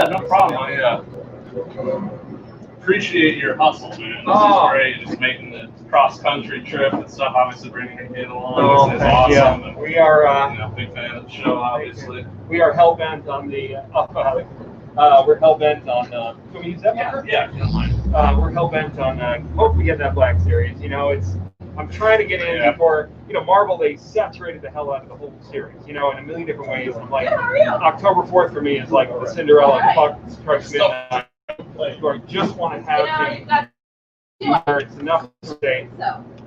Yeah, no problem. I appreciate your hustle, man. This is great. Just making the cross-country trip and stuff. Obviously, bringing your kid along is awesome. And, we are big fan of the show, obviously. we are hell bent on the we're hell bent on can we use that marker? Yeah, if you don't mind. We're hell bent on hopefully get that Black Series. You know, I'm trying to get in before Marvel. They saturated the hell out of the whole series. In a million different ways. I'm like October 4th for me is like the Cinderella Crush Midnight. Where I just want to have him. It's enough to say.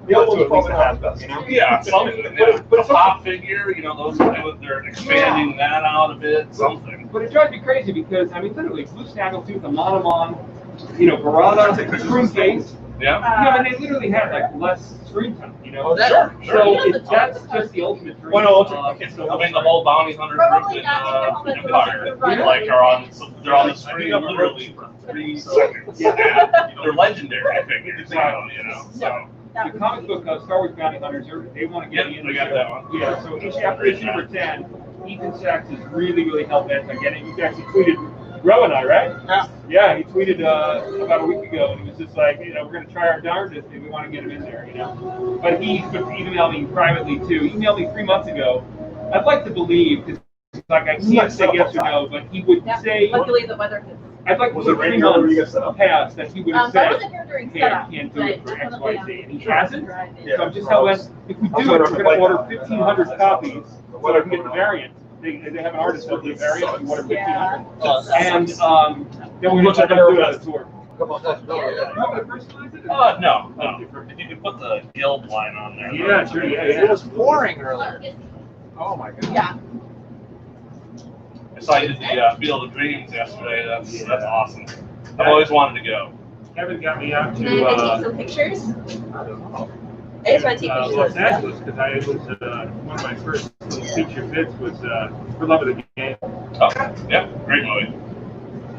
Be able to at least have them, Yeah, something. But a pop figure, those they're expanding that out a bit, something. But it drives me crazy because literally, Blue Snaggletooth, Amonamon, Barada, Scream Face. Yeah. They literally had like less screen time, Sure. So that's just the ultimate dream. The whole bounty hunter group in Empire, they're on the screen literally for 3 seconds. They're legendary figures, So. The comic book Star Wars Bounty Hunters, they want to get in. They got that one. Yeah, so after issue number 10, Ethan Sachs is really hell bent on getting. He actually tweeted Row and I, right? Yeah, he tweeted about a week ago, and he was just like, we're going to try our darndest, and we want to get him in there, But he emailed me privately too. He emailed me 3 months ago. I'd like to believe, because I can't say yes or no, but he would say. Luckily, the weather hits. I'd like to say 3 months past that he would have said, hey, I can't do it for X, Y, Z, and he hasn't. So I'm just hell bent. If we do it, we're going to order 1,500 copies so I can get the variant. They have an artist of the variant, and order 1,500. And then we look at them do it on the tour. No. If you could put the guild line on there. Yeah, sure. Yeah. It was pouring earlier. Oh my God. Yeah. I saw you did the Field of Dreams yesterday. That's awesome. I've always wanted to go. Kevin got me out to Can I take some pictures? I just want to take Los pictures. Angeles because I was one of my first feature bits was For Love of the Game. Okay. Yeah. Great movie.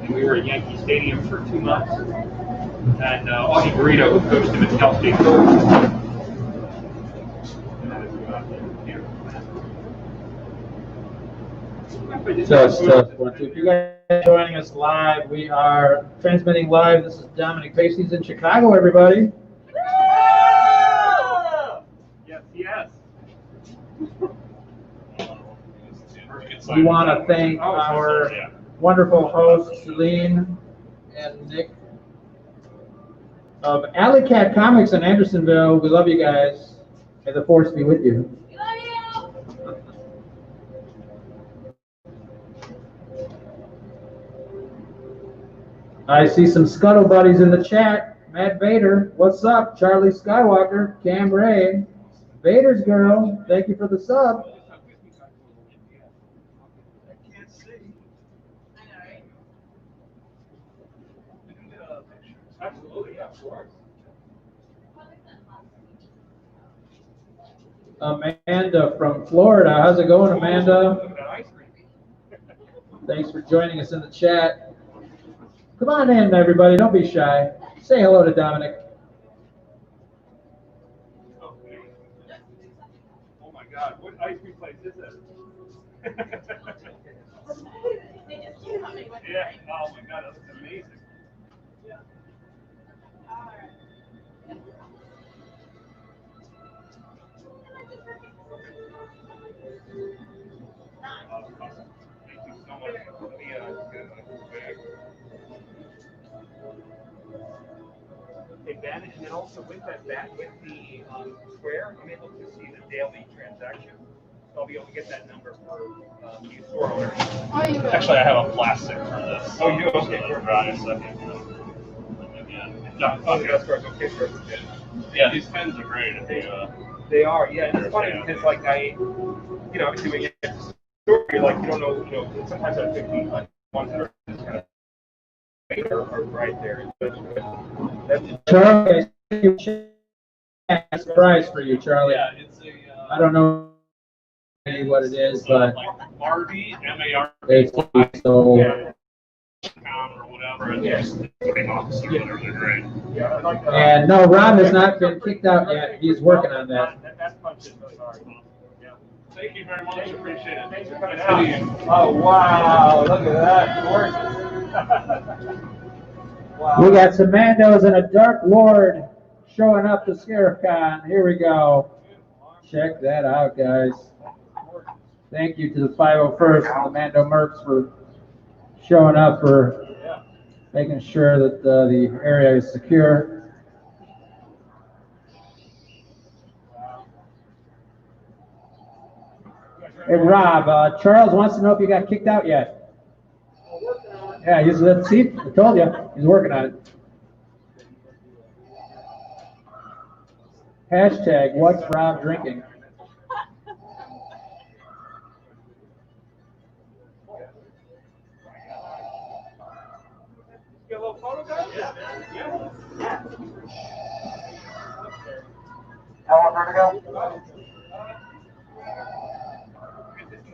And we were at Yankee Stadium for 2 months. And Augie Burrito coached him at Cal State. Test, 1, 2. If you guys are joining us live, we are transmitting live. This is Dominic Pace. He's in Chicago, everybody. Yes. We want to thank our wonderful hosts, Celine and Nick of Alley Cat Comics in Andersonville. We love you guys. May the force be with you. I see some Scuttle buddies in the chat. Matt Vader, what's up? Charlie Skywalker, Cam Ray, Vader's girl, thank you for the sub. Absolutely, yeah, of course. Amanda from Florida. How's it going, Amanda? Thanks for joining us in the chat. Come on in, everybody. Don't be shy. Say hello to Dominic. Oh my God, what ice cream place is this? Yeah, oh my God, that looks amazing. Thank you so much. Let me get a bag. Advantage, and then also with that with the square, I'm able to see the daily transaction. So I'll be able to get that number for the store owner. Actually, I have a plastic for this. Oh, you do? Okay. Dry a second. Okay, that's correct. Okay, perfect. Yeah, these pens are great. They are, yeah. And it's funny because, like, I'm doing it. You're like, you don't know, sometimes at 15, like, 100 is kind of are right there. Charlie, surprise for you, Charlie. Yeah, it's a. I don't know what it is, but Marby, M-A-R-B. it's so. Or whatever, and they're putting officer, they're great. Yeah, I like And no, Ron has not been kicked out yet. He's working on that. That punch is really hard. Yeah. Thank you very much. Appreciate it. Thanks for coming Nice out. meeting you. Oh, wow. Look at that. Gorgeous. Wow. We got some Mandos and a Dark Lord showing up to ScarifCon. Here we go. Check that out, guys. Thank you to the 501st and the Mando Mercs for showing up, for making sure that the area is secure. Hey, Rob, Charles wants to know if you got kicked out yet. Yeah, let's see. I told you, he's working on it. Hashtag, what's Rob drinking? Get a little photo, guys? Yeah. How long to go?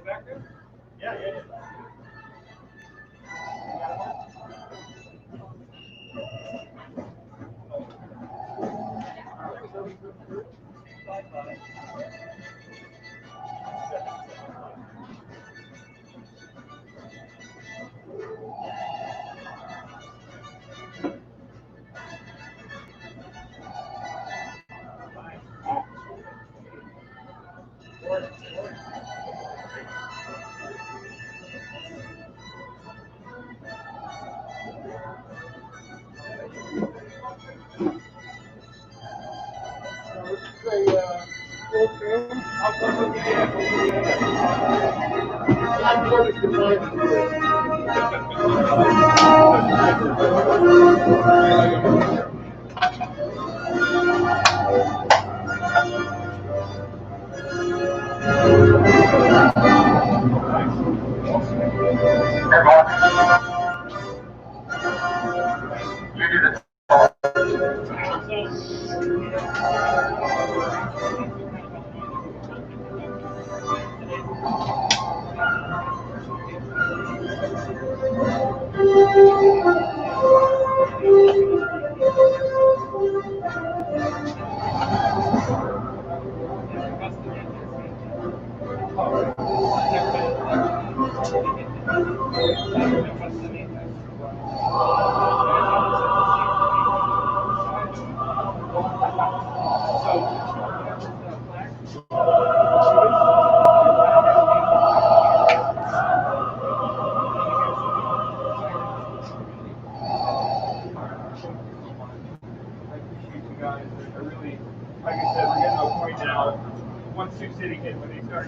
Back there? Yeah.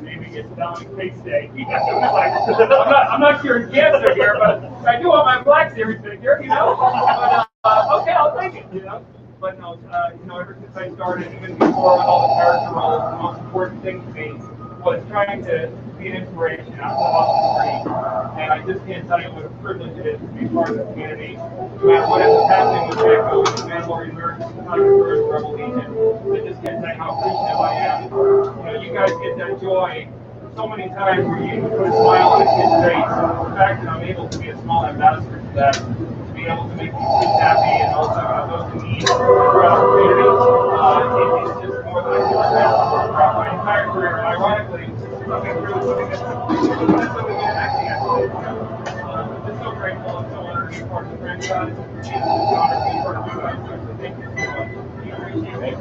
Naming it Dominic Pace Day. I'm not curing cancer here, but I do want my Black Series figure, you know. But okay, I'll take it, you know. But no, ever since I started, even before with all the character roles, the most important thing to me was trying to be an inspiration out of the street. And I just can't tell you what a privilege it is to be part of the community. No matter what ends up happening with Echo, with Mandalorian Nerds, Conquerors, Rebel Legion, I just can't tell you how appreciative I am. You guys get that joy so many times where you put a smile on a kid's face. The fact that I'm able to be a small ambassador to that, to be able to make these kids happy and also those who need throughout our community, it's just more than I can imagine throughout my entire career. And ironically, something really something that's something in acting actually. I'm just so grateful and so honored to be part of the franchise. It's an honor to be part of you guys. So thank you so much. We appreciate it.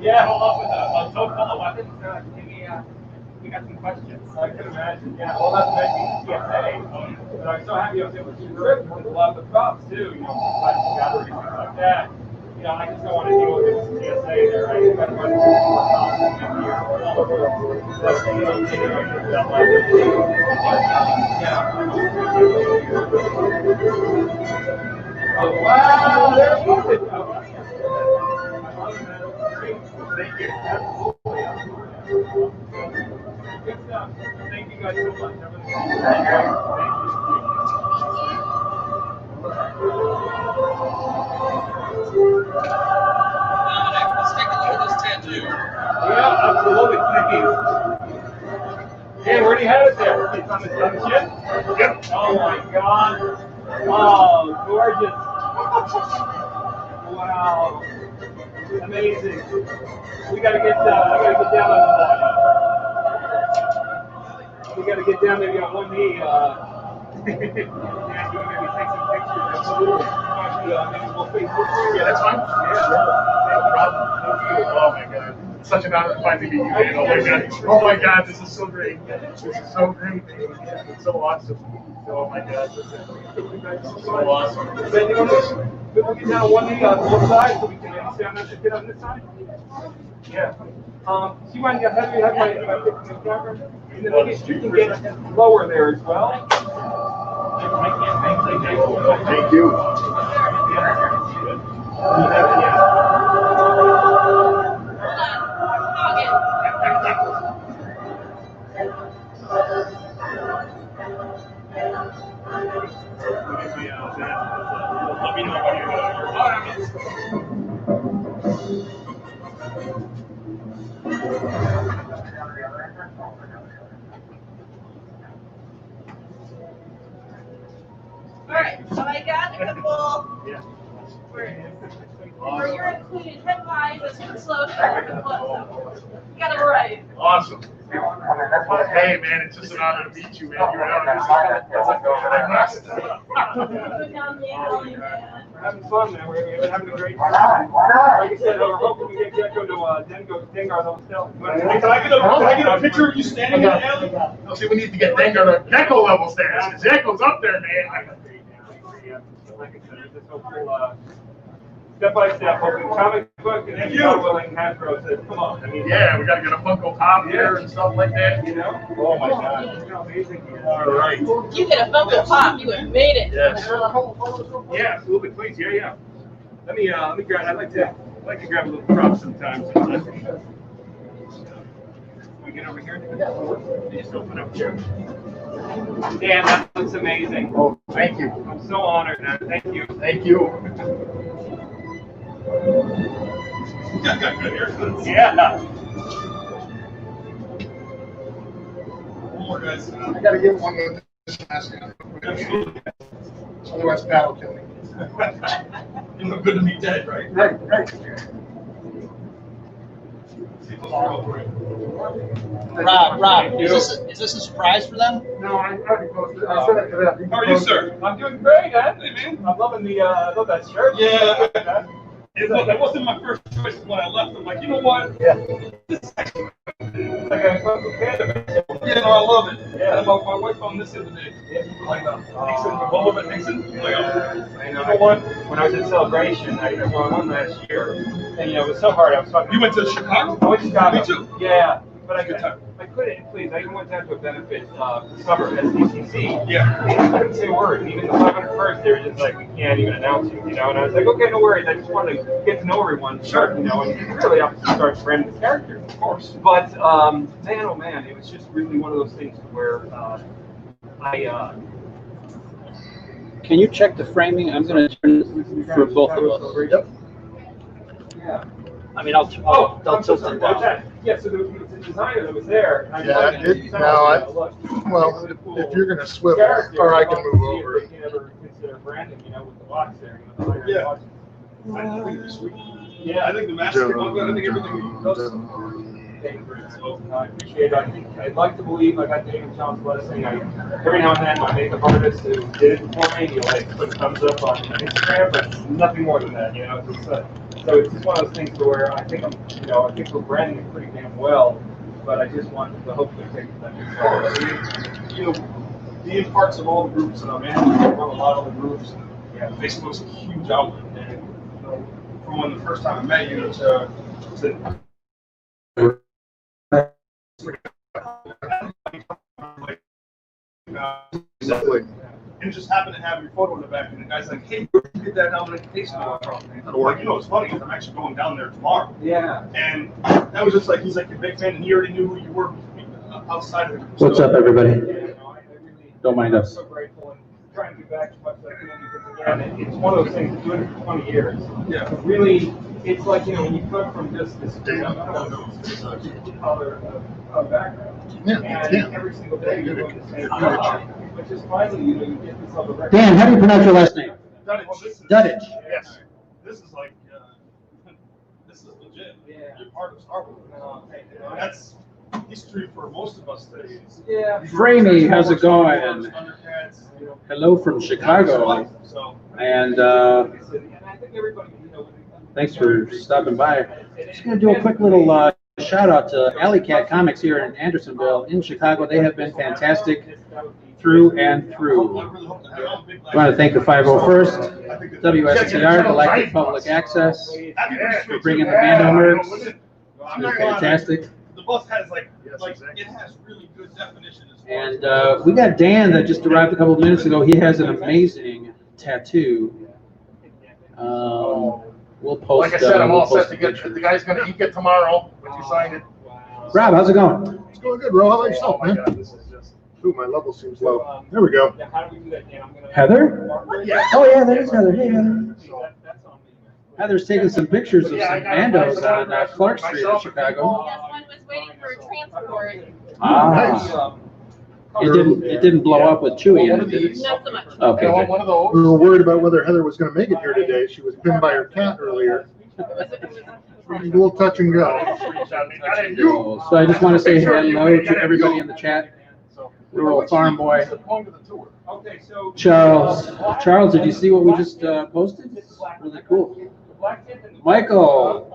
Yeah, hold up with a tote full of weapons. We got some questions. I can imagine. Yeah, well, that's amazing. PSA. But I'm so happy I was able to trip with a lot of the props too. Like batteries, things like that. you know, I just don't want to deal with it with TSA there. I got to run through 4,000 every year. That's the deal. You know, I think that liability. Yeah. Oh, wow, there he is. Thank you. Good stuff. Thank you guys so much. Thank you. Dominic, let's take a look at this tattoo. Yeah, absolutely. Thank you. Dan, where do you have it there? It's on the chin? Yep. Oh my God. Oh, gorgeous. Wow. Amazing. We gotta get I gotta get down on the we gotta get down maybe on one knee. Yeah, maybe take some pictures. Absolutely. Maybe we'll Facebook. Yeah, that's fine. Yeah. No problem. Oh my God. It's such an honor to finally meet you, man. Oh my God. Oh my God, this is so great. This is so great, man. It's so awesome. Oh my God. This is so awesome. Then you want to get down on one knee on both sides so we can stand up and get on this side? Yeah. So you mind to have my camera? And then maybe you can get lower there as well. Thank you. Let me know when you're Alright, so I got a couple where you're included headlines, that's for slow start. You got them right. Awesome. Hey, man, it's just an honor to meet you, man. You're out of Put down the alley, man. We're having fun, man. We're having a great time. Like I said, we're hoping we get Gecko to Dengar's hotel. Hey, can I get a picture of you standing in the alley? No, see, we need to get Dengar to Gecko level status, because Gecko's up there, man. Like I said, there's this whole step by step, hoping comic book and then willing Hasbro says, come on. I mean, Yeah, we got to get a Funko Pop here and stuff like that. you know? Oh my God. Look how amazing he is. All right. You get a Funko Pop, you have made it. Yes. Yeah, absolutely, please. Yeah. Let me grab. I like to grab a little prop sometimes. Can we get over here? You just open up here. Dan, that looks amazing. Oh, thank you. I'm so honored, man. Thank you. Thank you. got good haircuts. Yeah. One more, guys. I got to get one with this mask on. Otherwise, Pat will kill me. You look good to be dead, right? Right. Rob, is this a surprise for them? No, I already posted. I said it to them. How are you, sir? I'm doing great, man. Hey, man. I'm loving I love that shirt. Yeah. That wasn't my first choice when I left. I'm like, you know what? Yeah. This is actually It's like a Funko Panda. yeah, no, I love it. Yeah. My wife found this the other day. Like Nixon, the Boba Fett Nixon. Like, I know. You know what? When I was at Celebration, I won last year, and it was so hard. I was talking. you went to Chicago? I went to Chicago. Me too. Yeah, but I Good time. couldn't. Please, I even went down to a benefit summer at DCC. Yeah. I couldn't say a word. Even the 501st, they were just like, we can't even announce you, you know. And I was like, okay, no worries. I just want to get to know everyone, Sure. you know, and really obviously start branding the characters, of course. But man, oh man, it was just really one of those things where Can you check the framing? I'm going to turn it for both of us. Yep. Yeah. I mean, I'll tilt it down. Yeah, so there was the designer that was there. And Yeah, like, I did. Well, if you're gonna swivel, or I can move over. If you ever consider branding, you know, with the box there. You know, Yeah. I think it's sweet. Yeah, I think the master. I think everything goes. So I appreciate it. I'd like to believe I got David John's blessing. Every now and then, my makeup artist who did it for me, he'll like put a thumbs up on Instagram, but nothing more than that. You know, it's just, so it's just one of those things to where I think we're branding it pretty damn well, but I just want to hopefully take that next level. You know, being parts of all the groups that I'm in, I run a lot of the groups. Yeah, Facebook's a huge outlet, and you know, from when the first time I met you to and it just happened to have your photo in the back, and the guy's like, "Hey, where did you get that Dominic Pace photo from?" I'm like, you know, it's funny because I'm actually going down there tomorrow. Yeah. And that was just like, he's like a big fan, and he already knew who you were outside of it. What's up, everybody? Yeah, no, I really, Don't mind us. I'm so grateful and trying to give back as much as I can because again, it's one of those things. Doing it for 20 years. Yeah. Really, it's like, you know, when you come from just this color background, and every single day you're doing the same job, but just finally you get this other record. Dan, how do you pronounce your last name? Dudditch. Yes. This is like, this is legit. Yeah. You're part of Star Wars. No, that's history for most of us today. Yeah. Framey, how's it going? Hello from Chicago. And thanks for stopping by. Just going to do a quick little shout out to Alley Cat Comics here in Andersonville in Chicago. They have been fantastic through and through. I want to thank the 501st, WSTR, Galactic Public Access, for bringing the Mando Mercs. It's been fantastic. The bus has like it has really good definition as well. And we got Dan that just arrived a couple of minutes ago. He has an amazing tattoo. We'll post. Like I said, I'm all set to get. The guy's gonna ink it tomorrow when you sign it. Rob, how's it going? It's going good, bro. How about yourself, man? God, this is just. Ooh, my level seems low. There we go. How do we do that, Dan? Heather? Yeah. Oh yeah, that is Heather. Hey Heather. Heather's taking some pictures of some Mandos on Clark Street in Chicago. Yes, one was waiting for a transport. Ah. It didn't blow up with Chewie in it, did it? Not so much. Okay. You know, good. one of those. We were worried about whether Heather was going to make it here today. She was pinned by her cat earlier. A little touch and go. So I just want to say hello to everybody in the chat. Rural Farm Boy. Okay, so. Charles. Charles, did you see what we just posted? Really cool. Michael.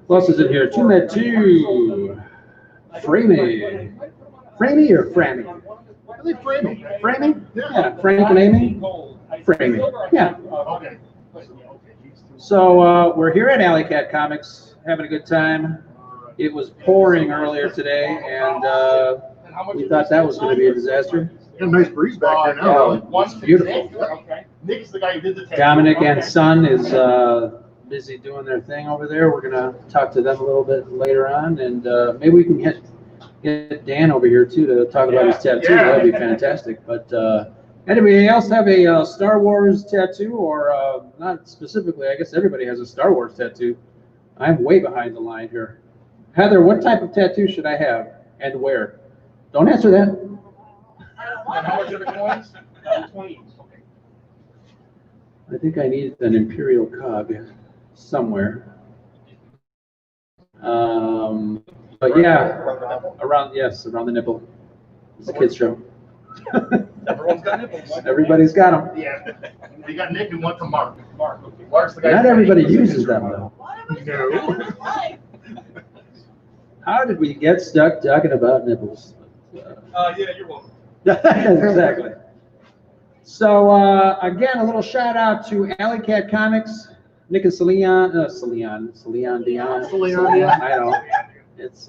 Who else is in here? 2med2. Framey. Framey or Frammy? I think Framey. Framey? Yeah, Frank and Amy? Framey. Yeah. Okay. So we're here at Alley Cat Comics, having a good time. It was pouring earlier today, and we thought that was going to be a disaster. Got a nice breeze back there Yeah, now. it's beautiful. Nick's the guy who did the tattoo. Dominic and son is busy doing their thing over there. We're going to talk to them a little bit later on, and maybe we can get Dan over here too to talk about his tattoo. Yeah. That'd be fantastic. But anybody else have a Star Wars tattoo, or not specifically? I guess everybody has a Star Wars tattoo. I'm way behind the line here. Heather, what type of tattoo should I have and where? Don't answer that. And how much are the coins? 20. Okay. I think I need an Imperial cog somewhere. But yeah, around the nipple. It's a kid's show. Everyone's got nipples. Everybody's got them. Yeah. We got Nick and one to Mark. Mark's the guy. Not everybody uses them though. Why? How did we get stuck talking about nipples? Yeah, you're welcome. Exactly. So again, a little shout out to Alley Cat Comics, Nick and Celine Dion. I know. It's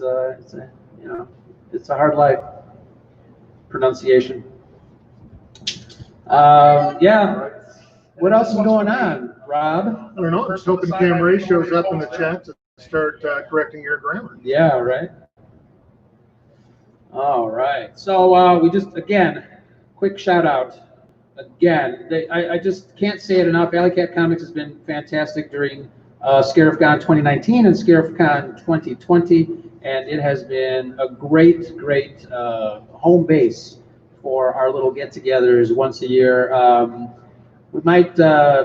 a hard life. Pronunciation. Yeah. What else is going on, Rob? I don't know. I'm just hoping Cam Ray shows up in the chat to start correcting your grammar. Yeah, right. All right. So we just, again, quick shout out. Again, I just can't say it enough. Alley Cat Comics has been fantastic during ScarifCon 2019 and ScarifCon 2020, and it has been a great home base for our little get-togethers once a year. We might,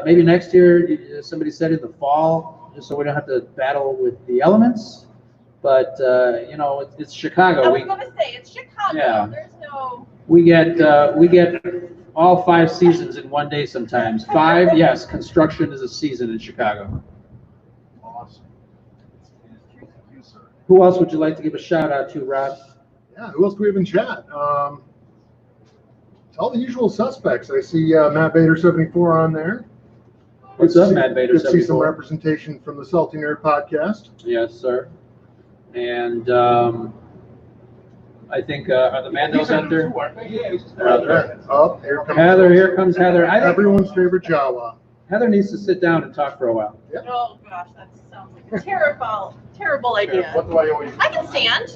maybe next year, somebody said in the fall, just so we don't have to battle with the elements. But, it's Chicago. I was going to say, it's Chicago. Yeah. There's no. We get all 5 seasons in one day sometimes. 5, yes, construction is a season in Chicago. Awesome. Who else would you like to give a shout out to, Rob? Yeah, who else do we have in chat? All the usual suspects. I see Matt Bader 74 on there. What's up, Matt Vader? Good to see some 74? representation from the Salty Nerd podcast. Yes, sir. And I think are the Mandos out there? They're out there. Oh, here comes Heather, here comes Heather. I think everyone's favorite Jawa. Heather needs to sit down and talk for a while. Oh gosh, that sounds like a terrible idea. What do I always? I can stand.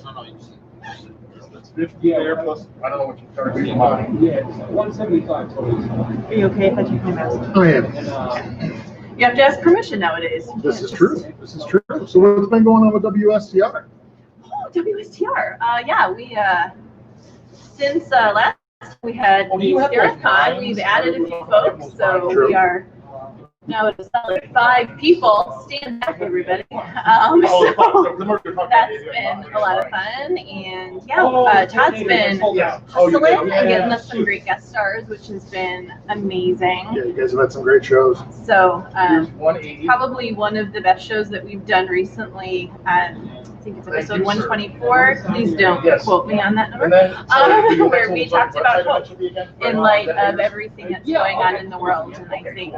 It's 50 there plus, I don't know what you charge me. Yeah, it's 175 total. Are you okay if I take my mask? I am. You have to ask permission nowadays. This is true. This is true. So what's been going on with WSTR? Oh, WSTR. Yeah, we since last we had SerifCon, we've added a few folks, so True. we are now at a solid 5 people. Stand back, everybody. So that's been a lot of fun, and yeah, Todd's been hustling and getting us some great guest stars, which has been amazing. Yeah, you guys have had some great shows. So Here's 180. probably one of the best shows that we've done recently. I think it's episode 124. Please don't quote me on that number. And then, Where we talked about hope in light of everything that's going on in the world. And I think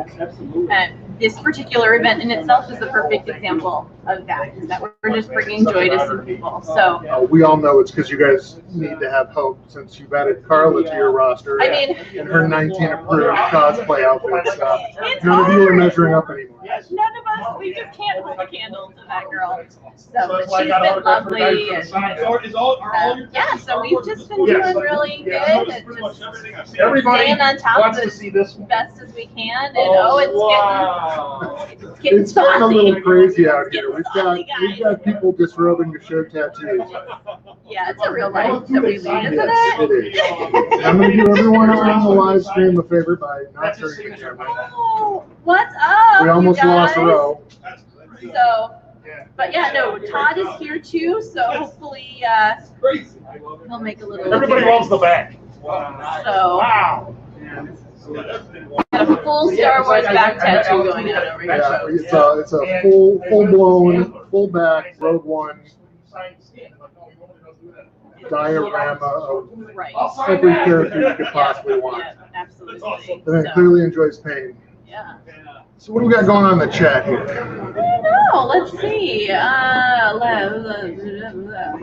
this particular event in itself is the perfect example of that. That we're just bringing joy to some people. So We all know it's because you guys need to have hope since you've added Carla to your roster. I mean, and her 19 approved cosplay outfits. it's None of you are hard. measuring up anymore. None of us, we just can't hold a candle to that girl. So, but she's been lovely. And, yeah, so we've just been doing really good at just Everybody staying on top wants of to see this as one. best as we can. And it's It's gotten a little saucy. crazy out It's here. We've getting got saucy, guys. people disrobing to show tattoos. Yeah, it's a real life that we lead, isn't Yes, it? it is. I'm going to do everyone on the live stream a favor by not turning the camera. Oh, what's up? We almost you lost a guys? row. So, but yeah, no, Todd is here too, so hopefully he'll make a little. Everybody loves the back. So, Wow. got a full Star Wars back tattoo going on over here. Yeah, it's a full-blown, full-back Rogue One diorama of Right. every character you could possibly want. Yeah, absolutely. And then clearly enjoys pain. Yeah. So what do we got going on in the chat here? I don't know. Let's see.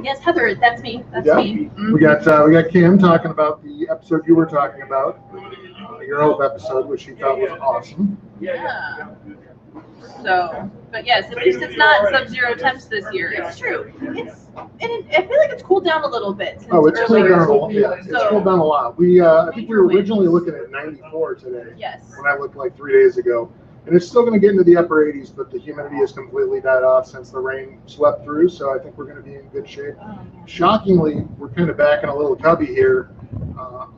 Yes, Heather, that's me. That's Yeah. me. We got Kim talking about the episode you were talking about, your Hope episode, which she thought was awesome. Yeah. So, but yes, at least it's not sub-zero temps this year. It's true. I feel like it's cooled down a little bit. Since Oh, it's cooled earlier. down a lot. Yeah, it's So- cooled down a lot. I think we were originally looking at 94 today. Yes. When I looked like 3 days ago. And it's still going to get into the upper 80s, but the humidity has completely died off since the rain swept through, so I think we're going to be in good shape. Shockingly, we're kind of back in a little cubby here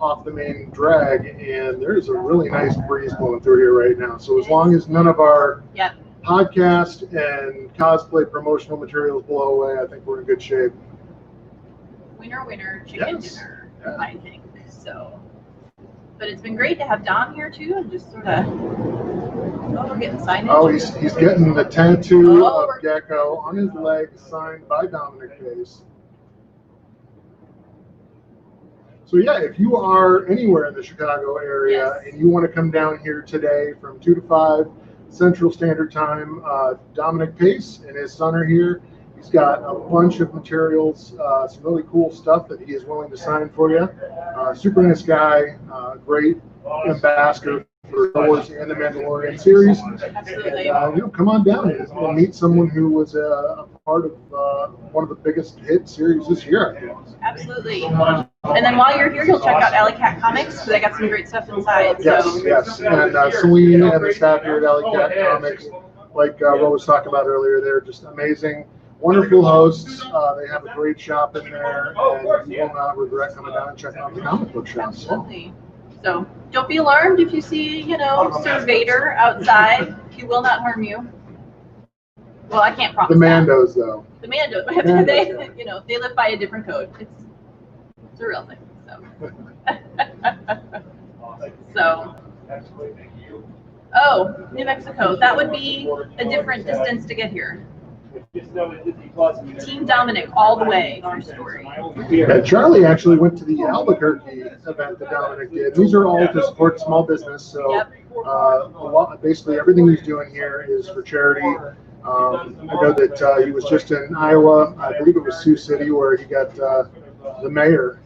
off the main drag, and there's a really nice breeze blowing through here right now. So as long as none of our Yep. podcast and cosplay promotional materials blow away, I think we're in good shape. Winner, winner, chicken Yes. dinner, Yeah. I think. So, but it's been great to have Dom here too, and just sort of we're getting signage. Oh, he's getting the tattoo Oh, of Gecko on his leg signed by Dominic Pace. So yeah, if you are anywhere in the Chicago area Yes. and you want to come down here today from 2 to 5 Central Standard Time, Dominic Pace and his son are here. He's got a bunch of materials, some really cool stuff that he is willing to sign for you. Super nice guy, great ambassador for Star Wars and the Mandalorian series. Absolutely. And, come on down and meet someone who was a part of one of the biggest hit series this year, I think. Absolutely. And then while you're here, you'll check out Alley Cat Comics because they got some great stuff inside. Yes, So, yes. And Celine and the staff here at Alley Cat Comics, like Ro was talking about earlier, they're just amazing, wonderful hosts. They have a great shop in there, and you will not regret coming down and checking out the comic book shop. absolutely. So don't be alarmed if you see, Sir Vader outside. He will not harm you. Well, I can't promise The that. Mandos, though. The Mandos, they live by a different code. It's a real thing. So. Oh, New Mexico. That would be a different distance to get here. Team Dominic all the way. True story. Yeah, Charlie actually went to the Albuquerque event that Dominic did. These are all to support small business, so Yep. Basically everything he's doing here is for charity. I know that he was just in Iowa, I believe it was Sioux City, where he got the mayor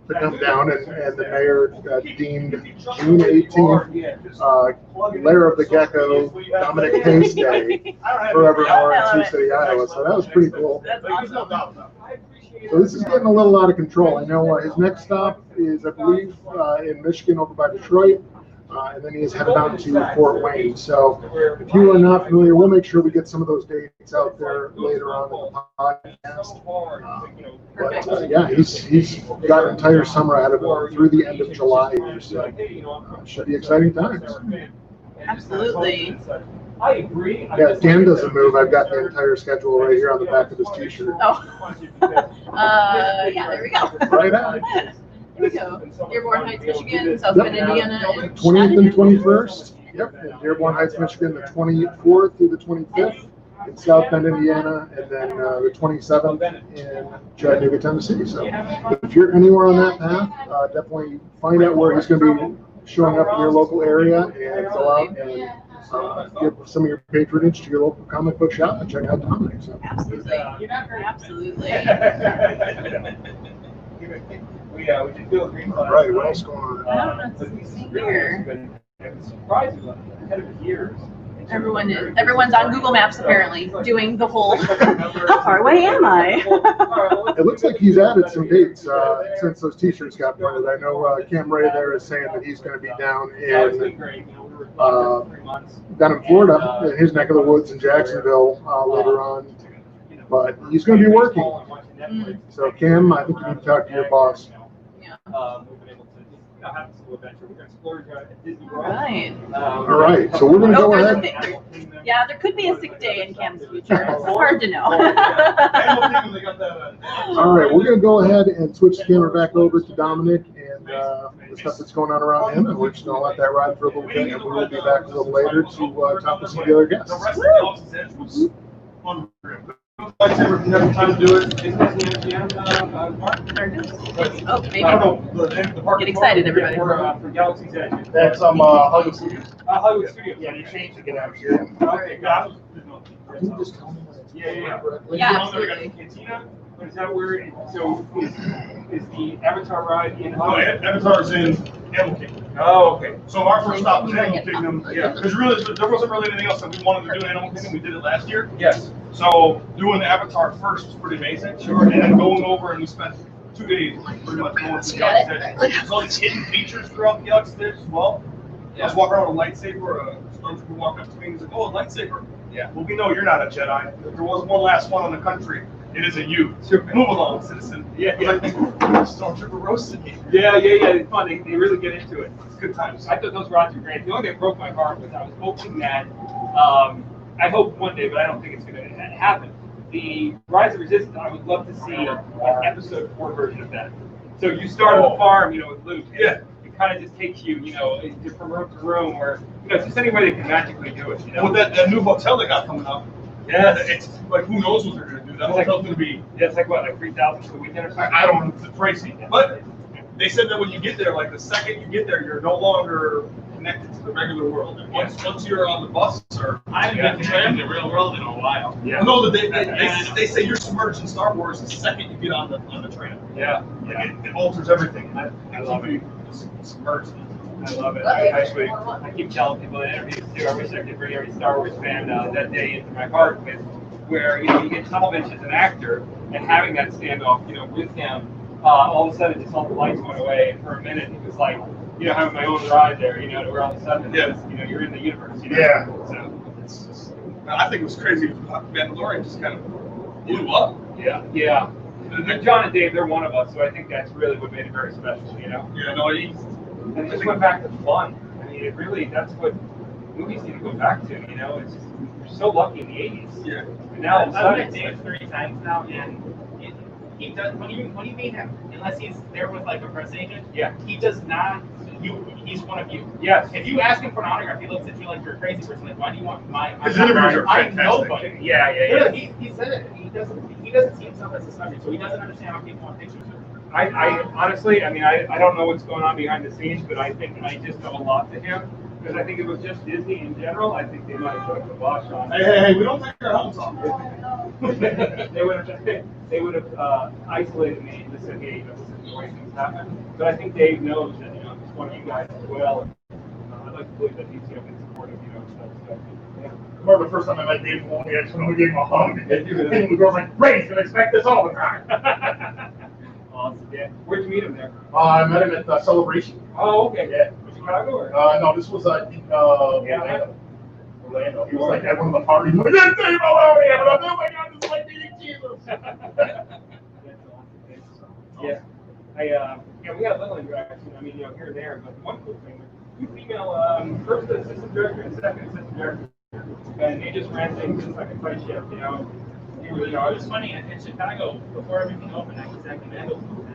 to come down, and the mayor deemed June 18th, Lair of the Gecko, Dominic Pace Day, forevermore in Sioux City, Iowa. So that was pretty cool. That's awesome. So this is getting a little out of control. I know his next stop is, I believe, in Michigan over by Detroit. And then he is headed out to Fort Wayne. So if you are not familiar, we'll make sure we get some of those dates out there later on in the podcast. But yeah, he's got an entire summer ahead of him through the end of July here. So should be exciting times. Absolutely. I agree. Yeah, Dan doesn't move. I've got the entire schedule right here on the back of his t-shirt. Oh. Yeah, there we go. Right on. Here we go. Dearborn Heights, Michigan, South Bend, Indiana, and 20th and 21st. Yep. In Dearborn Heights, Michigan, the 24th through the 25th in South Bend, Indiana, and then the 27th in Chattanooga, Tennessee. So if you're anywhere on that path, definitely find out where he's going to be showing up in your local area and go out and give some of your patronage to your local comic book shop and check out Dominic. So. Absolutely. Absolutely. We just do a green flag. Right, what else going on? I don't know. Here. Surprisingly, ahead of years. Everyone's on Google Maps apparently, doing the whole, how far away am I? It looks like he's added some dates since those t-shirts got printed. I know Cam Ray there is saying that he's going to be down in Florida, in his neck of the woods in Jacksonville later on. But he's going to be working. So Cam, I think you need to talk to your boss. Yeah. Have this little adventure. We're going to explore at Disney World. Right. All right, so we're going to go ahead. Yeah, there could be a sick day in Cam's future. It's hard to know. All right, we're going to go ahead and switch the camera back over to Dominic and the stuff that's going on around him, and we're just going to let that ride for a little bit, and we will be back a little later to talk to some of the other guests. Lightsaber, if you have time to do it. Oh, maybe. Get excited, everybody. For Galaxy's Edge. That's Hollywood Studios. Hollywood Studios. Yeah, you changed to get out here. Okay, got it. Can you just tell me what it's Yeah, absolutely. Cantina? But is that where, so is the Avatar ride in No, Hollywood? Avatar's in Animal Kingdom. Oh, okay. So our first stop was Animal Kingdom. Yeah, because there wasn't really anything else that we wanted to do in Animal Kingdom. We did it last year. Yes. So doing the Avatar first was pretty amazing. Sure. And then going over and we spent 2 days pretty much going to the Galaxy's Edge. There's all these hidden features throughout the Galaxy's Edge as well. I was walking around with a lightsaber, a stormtrooper walked up to me and he's like, "Oh, a lightsaber." Yeah. Well, we know you're not a Jedi. If there was one last one on the country, it isn't you. Move along, citizen. Yeah. Stormtrooper roasted me. Yeah. It's fun. They really get into it. It's good times. I thought those rides were great. The only thing that broke my heart was I was hoping that, I hope one day, but I don't think it's going to happen. The Rise of Resistance, I would love to see an episode 4 version of that. So you start on the farm, with Luke. Yeah. It kind of just takes you, from room to room, or, just any way they can magically do it, Well, that new hotel they got coming up. Yeah. It's like, who knows what they're going to do. That hotel's going to be. Yeah, it's like what, like 3,000 for the weekend or something? I don't know, it's pricey. But they said that when you get there, like the second you get there, you're no longer connected to the regular world. And once you're on the bus, or I haven't been to the real world in a while. Yeah. No, they say you're submerged in Star Wars the second you get on the train. Yeah. Like it alters everything. I love it. Submerged. I love it. I keep telling people in interviews too. I wish I could bring every Star Wars fan that day into my heart with, where you get television as an actor and having that standoff, with him. All of a sudden, just all the lights went away, and for a minute, it was like, having my own ride there, to where all of a sudden, you're in the universe. Yeah. So it's just, I think it was crazy. Mandalorian just kind of blew up. Yeah. John and Dave, they're one of us, so I think that's really what made it very special, Yeah, no, And it just went back to fun. I mean, it really, that's what movies need to go back to, It's just, we're so lucky in the 80s. Yeah. And now, I've met Dave 3 times now, and he does, when you meet him, unless he's there with like a press agent, he does not, he's one of you. Yes. If you ask him for an autograph, he looks at you like you're a crazy person. Like, why do you want my His interviews are I'm fantastic. nobody. Yeah. He said it. He doesn't see himself as a subject, so he doesn't understand how people want pictures of him. I honestly, I don't know what's going on behind the scenes, but I think I just owe a lot to him. Because I think if it was just Disney in general, I think they might have put a kibosh on. Hey, we don't take our helmets off. They would have isolated me and just said, hey, this is the way things happen. But I think Dave knows that, it's one of you guys as well. I'd like to believe that he's been supportive, stuff. I remember the first time I met Dave Maloney, I just went to give him a hug. And the girl's like, Ray, you can expect this all the time. Awesome, yeah. Where'd you meet him there? I met him at Celebration. Oh, okay. Yeah. Chicago or? No, this was Orlando. Orlando. He was like at one of the parties. Like, that's Dave Maloney. And I'm like, oh my God, this is like meeting Jesus. Yeah. We had a little interaction. I mean, here and there, but one cool thing, two female first assistant director and second assistant director, and they just ran things just like a tight ship. It was funny in Chicago before everything opened. I was at the Mando booth.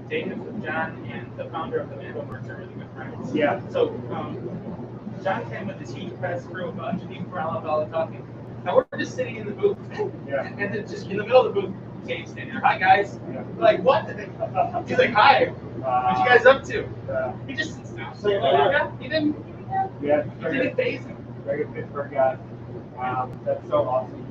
Dave, John, and the founder of the Mando Merch are really good friends. Yeah. So John came with this huge press crew of a bunch of people for all the talking. And we're just sitting in the booth. Yeah. And then just in the middle of the booth, Dave's standing there. Hi guys. Yeah. We're like, what? He's like, hi. What you guys up to? He just sits down. So, yeah. He didn't phase him. Very good Pittsburgh guy. That's so awesome.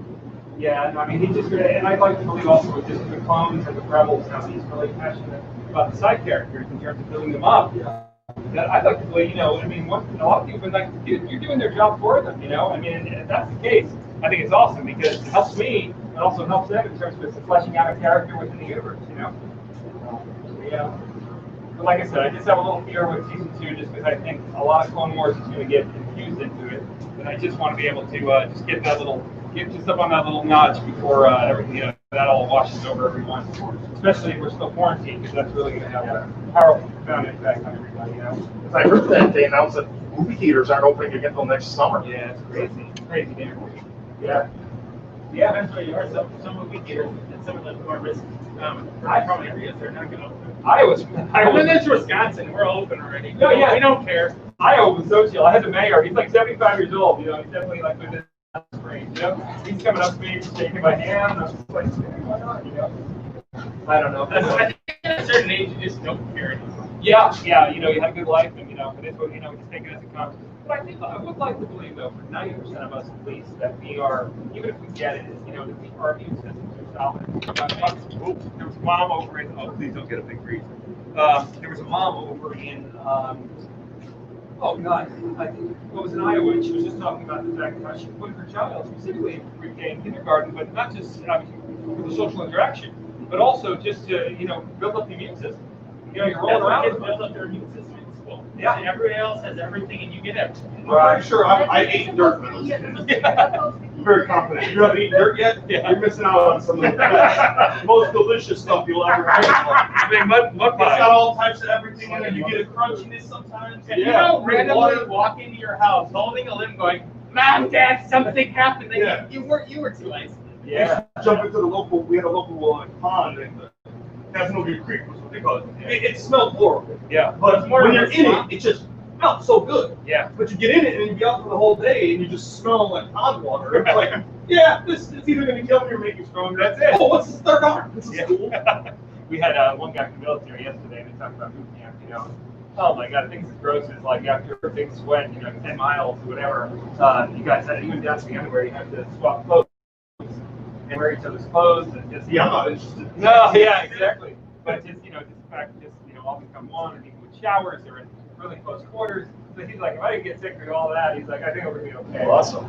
Yeah, no, I mean, he's just good. And I'd like to believe also with just the clones and the rebels, how he's really passionate about the side characters in terms of building them up. That I'd like to believe, a lot of people have been like, dude, you're doing their job for them, I mean, and if that's the case, I think it's awesome because it helps me, and also helps them in terms of fleshing out a character within the universe, Yeah. But like I said, I just have a little fear with season 2 just because I think a lot of Clone Wars is going to get infused into it, and I just want to be able to just get just up on that little notch before everything, that all washes over everyone. Especially if we're still quarantined, because that's really going to have a powerful, profound impact on everybody, Because I heard that they announced that movie theaters aren't opening again until next summer. Yeah, it's crazy damn. Yeah. Yeah, that's what you heard. Some movie theaters and some of the more risk probably areas they're not going to open. I mean, there's Wisconsin. We're open already. No, yeah. We don't care. Iowa was social. I had the mayor. He's like 75 years old. He's definitely like within range. He's coming up to me, shaking my hand. And I'm just like, why not? I don't know. I think at a certain age, you just don't care anymore. Yeah. You have a good life, and but it's what we just take it as it comes. But I would like to believe, though, for 90% of us at least, that we are, even if we get it, that our immune systems are solid. There was a mom over in. Oh, please don't get a big breeze. There was a mom over in. Oh God, I think it was in Iowa, and she was just talking about the fact that she put her child specifically in pre-K and kindergarten, but not just for the social interaction, but also just to build up the immune system. You're rolling around. Kids build up their immune system in school. Yeah. And everybody else has everything, and you get everything. I'm pretty sure I ate dirt when I was a kid. Very confident. You haven't eaten dirt yet? Yeah. You're missing out on some of the most delicious stuff you'll ever taste. I mean, mud It's pie. got all types of everything in it. You get a crunchiness sometimes. And you don't randomly walk into your house holding a limb going, Mom, Dad, something happened. Like, Yeah. you were too isolated. Yeah. Jump into the local, we had a local pond in Casanova Creek, was what they call it. It smelled horrible. Yeah. But more when of you're a in swamp. it, it just smelled so good. Yeah. But you get in it and you be out for the whole day and you just smell like pond water. It's like, yeah, this is either going to kill me or make you stronger. That's it. Oh, what's this third arm? This is Yeah. cool. We had one guy from the military yesterday, and they talked about boot camp. Oh my God, I think it's as gross as like after a big sweat, 10 miles or whatever. You guys had even down to the underwear, you had to swap clothes and wear each other's clothes and just. Yeah, I'm not interested. No, yeah, exactly. But just just the fact, all become one, and even with showers, they're in really close quarters. So he's like, if I didn't get sick or all that, he's like, I think we're gonna be okay. Awesome.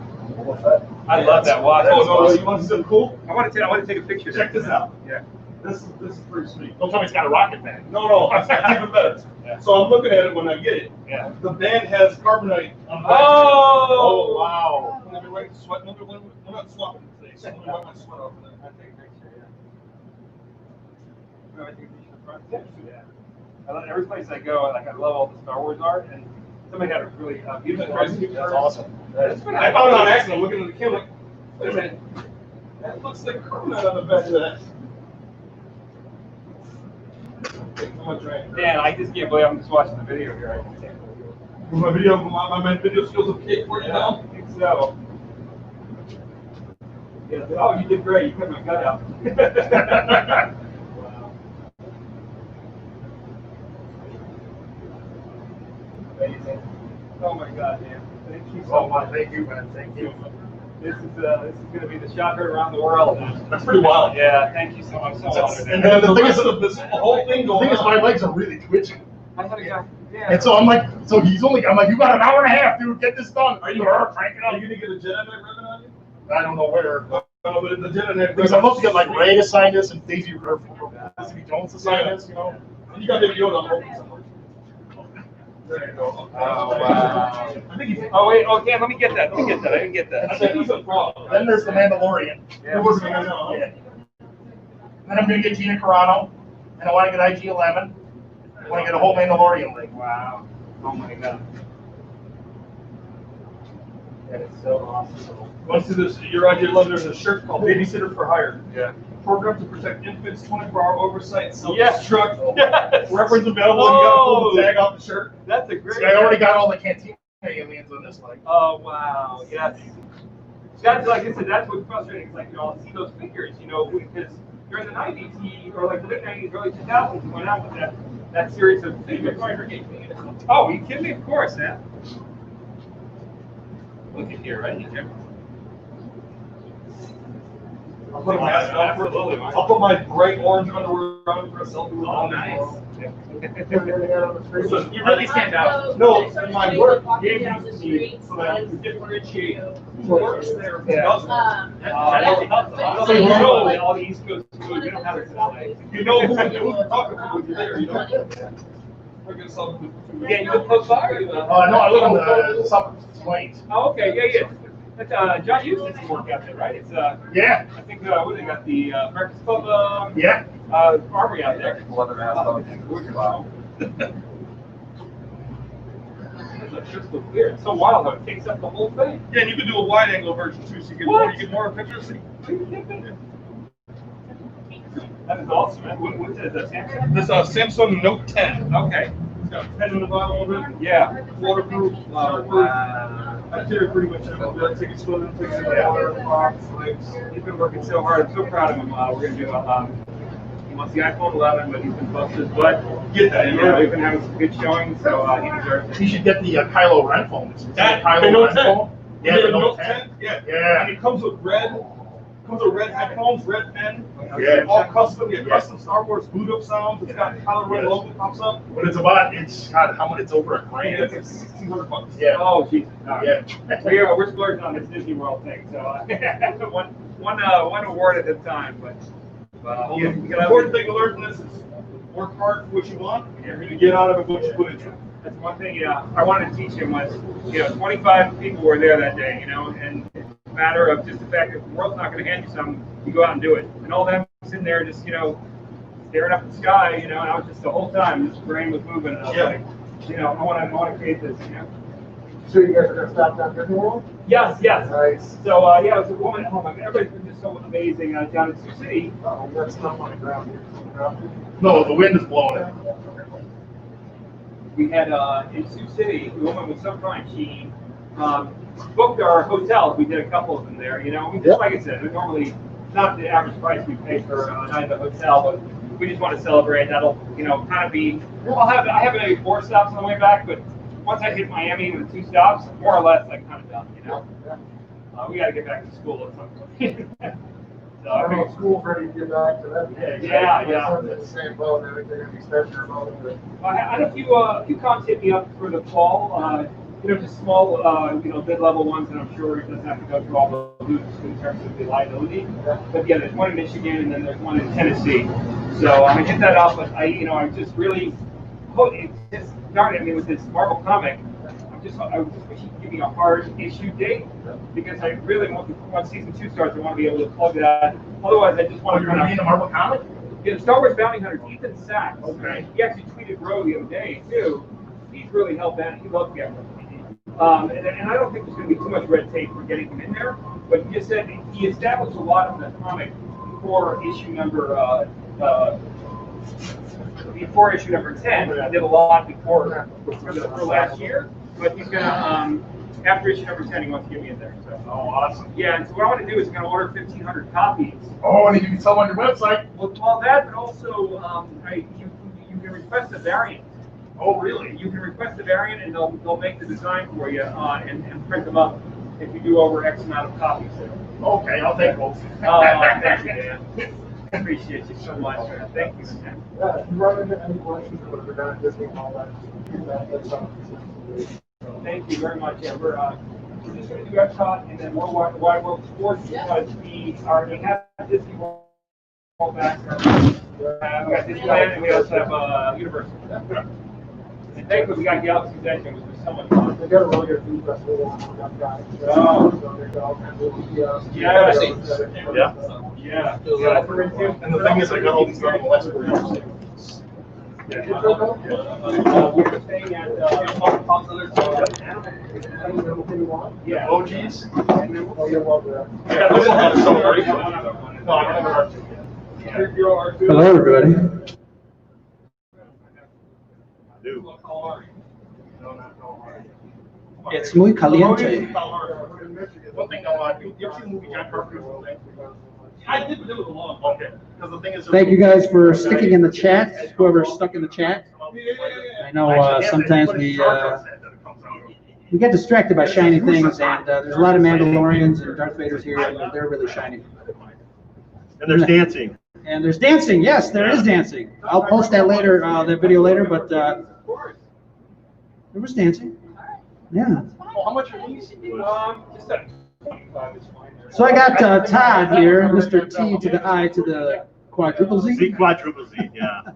I love that watch. Oh, no, you want something cool? I want to take a picture. Check this out. Yeah. This is pretty sweet. Don't tell me it's got a rocket band. No, it's even better. Yeah. So I'm looking at it when I get it. Yeah. The band has carbonite on the back. Oh, wow. Let me wipe the sweat. We're not swapping today, so let me wipe my sweat off of that. I'll take a picture, yeah. I take a picture of the front. Yeah. I love every place I go. I love all the Star Wars art, and somebody had a really beautiful. That's awesome. I I found it on accident. I'm looking at the camera. Wait a minute. That looks like carbonite on the back of that. Dan, I just can't believe I'm just watching the video here. I can't believe it. My video skills okay for you now? I think so. Yeah. Oh, you did great. You cut my gut out. Wow. Amazing. Oh my God, man. Thank you so Oh, much. thank you, man. Thank you. This is going to be the shot heard around the world. That's pretty wild. Yeah, thank you so much. So honored. And then the thing is, this whole thing the thing is, my legs are really twitching. I had a guy. Yeah. And so I'm like, so he's only, I'm like, you got an hour and a half, dude. Get this done. Are you crank it Are up? you gonna get a Jedi Knight ribbon on you? I don't know where. But the Jedi Knight Because I'm supposed to get like Ray to sign this and Daisy or Felicity Jones to sign this, you know. You got Baby Yoda on hoping somewhere. There you go. Oh, wow. I think he's. Oh, wait. Oh, Dan, let me get that. Let me get that. I didn't get that. I think he's a pro. Then there's the Mandalorian. Yeah. Who wasn't gonna know? Yeah. Then I'm gonna get Gina Carano, and I want to get IG-11. I want to get a whole Mandalorian league. Wow. Oh, my God. That is so awesome. Once to this, your idea love, there's a shirt called Babysitter for Hire. Yeah. Program to protect infants, 24-hour oversight, Yes. self-destruct. Yes. Reference available, and you gotta pull the tag off the shirt. That's a great. See, I already got all the Cantina aliens on this leg. Oh, wow. Yes. That's like I said, that's what's frustrating. It's like, you know, I'll see those figures, you know, because during the 90s, or like the late 90s, early 2000s, he went out with that series of figures. Oh, you kidding me? Of course, man. Look at here, right? Here. I'll put my bright orange underwear on for a selfie with Oh, all nice. Listen, You really stand out. No, in my work, Walking gave down me the so street, that I can differentiate who works there and who Yeah. doesn't. That really helps. So you know all the East Coast food, we don't have it today. You know who you're talking to when you're there, you know? We're gonna sell food. Yeah, you live close by, or you live? No, I live on the suburbs, Swains. Oh, okay, yeah. That's, John Hughes did some work out there, right? It's Yeah, I think what they got the Breakfast Club yeah. Armory out there. Wow. It's crystal clear. It's so wild how it takes up the whole thing. Yeah, and you can do a wide angle version too, so you get more pictures. That is awesome, man. What is that, Samsung? This Samsung Note 10. Okay. It's got a pen in the bottom of it. Yeah. Waterproof. I carry pretty much everything. I take it swimming, take it in the water, box, legs. He's been working so hard. I'm so proud of him. We're going to do he wants the iPhone 11, but he's been busting his butt. Get that, And, yeah. we've been having some good showings, so he deserves it. You should get the Kylo Ren phone. It's That, Kylo the Note Ren 10. phone. Yeah, the Note 10. Yeah. Yeah. And it comes with red headphones, red pen. Yeah. All custom, Yeah. custom Star Wars boot up sounds. It's got Kylo Ren Yes. logo pops up. But it's about, God, how much, it's over a And grand. it's like $1,600. Yeah. Oh, Jesus. Yeah. We're splurging on this Disney World thing, so one award at a time. But The important thing to learn from this is work hard for what you want, and you're going to get out of it what you put into it. that's one thing I wanted to teach him was, 25 people were there that day, and it's a matter of just the fact that the world's not going to hand you something, you go out and do it. And all them sitting there just, staring up at the sky, and I was just the whole time, this brain was moving, and I was like, I want to create this, So you guys are gonna stop down Disney World? Yes. Nice. So, it was a woman, everybody's been just so amazing down in Sioux City. Oh, we got stuff on the ground here. No, the wind is blowing it. We had in Sioux City, the woman was so kind. She booked our hotels. We did a couple of them there. Just like I said, they're normally not the average price we pay for a night at the hotel, but we just want to celebrate. That'll kind of be. I have maybe 4 stops on the way back, but once I hit Miami with 2 stops, more or less, I'm kind of done. We got to get back to school at some point. So I know school's ready to get back to that. Yeah. My son's in the same boat, and they're gonna be studying about it. I had a few cons hit me up for the fall. Just small, mid-level ones, and I'm sure it doesn't have to go through all the hoops in terms of the liability. But yeah, there's one in Michigan, and then there's one in Tennessee. So I hit that up, but I just really, it just started with this Marvel comic. I just wish he'd give me a hard issue date, because I really want, once season 2 starts, I want to be able to plug that. Otherwise, I just want to You're gonna be in the Marvel comic? Yeah, Star Wars Bounty Hunter, Ethan Sachs. Okay. He actually tweeted Roe the other day too. He's really helped out. He loves getting and I don't think there's going to be too much red tape for getting him in there. But he just said he established a lot in the comic before issue number 10. He did a lot before for last year. But he's gonna after issue number 10, he wants to get me in there. So. Oh, awesome. Yeah, and so what I want to do is I'm going to order 1,500 copies. Oh, and you can sell on your website. Well, that, but also you can request a variant. Oh, really? You can request a variant, and they'll make the design for you and print them up if you do over X amount of copies. Okay, I'll take both. Thank you, Dan. Appreciate you so much. Thank you. Yeah, if you run into any questions with regard to Disney and all that's something. Thank you very much. Yeah, we're just going to do Epcot and then more Wide World Sports because we already have Disney World back. We got Disneyland and we also have Universal. And thankfully we got Galaxy's Edge, which was so much fun. They got a really good food festival on that guy. Oh. So there's all kinds of Yeah. Yeah. Yeah. And the thing is, I got all these little lessons. We're staying at Yeah. OGs? Oh, you're welcome. Yeah, there's a lot of celebration. No, I don't know. Hello, everybody. It's muy caliente. One thing, you ever seen the movie John Carpenter's Movie? I did, but it was a long. Okay. Because the thing is, Thank you guys for sticking in the chat, whoever's stuck in the chat. I know sometimes we get distracted by shiny things, and there's a lot of Mandalorians and Darth Vaders here, and they're really shiny. And there's dancing. And there's dancing. Yes, there is dancing. I'll post that later, that video later, but there was dancing. Yeah. Oh, how much are these? Just that 25 is fine. So I got Todd here, Mr. T to the I to the quadruple Z. Z quadruple Z, yeah.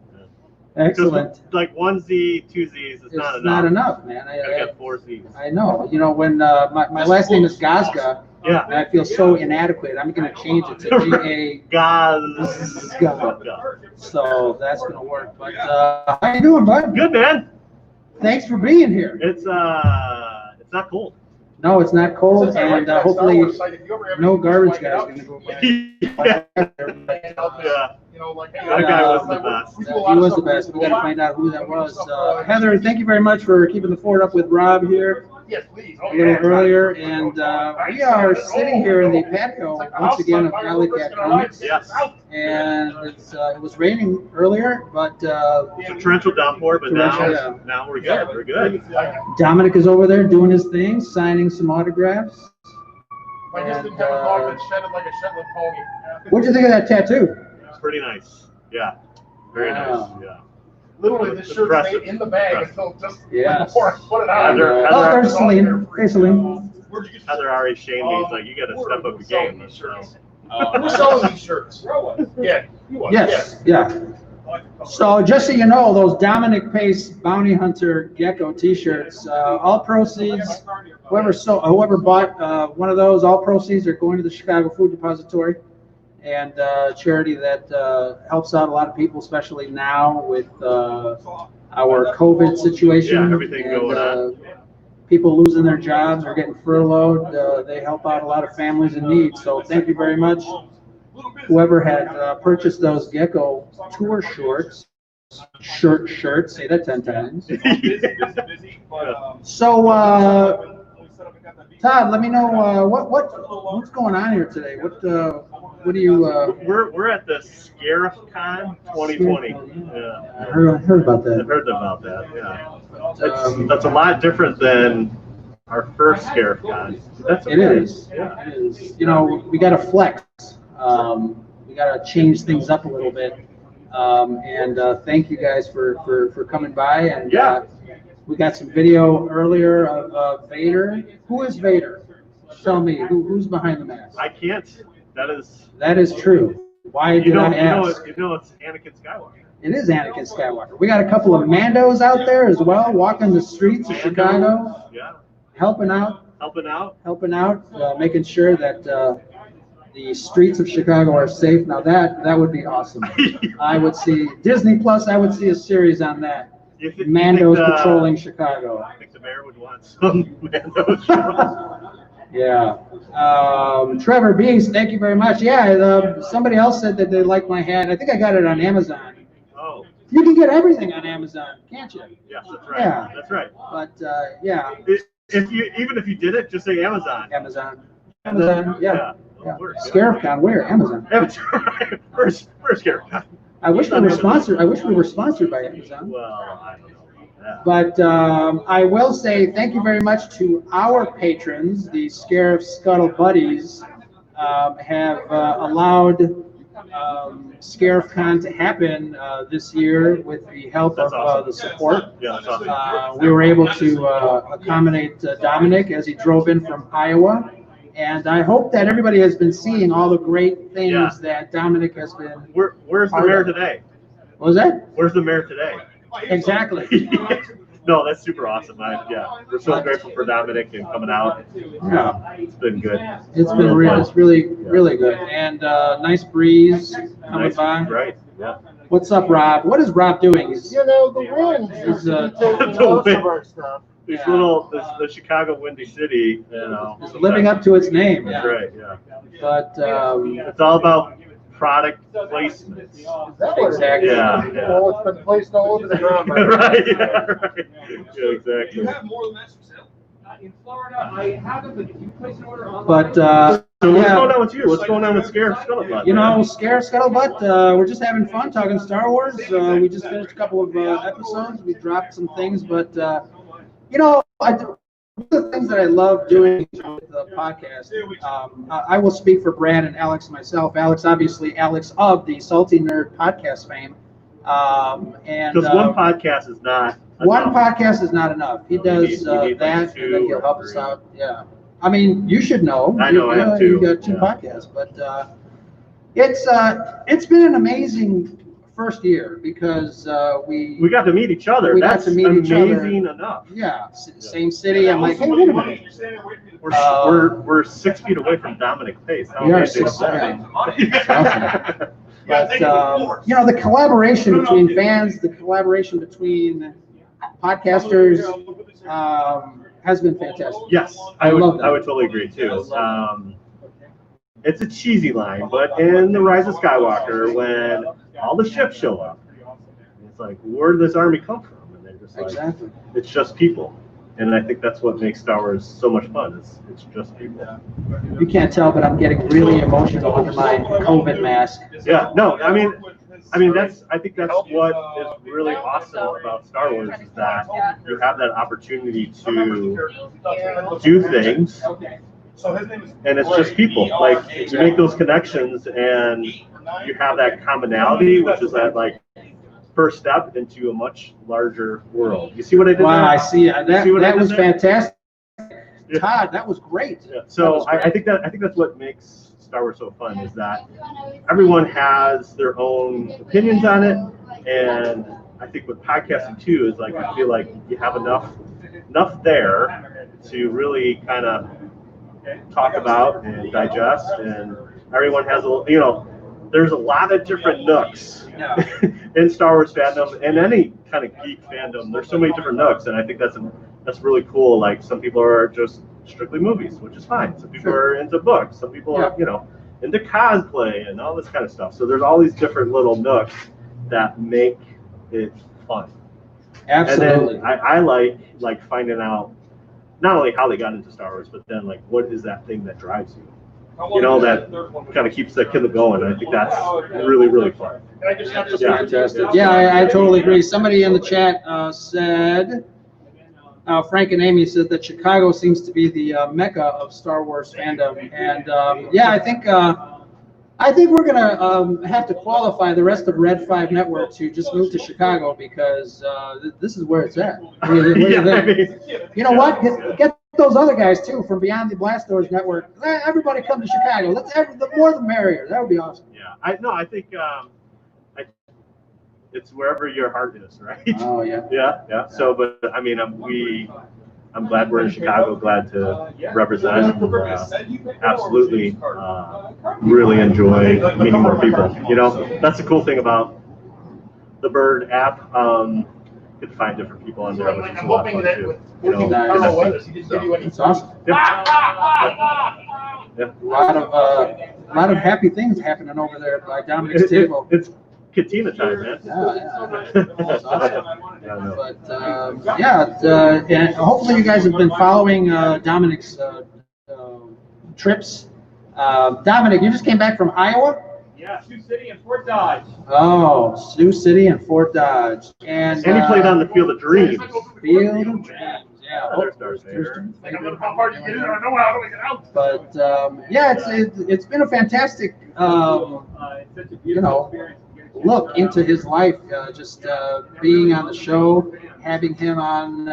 Excellent. Like one Z, two Z's, it's not enough. Not enough, man. I got four Z's. I know. You know, when my last name is Gazga, yeah. and I feel so inadequate, I'm going to change it to G-A. Gazga. So that's going to work. But how you doing, bud? Good, man. Thanks for being here. It's not cold. No, it's not cold, and hopefully no garbage guy's going to go by. Yeah. You know, like, That guy was the best. He was the best. We got to find out who that was. Heather, thank you very much for keeping the fort up with Rob here Yes, please. a little earlier. And we are sitting here in the patio once again of Alley Cat Comics. Yes. And it was raining earlier, but It's a torrential downpour, but now we're good. We're good. Dominic is over there doing his thing, signing some autographs. I just didn't have a dog that shedded like a Shetland pony. What'd you think of that tattoo? It's pretty nice. Yeah. Very Wow. nice. Yeah. Literally, this shirt stayed in the bag until just Yes. before I put it on. Oh, there's Celine. Hey, Celine. Heather already shamed me. He's like, you got to step up your game. Who's selling these shirts? Yeah, he was. Yes, yeah. So just so you know, those Dominic Pace Bounty Hunter Gecko T-shirts, all proceeds, whoever bought one of those, all proceeds are going to the Chicago Food Depository, and charity that helps out a lot of people, especially now with our COVID situation. Yeah, everything going on. People losing their jobs or getting furloughed, they help out a lot of families in need. So thank you very much. Whoever had purchased those Gecko tour shirts, say that 10 times. So, Todd, let me know what's going on here today. What do you? We're at the ScarifCon 2020. Yeah. I heard about that. I've heard about that. Yeah. That's a lot different than our first ScarifCon. It is. Yeah. It is. You know, we got to flex. We got to change things up a little bit. And thank you guys for coming by. And we got some video earlier of Vader. Who is Vader? Tell me, who's behind the mask? I can't. That is true. Why did I ask? You know it's Anakin Skywalker. It is Anakin Skywalker. We got a couple of Mandos out there as well, walking the streets of Chicago. Yeah. Helping out, making sure that the streets of Chicago are safe. Now that would be awesome. I would see Disney Plus. I would see a series on that. Mandos patrolling Chicago. I think the mayor would want some Mandos. Yeah. Trevor Beast, thank you very much. Yeah, somebody else said that they liked my hat. I think I got it on Amazon. Oh. You can get everything on Amazon, can't you? Yes, that's right. Yeah. That's right. But yeah. Even if you did it, just say Amazon. Amazon, yeah. ScarifCon, where? Amazon. Where's ScarifCon? I wish we were sponsored. I wish we were sponsored by Amazon. Well, I don't know. But I will say thank you very much to our patrons. The Scarif Scuttle Buddies have allowed ScarifCon to happen this year with the help of the support. Yeah, that's awesome. We were able to accommodate Dominic as he drove in from Iowa. And I hope that everybody has been seeing all the great things that Dominic has been. Where's the mayor today? What was that? Where's the mayor today? Exactly. No, that's super awesome. We're so grateful for Dominic and coming out. It's been good. It's been really good. And nice breeze coming by. Right. Yeah. What's up, Rob? What is Rob doing? The wind is taking most of our stuff. The Chicago Windy City, It's living up to its name. That's right, yeah. But it's all about product placements. Exactly. Yeah. Well, it's been placed all over the ground. Right, right. Yeah, exactly. You have more than that for sale? In Florida, I haven't, but if you place an order online. But so what's going on with you? What's going on with Scarif Scuttlebutt? Scarif Scuttlebutt, we're just having fun talking Star Wars. We just finished a couple of episodes. We dropped some things, but one of the things that I love doing with the podcast, I will speak for Brad and Alex and myself. Alex of the Salty Nerd podcast fame. Because one podcast is not podcast is not enough. He does that, and then he'll help us out. Yeah. I mean, you should know. I know, I have two. You got two podcasts, but it's been an amazing first year because we got to meet each other. That's amazing enough. Yeah, same city. I'm like, hey, wait a minute. We're 6 feet away from Dominic Pace. We are 6 feet. But the collaboration between fans, the collaboration between podcasters has been fantastic. Yes, I would totally agree too. It's a cheesy line, but in The Rise of Skywalker, when all the ships show up, it's like, where did this army come from? And they're just like, it's just people. And I think that's what makes Star Wars so much fun. It's just people. You can't tell, but I'm getting really emotional under my COVID mask. Yeah, no, I think that's what is really awesome about Star Wars is that you have that opportunity to do things. And it's just people. Like, you make those connections and you have that commonality, which is that first step into a much larger world. You see what I did there? Wow, I see. That was fantastic. Todd, that was great. Yeah. So I think that's what makes Star Wars so fun is that everyone has their own opinions on it, and I think with podcasting too is I feel like you have enough there to really kind of talk about and digest, and everyone has there's a lot of different nooks in Star Wars fandom and any kind of geek fandom. There's so many different nooks, and I think that's really cool. Like, some people are just strictly movies, which is fine. Some people are into books. Some people are, into cosplay and all this kind of stuff. So there's all these different little nooks that make it fun. Absolutely. And then I like finding out not only how they got into Star Wars, but then what is that thing that drives you? That kind of keeps that kid going. I think that's really, really fun. Fantastic. Yeah, I totally agree. Somebody in the chat said, Frank and Amy said that Chicago seems to be the mecca of Star Wars fandom. And I think we're gonna have to qualify the rest of Red 5 Network to just move to Chicago because this is where it's at. You know what? Get those other guys too from Beyond the Blast Doors Network. Everybody come to Chicago. The more the merrier. That would be awesome. Yeah, I think it's wherever your heart is, right? Oh yeah. Yeah. So, but I mean, I'm glad we're in Chicago. Glad to represent. Absolutely, really enjoy meeting more people. That's the cool thing about the Bird app. You can find different people on there, which is a lot of fun too. It's awesome. Yeah. A lot of happy things happening over there by Dominic's table. It's Katina time, man. That's awesome. But and hopefully you guys have been following Dominic's trips. Dominic, you just came back from Iowa? Yeah, Sioux City and Fort Dodge. Oh, Sioux City and Fort Dodge. And he played on the Field of Dreams. Field of Dreams, yeah. There's Darth Vader. How hard you get in, I know how to get out. But yeah, it's been a fantastic look into his life. Just being on the show, having him on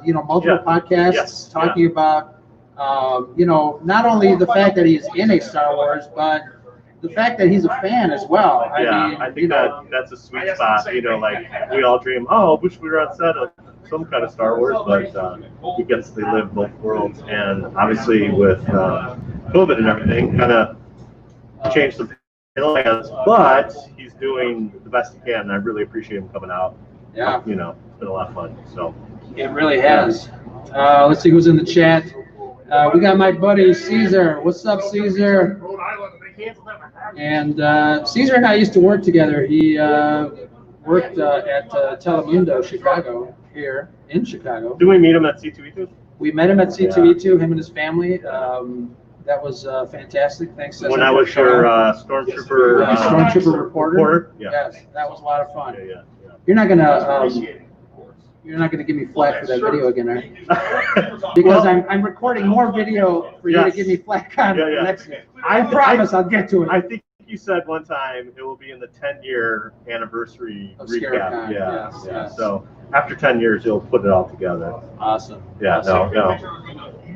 multiple podcasts, talking about not only the fact that he's in a Star Wars, but the fact that he's a fan as well. I think that's a sweet spot. Like we all dream, I wish we were on set of some kind of Star Wars, but he gets to live both worlds. And obviously with COVID and everything, kind of changed some plans, but he's doing the best he can, and I really appreciate him coming out. Yeah. It's been a lot of fun. So it really has. Let's see who's in the chat. We got my buddy Caesar. What's up, Caesar? And Caesar and I used to work together. He worked at Telemundo Chicago, here in Chicago. Did we meet him at C2E2? We met him at C2E2, him and his family. That was fantastic. Thanks. When I was your stormtrooper reporter. Yeah. Yes, that was a lot of fun. Yeah. You're not gonna give me flack for that video again, are you? Because I'm recording more video for you to give me flack on next year. I promise I'll get to it. I think you said one time it will be in the 10-year anniversary of recap. Yes. So after 10 years, you'll put it all together. Awesome. Yeah. Awesome. No.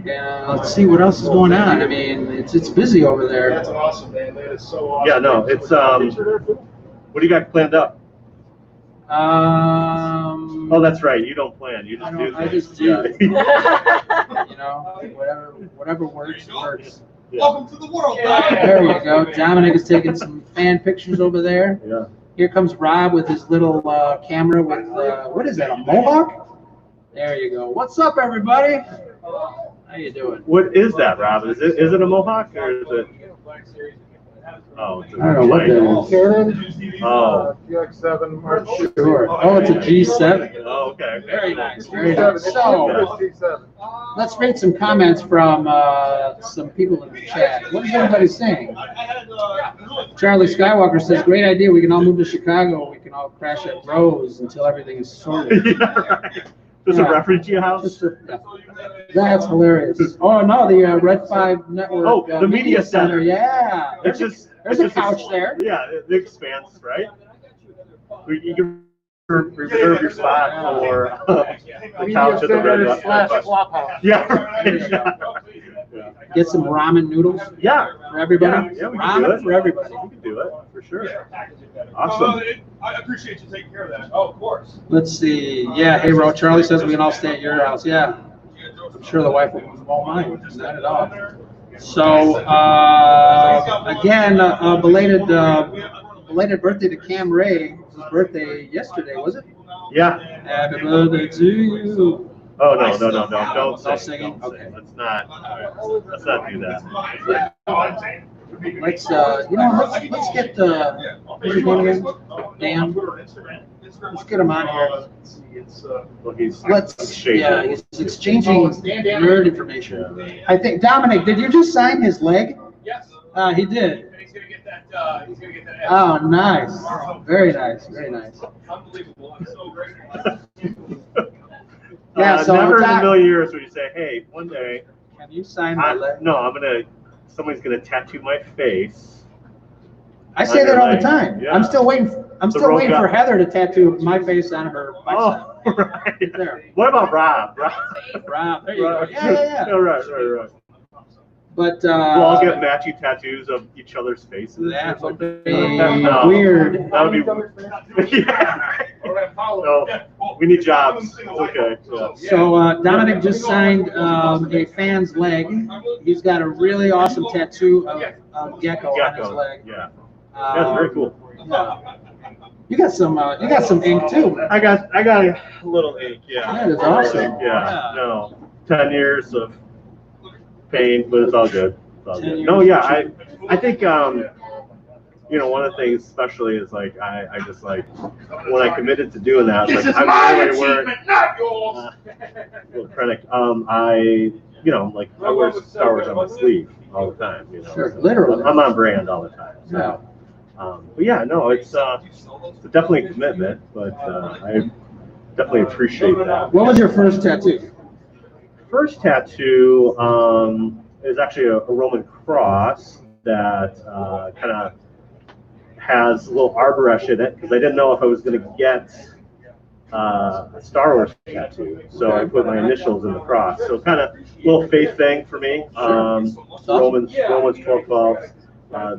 Yeah. Let's see what else is going on. I mean, it's busy over there. That's awesome, man. That is so awesome. Yeah. No. It's what do you got planned up? Oh, that's right. You don't plan. You just do things. I just do. Whatever works. Yeah. Welcome to the world. There you go. Dominic is taking some fan pictures over there. Yeah. Here comes Rob with his little camera with what is that? A mohawk? There you go. What's up, everybody? How you doing? What is that, Rob? Is it a mohawk or is it? Oh, it's I don't know what that is. Canon, GX7 Mark II. Sure. Oh, it's a G7. Oh, okay. Very nice. Very nice. So, G7. let's read some comments from some people in the chat. What is everybody saying? Charlie Skywalker says, great idea. We can all move to Chicago. We can all crash at Rose until everything is sorted. Yeah, right. Just a refugee house? That's hilarious. Oh, no, the Red 5 Network. Oh, the media center. Yeah. There's a couch there. Yeah, it expands, right? You can reserve your spot for the couch at the Red 5. Yeah, right. Get some ramen noodles. Yeah. For everybody. Yeah, we can ramen do it. for everybody. We can do it, for sure. Awesome. I appreciate you taking care of that. Oh, of course. Let's see. Yeah, hey, Ro. Charlie says we can all stay at your house. Yeah. I'm sure the wife won't mind. Not at all. So, again, belated birthday to Cam Ray. His birthday yesterday, was it? Yeah. Happy birthday to you. Oh, no. Don't No sing. singing? Don't sing. Okay. Let's not do that. Let's let's get what's his name again? Dan. Let's get him on here. Well, he's He's exchanging nerd information. I think Dominic, did you just sign his leg? Yes. He did. He's gonna get that. Oh, nice. Very nice. Very nice. Unbelievable. I'm so grateful. Yeah. So never in a million years would you say, "Hey, one day." Can you sign my leg? No, somebody's gonna tattoo my face. I say that all the time. Yeah. I'm still waiting for Heather to tattoo my face on her bicep. Oh, right. There. What about Rob? Rob, there you go. Yeah. Right. But We'll all get matching tattoos of each other's faces. that would be No. weird. That would be yeah. No, we need jobs. It's okay. Yeah. So Dominic just signed a fan's leg. He's got a really awesome tattoo of gecko on his leg. Yeah. That's very cool. Yeah. You got some ink too. I got a little ink. Yeah. That is awesome. Yeah. No. 10 years of pain, but it's all good. It's all 10 good. years. No, yeah. I think one of the things especially is like I just like when I committed to doing that, like I'm really wearing not yours. little critic. I wear Star Wars on my sleeve all the time. Sure, literally. I'm on brand all the time. So. Yeah. But yeah, no, it's definitely a commitment, but I definitely appreciate that. What was your first tattoo? First tattoo is actually a Roman cross that kind of has a little arborvitae in it because I didn't know if I was going to get a Star Wars tattoo, so I put my initials in the cross. So kind of a little faith thing for me. Romans 12:12.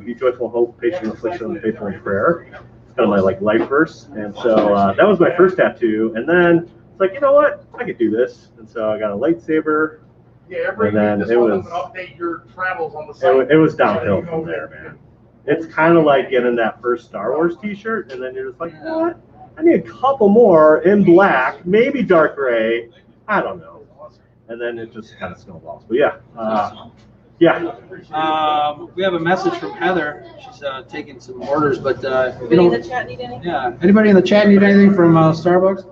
Be joyful, hope, patient in affliction, faithful in prayer. It's kind of my like life verse, and so that was my first tattoo. And then it's like, you know what, I could do this, and so I got a lightsaber. Yeah, every And then week, it was update your travels on the site. it was downhill from there, man. It's kind of like getting that first Star Wars T-shirt, and then you're just like, you know what? I need a couple more in black, maybe dark gray. I don't know. And then it just kind of snowballs. But yeah, We have a message from Heather. She's taking some orders, but Anybody in the chat need anything? yeah. Anybody in the chat need anything from Starbucks?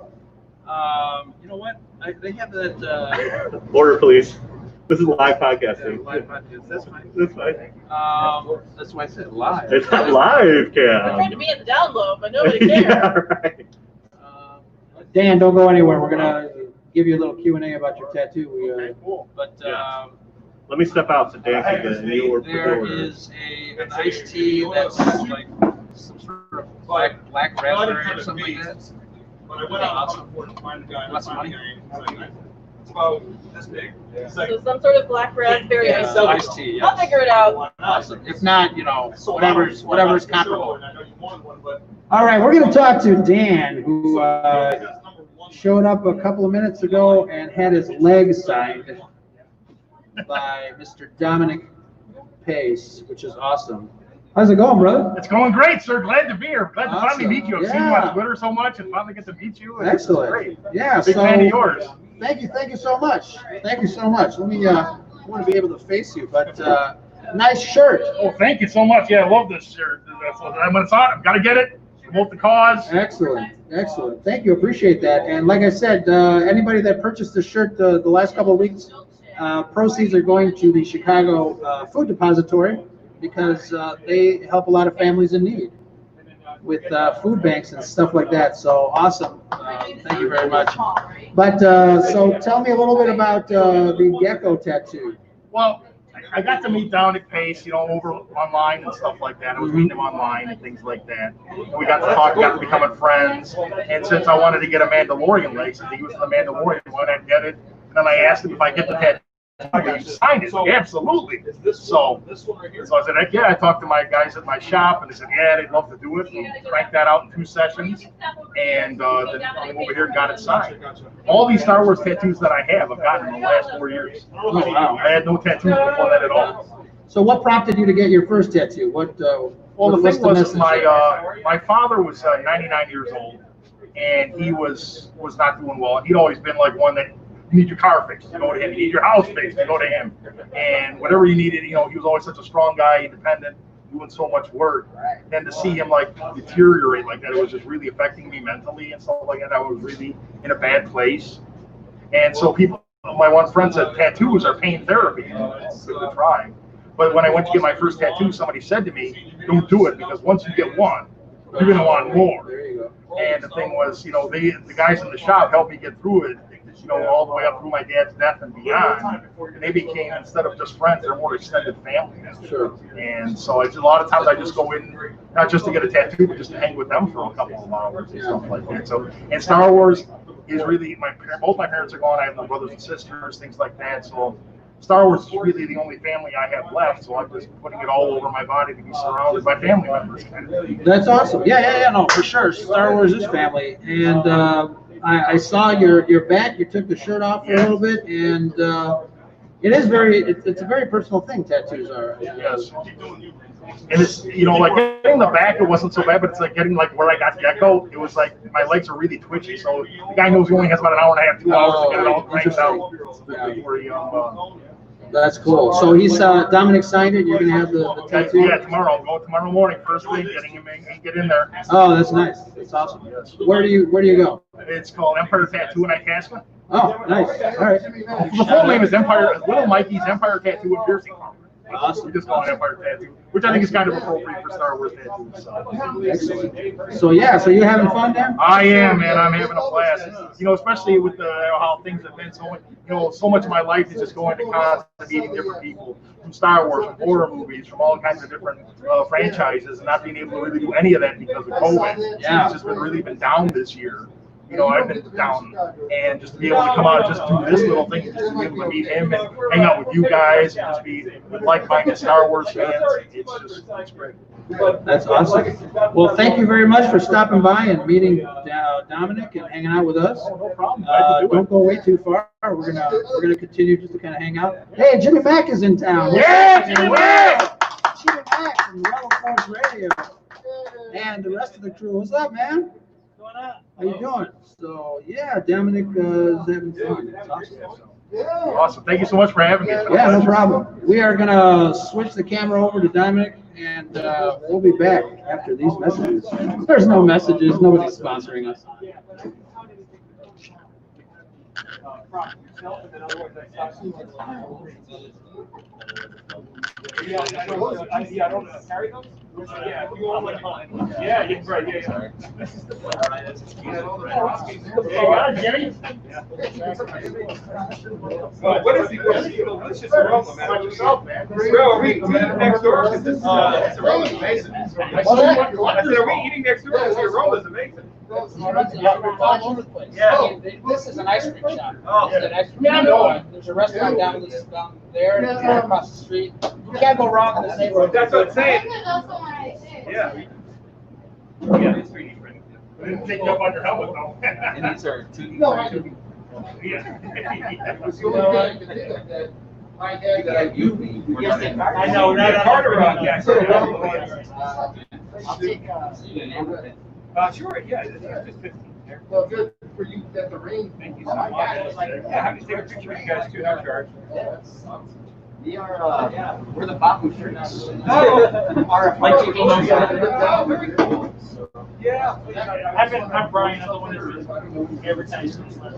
You know what? They have that. Order, please. This is live podcasting. Live podcast. That's fine. That's fine. That's why I said live. It's not live, We're Cam. trying to be at the download, but nobody cares. Yeah, right. Dan, don't go anywhere. We're gonna give you a little Q&A about your tattoo. But Yeah. Let me step out so Dan can get it. And you order. there is an iced tea that's like some sort of black raspberry or something like that. But I went out to find a guy. Lots of money. It's about this big. So some sort of black raspberry Iced tea. I'll figure it out. Awesome. If not, whatever's comparable. All right, we're going to talk to Dan, who showed up a couple of minutes ago and had his leg signed by Mr. Dominic Pace, which is awesome. How's it going, brother? It's going great, sir. Glad to be here. Glad to finally Awesome. meet you. I've seen you on Twitter so much and finally get to meet you. It's Excellent. Great. Yeah, Big fan of yours. Thank you so much. Thank you so much. Let me, I want to be able to face you, but nice shirt. Oh, thank you so much. Yeah, I love this shirt. When it's on, I've got to get it. Promote the cause. Excellent. Thank you. Appreciate that. And like I said, anybody that purchased the shirt the last couple of weeks, proceeds are going to the Chicago Food Depository because they help a lot of families in need with food banks and stuff like that. So awesome. Thank you very much. But so tell me a little bit about the gecko tattoo. Well, I got to meet Dominic Pace, over online and stuff like that. I was meeting him online and things like that. And we got to talk, got to becoming friends. And since I wanted to get a Mandalorian leg, since he was the Mandalorian, why not get it? And then I asked him if I get the tattoo. You signed it. Absolutely. So I said, heck yeah. I talked to my guys at my shop, and they said, yeah, they'd love to do it. And cranked that out in 2 sessions, and then came over here and got it signed. All these Star Wars tattoos that I have, I've gotten in the last 4 years. Oh, wow. I had no tattoos before that at all. So what prompted you to get your first tattoo? Well, the thing was, my father was 99 years old, and he was not doing well. And he'd always been like one that, you need your car fixed, you go to him. You need your house fixed, you go to him. And whatever you needed, he was always such a strong guy, independent, doing so much work. And to see him like deteriorate like that, it was just really affecting me mentally and stuff like that. I was really in a bad place. And so my one friend said, tattoos are pain therapy. It's good to try. But when I went to get my first tattoo, somebody said to me, don't do it, because once you get one, you're going to want more. And the thing was, the guys in the shop helped me get through it, all the way up through my dad's death and beyond. And they became, instead of just friends, they're more extended family. Sure. And so a lot of times I just go in, not just to get a tattoo, but just to hang with them for a couple of hours and stuff like that. So, and Star Wars is really, both my parents are gone. I have no brothers and sisters, things like that. So Star Wars is really the only family I have left, so I'm just putting it all over my body to be surrounded by family members. That's awesome. Yeah, no, for sure. Star Wars is family. And I saw your back. You took the shirt off for a little bit, and it's a very personal thing, tattoos are. Yes. And it's, like getting the back, it wasn't so bad, but it's like getting like where I got gecko, it was like my legs are really twitchy. So the guy knows he only has about an hour and a half, 2 hours to get it all cranked out before he That's cool. So he's Dominic signed it. You're gonna have the tattoo. Yeah, tomorrow. I'll go tomorrow morning, first thing, getting him in, get in there. Oh, that's nice. That's awesome. Yes. Where do you go? It's called Empire Tattoo in Itasca. Oh, nice. All right. The full name is Empire. Little Mikey's Empire Tattoo and Piercing Farm. Awesome. We just call it Empire Tattoo, which I think is kind of appropriate for Star Wars tattoos. So. Excellent. So yeah, so you having fun then? I am, man. I'm having a blast. You know, especially with how things have been so much. You know, so much of my life is just going to cons and meeting different people from Star Wars, from horror movies, from all kinds of different franchises, and not being able to really do any of that because of COVID. Yeah. It's just really been down this year. You know, I've been down, and just to be able to come out and just do this little thing, just to be able to meet him and hang out with you guys, and just be with like-minded Star Wars fans, it's great. That's awesome. Well, thank you very much for stopping by and meeting Dominic and hanging out with us. No problem. Don't go way too far. We're gonna continue just to kind of hang out. Hey, Jimmy Mack is in town. Yeah, Jimmy Mack! Jimmy Mack from Rebel Force Radio and the rest of the crew. What's up, man? How you doing? So yeah, Dominic is having fun. It's awesome. Awesome. Thank you so much for having me. Yeah, no problem. We are gonna switch the camera over to Dominic, and we'll be back after these messages. There's no messages. Nobody's sponsoring us. Yeah, I don't carry those. Yeah, if you want like, yeah, right, yeah. What is the delicious aroma, man? Bro, are we eating next door? Because this aroma is amazing. I said, are we eating next door? Because the aroma is amazing. All over the place. Yeah. This is an ice cream shop. Oh. It's an ice cream shop. There's a restaurant down there, and across the street. You can't go wrong in this neighborhood. That's what I'm saying. Yeah. Yeah, it's 3D printed. I didn't take you up on your helmet, though. And these are 2D. Yeah. I know, we're not harder on that. Sure, yeah, it's just 15 there. Well, good for you at the ring. Thank you so much. Yeah, have to take a picture of you guys too, no charge. We are, we're the Babu Shirts. Oh! Our flight chief. Oh, very cool. Yeah. I'm Brian, I'm the one that every time.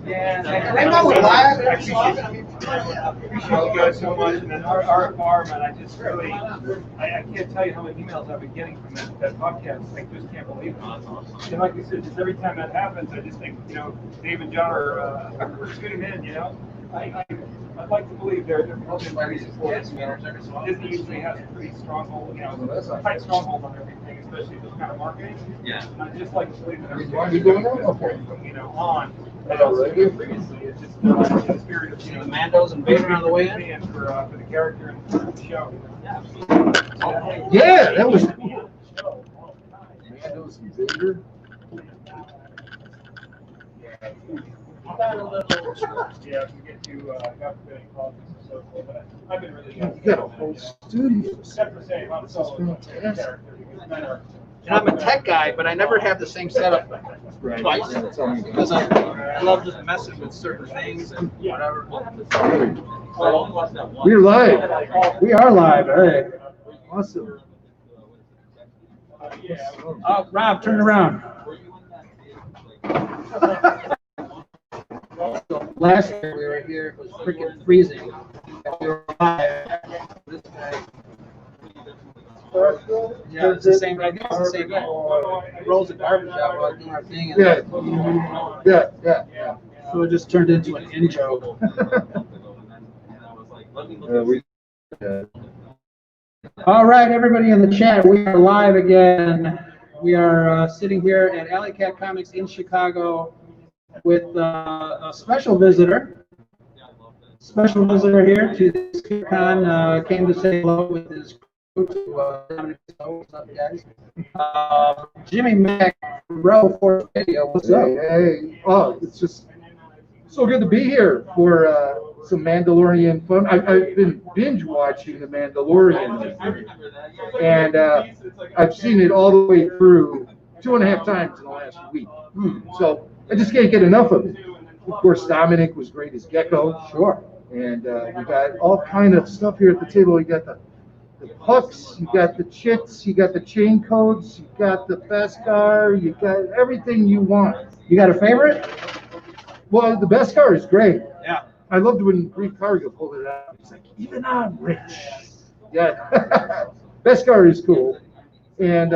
Yeah. I know we're live. I appreciate you guys so much, and then our farm, and I just really, I can't tell you how many emails I've been getting from that podcast. I just can't believe it. And like you said, just every time that happens, I just think, you know, Dave and John are tuning in, you know. I'd like to believe they're probably very supportive. Disney usually has a pretty strong hold, you know, tight stronghold on everything, especially this kind of marketing. Yeah. And I just like to believe that everybody, you know, on. And also previously, it's just the spirit of, you know, The Mandos and Vader on the way in. and for the character and for the show. Yeah, that was cool. Mandos and Vader. Yeah, we get to have any politics and so forth, but I've been really. You got a whole studio. Except for saying Han Solo is a character, because men are. And I'm a tech guy, but I never have the same setup twice. Because I love just messing with certain things and whatever. We're live. We are live. Hey. Awesome. Rob, turn around. Last year we were here, it was freaking freezing. We were live. This guy. Yeah, it's the same. I think it's the same guy. Rolls a garbage out while doing our thing. And Yeah. So it just turned into an intro. All right, everybody in the chat, we are live again. We are sitting here at Alley Cat Comics in Chicago with a special visitor. Special visitor here to this con, came to say hello with his crew to Dominic Pace. What's up, guys? Jimmy Mack from Rebel Force Radio. What's up? Hey. Oh, it's just so good to be here for some Mandalorian fun. I've been binge watching The Mandalorian lately, and I've seen it all the way through 2.5 times in the last week. So I just can't get enough of it. Of course, Dominic was great as Gecko. Sure. And we got all kind of stuff here at the table. You got the pucks, you got the chits, you got the chain codes, you got the Beskar, you got everything you want. You got a favorite? Well, the Beskar is great. Yeah. I loved when Grief Cargill pulled it out. He's like, even I'm rich. Yeah. Beskar is cool. And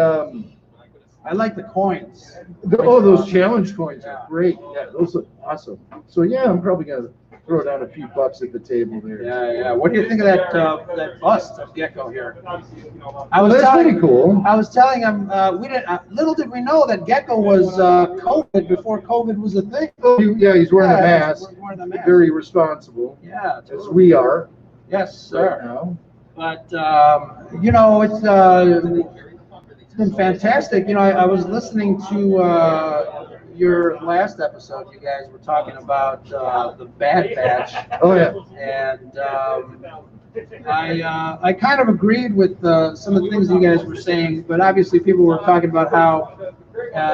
I like the coins. those challenge coins are great. Yeah, those look awesome. So yeah, I'm probably gonna throw down a few bucks at the table there. Yeah. What do you think of that bust of Gecko here? That's pretty cool. I was telling him we didn't. Little did we know that Gecko was COVID before COVID was a thing. Oh, yeah, he's wearing a mask. Wearing the mask. Very responsible, Yeah, as totally. we are Yes, right sir. now. But it's been fantastic. I was listening to your last episode. You guys were talking about the Bad Batch. Oh yeah. And I kind of agreed with some of the things you guys were saying, but obviously people were talking about how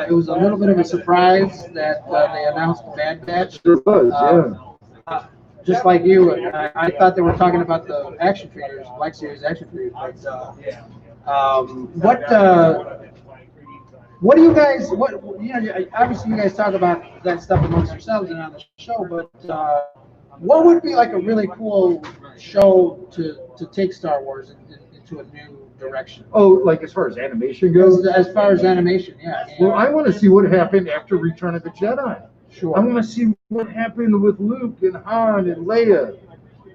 it was a little bit of a surprise that they announced the Bad Batch. There was, yeah. Just like you, I thought they were talking about the action figures, Black Series action figures. But what do you guys? Obviously you guys talk about that stuff amongst yourselves and on the show, but what would be like a really cool show to take Star Wars into a new direction? Oh, like as far as animation goes? As far as animation, yeah. Well, I want to see what happened after Return of the Jedi. Sure. I want to see what happened with Luke and Han and Leia.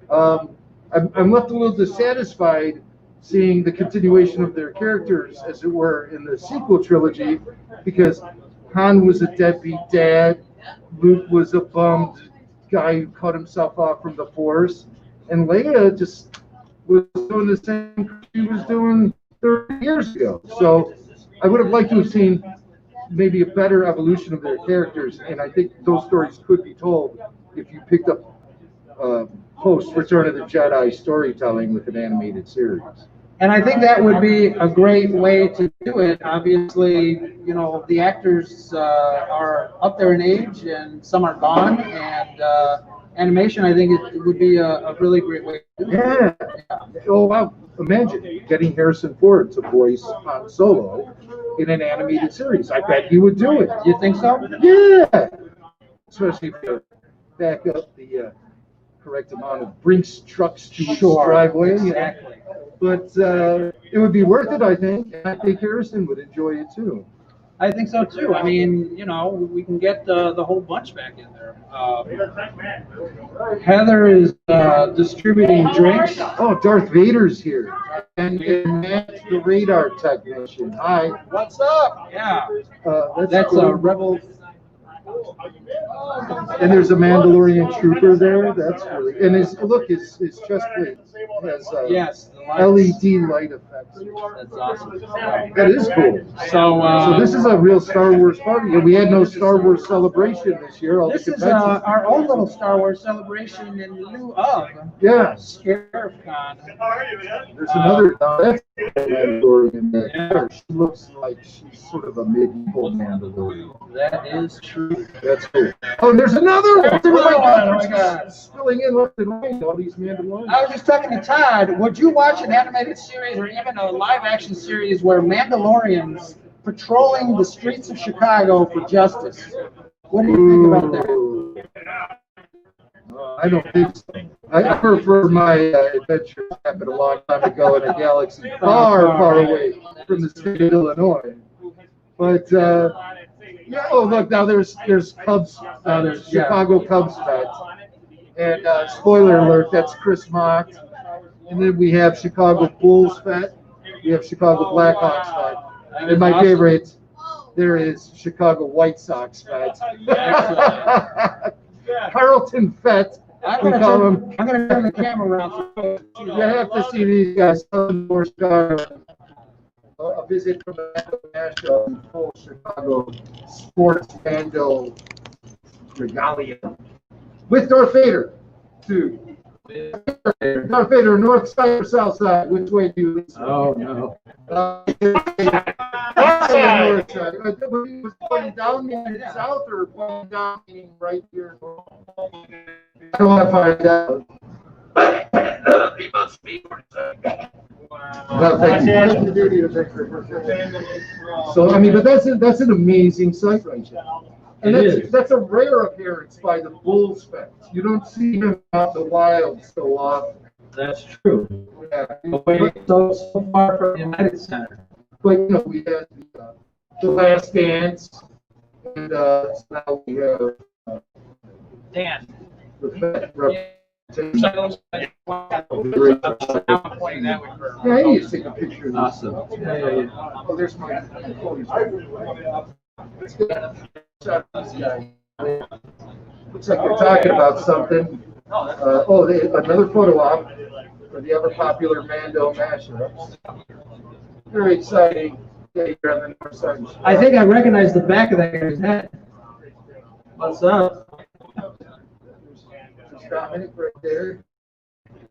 I'm left a little dissatisfied seeing the continuation of their characters, as it were, in the sequel trilogy, because Han was a deadbeat dad, Luke was a bummed guy who cut himself off from the Force, and Leia just was doing the same she was doing 30 years ago. So I would have liked to have seen maybe a better evolution of their characters, and I think those stories could be told if you picked up post Return of the Jedi storytelling with an animated series. And I think that would be a great way to do it. Obviously, the actors are up there in age, and some are gone, and animation, I think it would be a really great way to do it. Yeah. Oh, wow. Imagine getting Harrison Ford to voice Han Solo in an animated series. I bet he would do it. You think so? Yeah. Especially if you back up the correct amount of Brinks trucks to each driveway. Exactly. But it would be worth it, I think. And I think Harrison would enjoy it too. I think so too. I mean, we can get the whole bunch back in there. Heather is distributing drinks. Oh, Darth Vader's here. And Matt, the radar technician. Hi. What's up? Yeah. That's cool. a Rebel. And there's a Mandalorian trooper there. That's really, and his chest plate has yes, LED light effects. That's awesome. That is cool. So this is a real Star Wars party. And we had no Star Wars celebration this year. This is our own little Star Wars celebration in lieu of Scarif Con. There's another Mandalorian there. She looks like she's sort of a medieval Mandalorian. That is true. That's cool. Oh, and there's another one. Oh my God. Spilling in left and right, all these Mandalorians. I was just talking to Todd. Would you watch an animated series or even a live-action series where Mandalorians patrolling the streets of Chicago for justice? What do you think about that? I don't think so. I prefer my adventure happened a long time ago in a galaxy far, far away from the state of Illinois. But yeah. Oh, look! Now there's Cubs. There's Chicago Cubs fans. And spoiler alert, that's Chris Mock. And then we have Chicago Bulls fet. We have Chicago Blackhawks fet. And my favorite, there is Chicago White Sox fet. Carlton fet. We call him. I'm going to turn the camera around. You have to see these guys. More Chicago. A visit from the National full Chicago sports vandal regalia with Darth Vader, too. Darth Vader, north side or south side? Which way do you listen? Oh, no. North side. Was pointing down meaning south or pointing down meaning right here? I don't want to find out. He must be no, thank you. So I mean, but that's an amazing sight right there. And that's a rare appearance by the Bulls fans. You don't see him out in the wild so often. That's true. Yeah. Away so far from the United Center. But, you know, we had the Last Dance, and so now we have Dan. the Fed representation. Yeah, I need to take a picture of this. Awesome. Yeah. Oh, there's my photos. Let's get a shot of this guy. Looks like they're talking about something. Another photo op for the ever popular Mando mashups. Very exciting. Yeah, you're on the north side. I think I recognize the back of that guy's head. What's up? There's Dominic right there.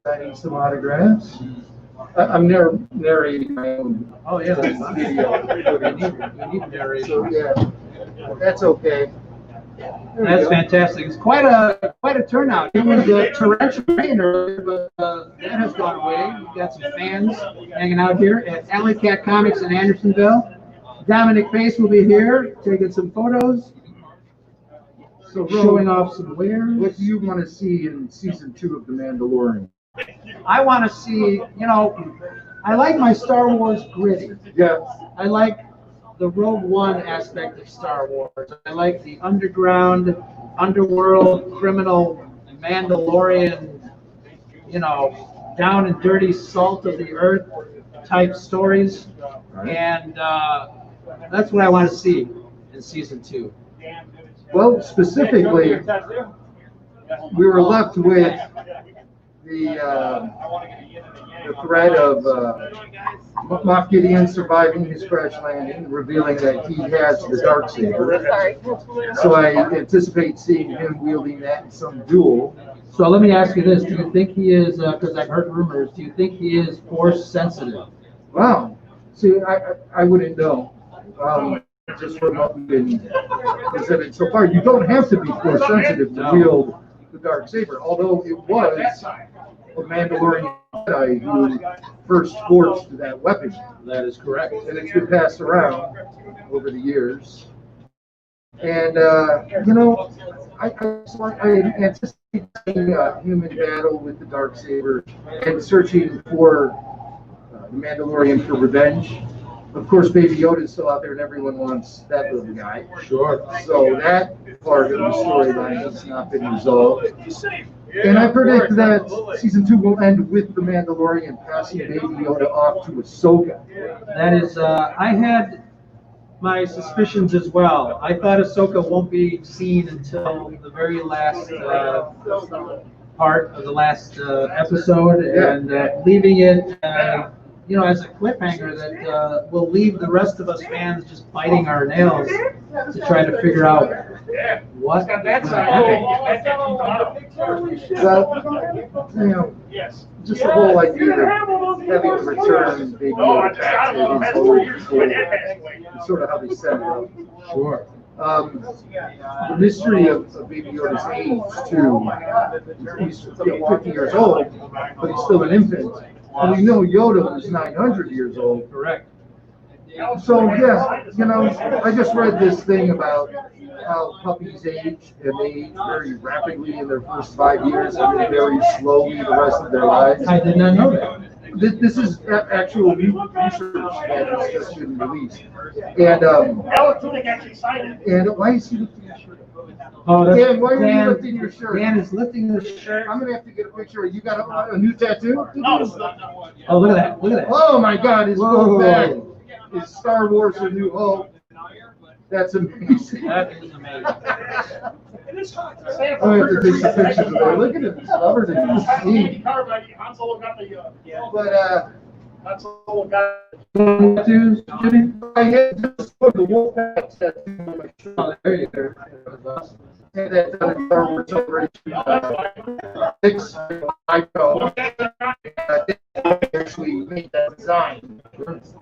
Signing some autographs. I'm narrating my own. Oh, yeah, that's fine. Video. We need narration. So, yeah, that's okay. That's fantastic. It's quite a turnout. It was torrential rain earlier, but that has gone away. We've got some fans hanging out here at Alley Cat Comics in Andersonville. Dominic Pace will be here taking some photos, So, showing off some wares. what do you want to see in season 2 of The Mandalorian? I want to see, I like my Star Wars gritty. Yeah. I like the Rogue One aspect of Star Wars. I like the underground, underworld, criminal, Mandalorian, down and dirty salt of the earth type stories. And that's what I want to see in season 2. Well, specifically, we were left with the threat of Moff Gideon surviving his crash landing, revealing that he has the Darksaber. Sorry. So I anticipate seeing him wielding that in some duel. So let me ask you this. Do you think he is, because I've heard rumors, do you think he is force sensitive? Wow. See, I wouldn't know. Just from what we've been presented so far, you don't have to be force sensitive to wield the Darksaber, although it was a Mandalorian Jedi who first forged that weapon. That is correct. And it's been passed around over the years. And, I anticipate seeing him in battle with the Darksaber and searching for the Mandalorian for revenge. Of course, Baby Yoda is still out there, and everyone wants that little guy. Sure. So that part of the storyline has not been resolved. And I predict that season 2 will end with the Mandalorian passing Baby Yoda off to Ahsoka. That is, I had my suspicions as well. I thought Ahsoka won't be seen until the very last part of the last episode, and leaving it, as a cliffhanger that will leave the rest of us fans just biting our nails to try to figure out what happened. Well, just the whole idea of having to return Baby Yoda back to his old form is sort of how they set it up. Sure. The mystery of Baby Yoda's age, too. He's 50 years old, but he's still an infant. And we know Yoda was 900 years old. Correct. So, yeah, I just read this thing about how puppies age, and they age very rapidly in their first 5 years and then very slowly the rest of their lives. I did not know that. This is actual research that has just been released. And why is he lifting your shirt? Oh, Dan, why are you lifting your shirt? Dan is lifting the shirt. I'm gonna have to get a picture. You got a new tattoo? Oh, look at that! Look at that! Oh my God! His Whoa. go back is Star Wars: A New Hope. That's amazing. That is amazing. I have to take some pictures of that. Look at it. It's covered in steam. But Tattoos, Jimmy? I had just put the Wolfpack tattoo on my shirt. Oh, there you go. Had that done in Star Wars Celebration 6. I go. Actually made that design.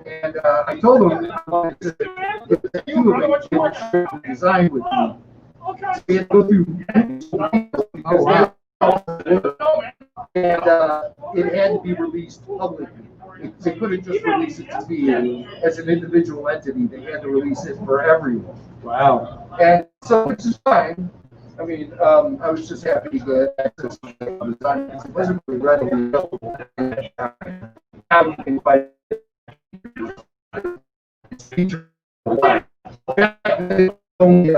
And I told him I wanted to get the two of them to design with me. So we had to go through and it had to be released publicly. They couldn't just release it to me as an individual entity. They had to release it for everyone. Wow. And so, which is fine. I mean, I was just happy to get access to the design. It wasn't really readily available at that time. Now you can find it's featured online. Only,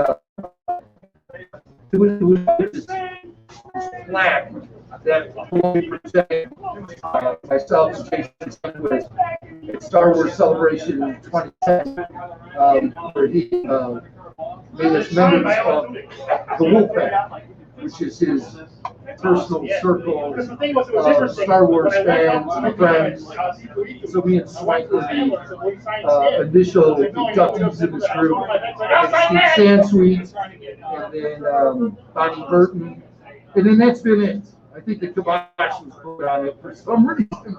it was flag that only presented myself and Jason with at Star Wars Celebration 2010, where he made us members of the Wolfpack, which is his personal circle of Star Wars fans and friends. So me and Swank were the initial inductees in this group. And Steve Sansweet, and then Bonnie Burton, and then that's been it. I think the kibosh was put on it for some reason.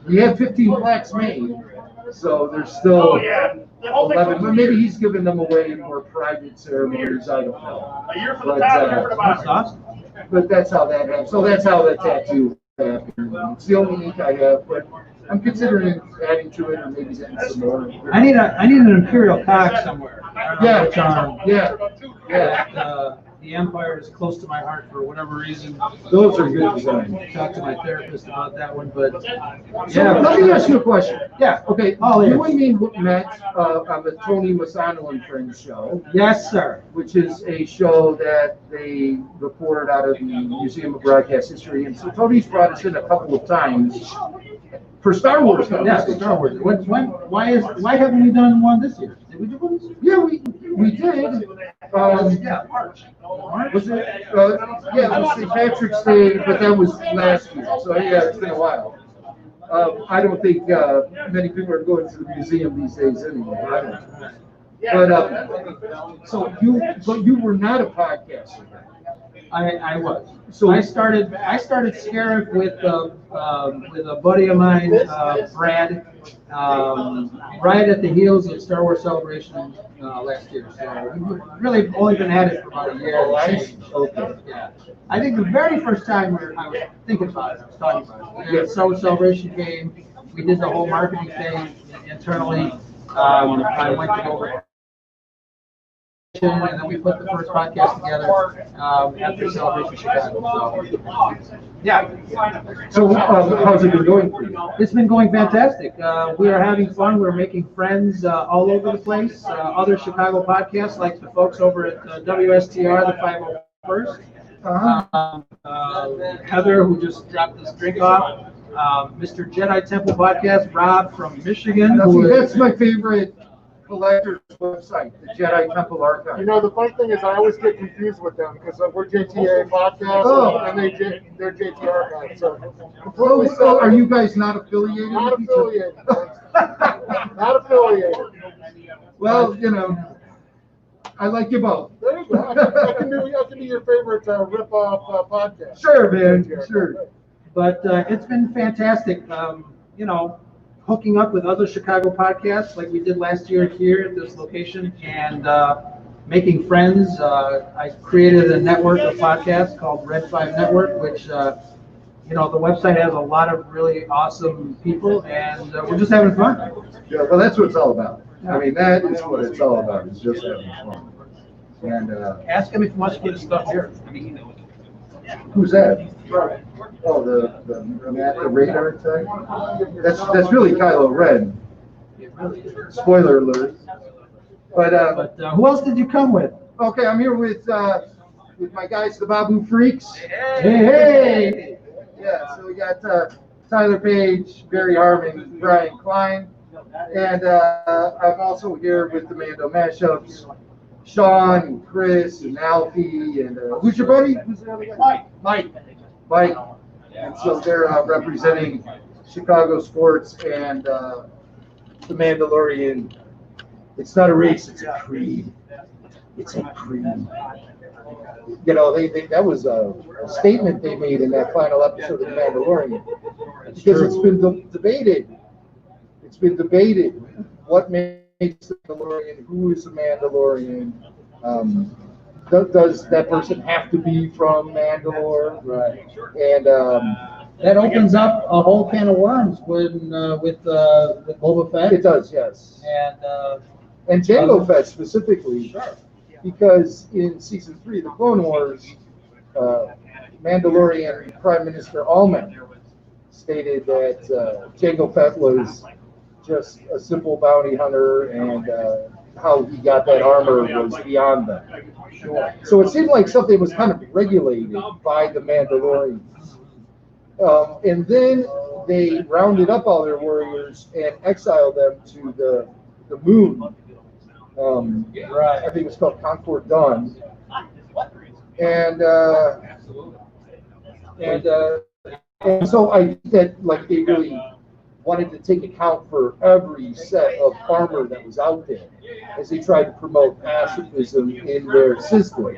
We had 15 plaques made, so there's still 11. But maybe he's giving them away in more private ceremonies. I don't know. But that's how that happened. So that's how that tattoo happened. It's the only ink I have, but I'm considering adding to it or maybe getting some more. I need an Imperial cock somewhere. Yeah, Which are, yeah. The Empire is close to my heart for whatever reason. Those are good designs. Talked to my therapist about that one, but So let me ask you a question. Yeah. Okay. Oh, you yes. and me met on the Tony Masano and Friends show, Yes, sir. which is a show that they record out of the Museum of Broadcast History. And so Tony's brought us in a couple of times for Star Wars. Yeah, Star Wars. Why haven't we done one this year? Did we do one this year? Yeah, we did. Yeah, March. Was it? Yeah, it was St. Patrick's Day, but that was last year. So yeah, it's been a while. I don't think many people are going to the museum these days anymore. I don't know. But so you were not a podcaster. I was. So I started Scarif with a buddy of mine, Brad, right at the heels of Star Wars Celebration last year. So we've really only been at it for about a year. Okay. Yeah. I think the very first time I was thinking about it, I was talking about it. Star Wars Celebration came. We did the whole marketing thing internally. I went to over. And then we put the first podcast together after Celebration Chicago. So, yeah. So how's it been going for you? It's been going fantastic. We are having fun. We're making friends all over the place. Other Chicago podcasts, like the folks over at WSTR, the 501st. Heather, who just dropped this drink off. Mr. Jedi Temple Podcast, Rob from Michigan. That's my favorite collector's website, the Jedi Temple Archive. You know, the funny thing is I always get confused with them because we're JTA podcast and they're JT Archive. So completely So are you guys not affiliated? not with each other? affiliated. Not affiliated. Well, you know, I like you both. There you go. I can be your favorite rip-off podcast. Sure, man. Sure. But it's been fantastic. You know, hooking up with other Chicago podcasts like we did last year here at this location and making friends. I created a network of podcasts called Red 5 Network, which, you know, the website has a lot of really awesome people and we're just having fun. Yeah, well, that's what it's all about. I mean, that is what it's all about, is just having fun. And Ask him if he wants to get his stuff here. who's that? Oh, the radar type? That's really Kylo Ren. Spoiler alert. But Who else did you come with? okay, I'm here with my guys, the Babu Freaks. Hey! Yeah, so we got Tyler Page, Barry Harmon, Brian Klein, and I'm also here with the Mando Mashups, Sean and Chris and Alfie and who's your buddy? Who's the other guy? Mike. And so they're representing Chicago sports and the Mandalorian. It's not a race, it's a creed. It's a creed. You know, that was a statement they made in that final episode of The Mandalorian. Because it's been debated. It's been debated what makes the Mandalorian, who is a Mandalorian. Does that person have to be from Mandalore? Right. And That opens up a whole can of worms when with Boba Fett. it does, yes. And And Jango Fett specifically. sure. because in season 3 of the Clone Wars, Mandalorian Prime Minister Almec stated that Jango Fett was just a simple bounty hunter, and how he got that armor was beyond that. So it seemed like something was kind of regulated by the Mandalorians. And then they rounded up all their warriors and exiled them to the moon. I think it's called Concord Dawn. And so I think that like they really wanted to take account for every set of armor that was out there as they tried to promote pacifism in their system.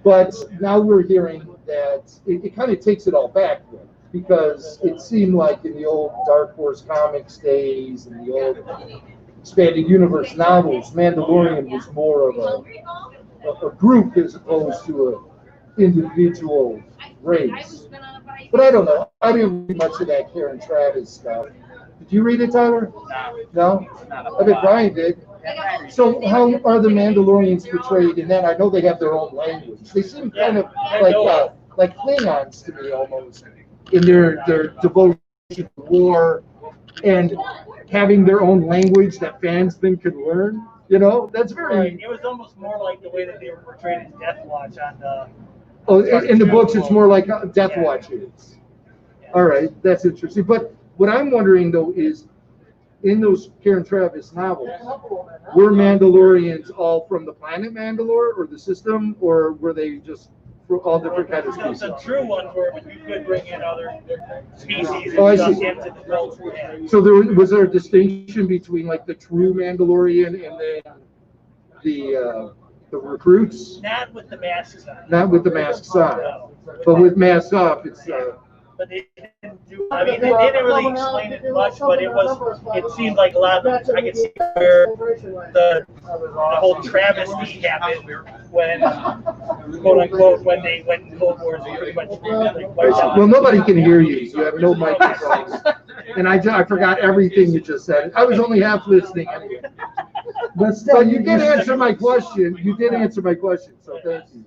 But now we're hearing that it kind of takes it all back then, because it seemed like in the old Dark Horse Comics days and the old expanded universe novels, Mandalorian was more of a group as opposed to an individual race. But I don't know. I didn't read much of that Karen Travis stuff. Did you read it, Tyler? No? I bet Brian did. So how are the Mandalorians portrayed in that? I know they have their own language. They seem kind of like Klingons to me almost, in their devotion to war and having their own language that fans then can learn. You know, that's very... It was almost more like the way that they were portrayed in Death Watch on the... Oh, in the books, it's more like Death Watch is. All right, that's interesting. But what I'm wondering, though, is in those Karen Travis novels, were Mandalorians all from the planet Mandalore or the system, or were they just all different kinds of species? The true ones where you could bring in other species and Oh, I stuff see. into the culture. Yeah. So was there a distinction between like the true Mandalorian and then the recruits? Not with the masks on. Not with the masks on, but with masks off, it's. But they didn't do. I mean, they didn't really explain it much, but it seemed like a lot of. I could see where the whole travesty happened when, quote unquote, when they went in Cold Wars and pretty much. Well, nobody can hear you. You have no microphones, and I forgot everything you just said. I was only half listening anyway. But still, you did answer my question. You did answer my question, so thank you.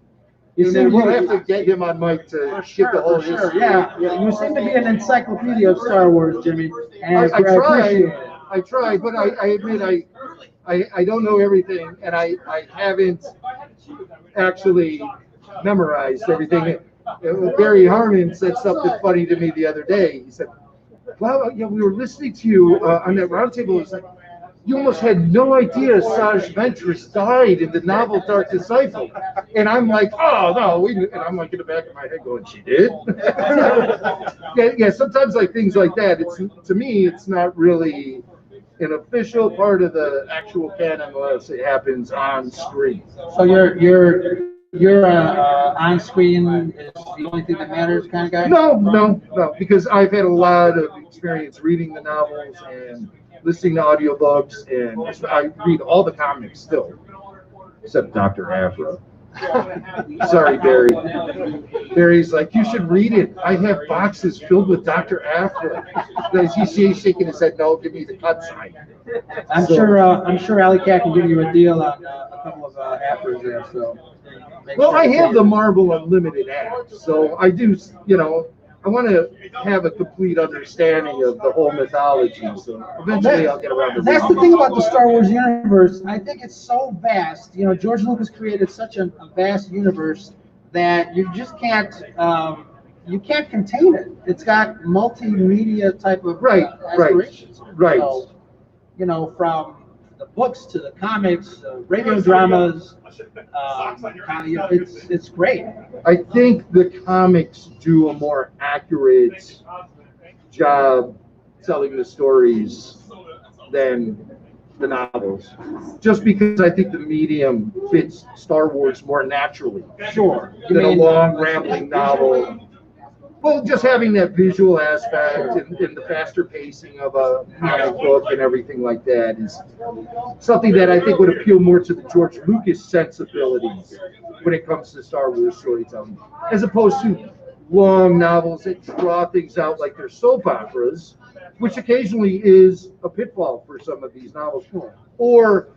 You said we'll have to get him on mic to get the whole history. Yeah, you seem to be an encyclopedia of Star Wars, Jimmy. And I try, but I admit I don't know everything, and I haven't actually memorized everything. Barry Harmon said something funny to me the other day. He said, "Well, yeah, we were listening to you on that roundtable. It's like, you almost had no idea Saj Ventress died in the novel Dark Disciple." And I'm like, oh, no. And I'm like in the back of my head going, she did? yeah, sometimes like things like that, to me, it's not really an official part of the actual canon unless it happens on screen. So you're on screen is the only thing that matters kind of guy? No, because I've had a lot of experience reading the novels and listening to audiobooks, and I read all the comics still, except Dr. Afra. Sorry, Barry. Barry's like, you should read it. I have boxes filled with Dr. Afra. He's shaking his head, no, give me the cut sign. I'm sure Alley Cat can give you a deal on a couple of Afras there. So. Well, I have the Marvel Unlimited app, so I do, I want to have a complete understanding of the whole mythology, so eventually I'll get around to That's the thing about the Star Wars universe. I think it's so vast. George Lucas created such a vast universe that you just can't contain it. It's got multimedia type of aspirations. Right. So, from the books to the comics, radio dramas, it's great. I think the comics do a more accurate job telling the stories than the novels, just because I think the medium fits Star Wars more naturally. Sure. Than a long rambling novel. Well, just having that visual aspect and the faster pacing of a comic book and everything like that is something that I think would appeal more to the George Lucas sensibilities when it comes to Star Wars storytelling, as opposed to long novels that draw things out like they're soap operas, which occasionally is a pitfall for some of these novels, or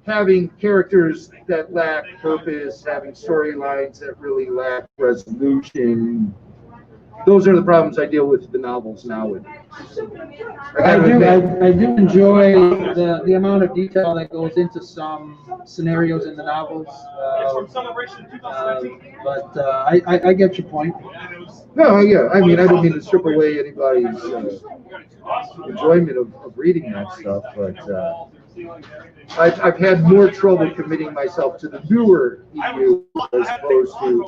having characters that lack purpose, having storylines that really lack resolution. Those are the problems I deal with in the novels nowadays. I do enjoy the amount of detail that goes into some scenarios in the novels. I get your point. No, yeah, I mean, I don't mean to strip away anybody's enjoyment of reading that stuff, but I've had more trouble committing myself to the newer EU as opposed to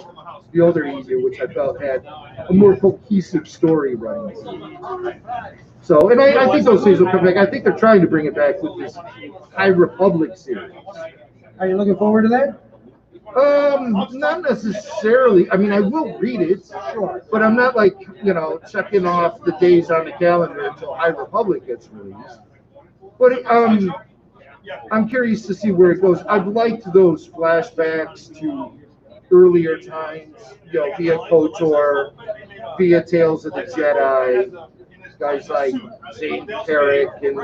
the older EU, which I felt had a more cohesive story running. So, and I think those things will come back. I think they're trying to bring it back with this High Republic series. Are you looking forward to that? Not necessarily. I mean, I will read it, sure, but I'm not like, checking off the days on the calendar until High Republic gets released. But I'm curious to see where it goes. I've liked those flashbacks to earlier times, via KOTOR, via Tales of the Jedi, guys like Zane Carrick and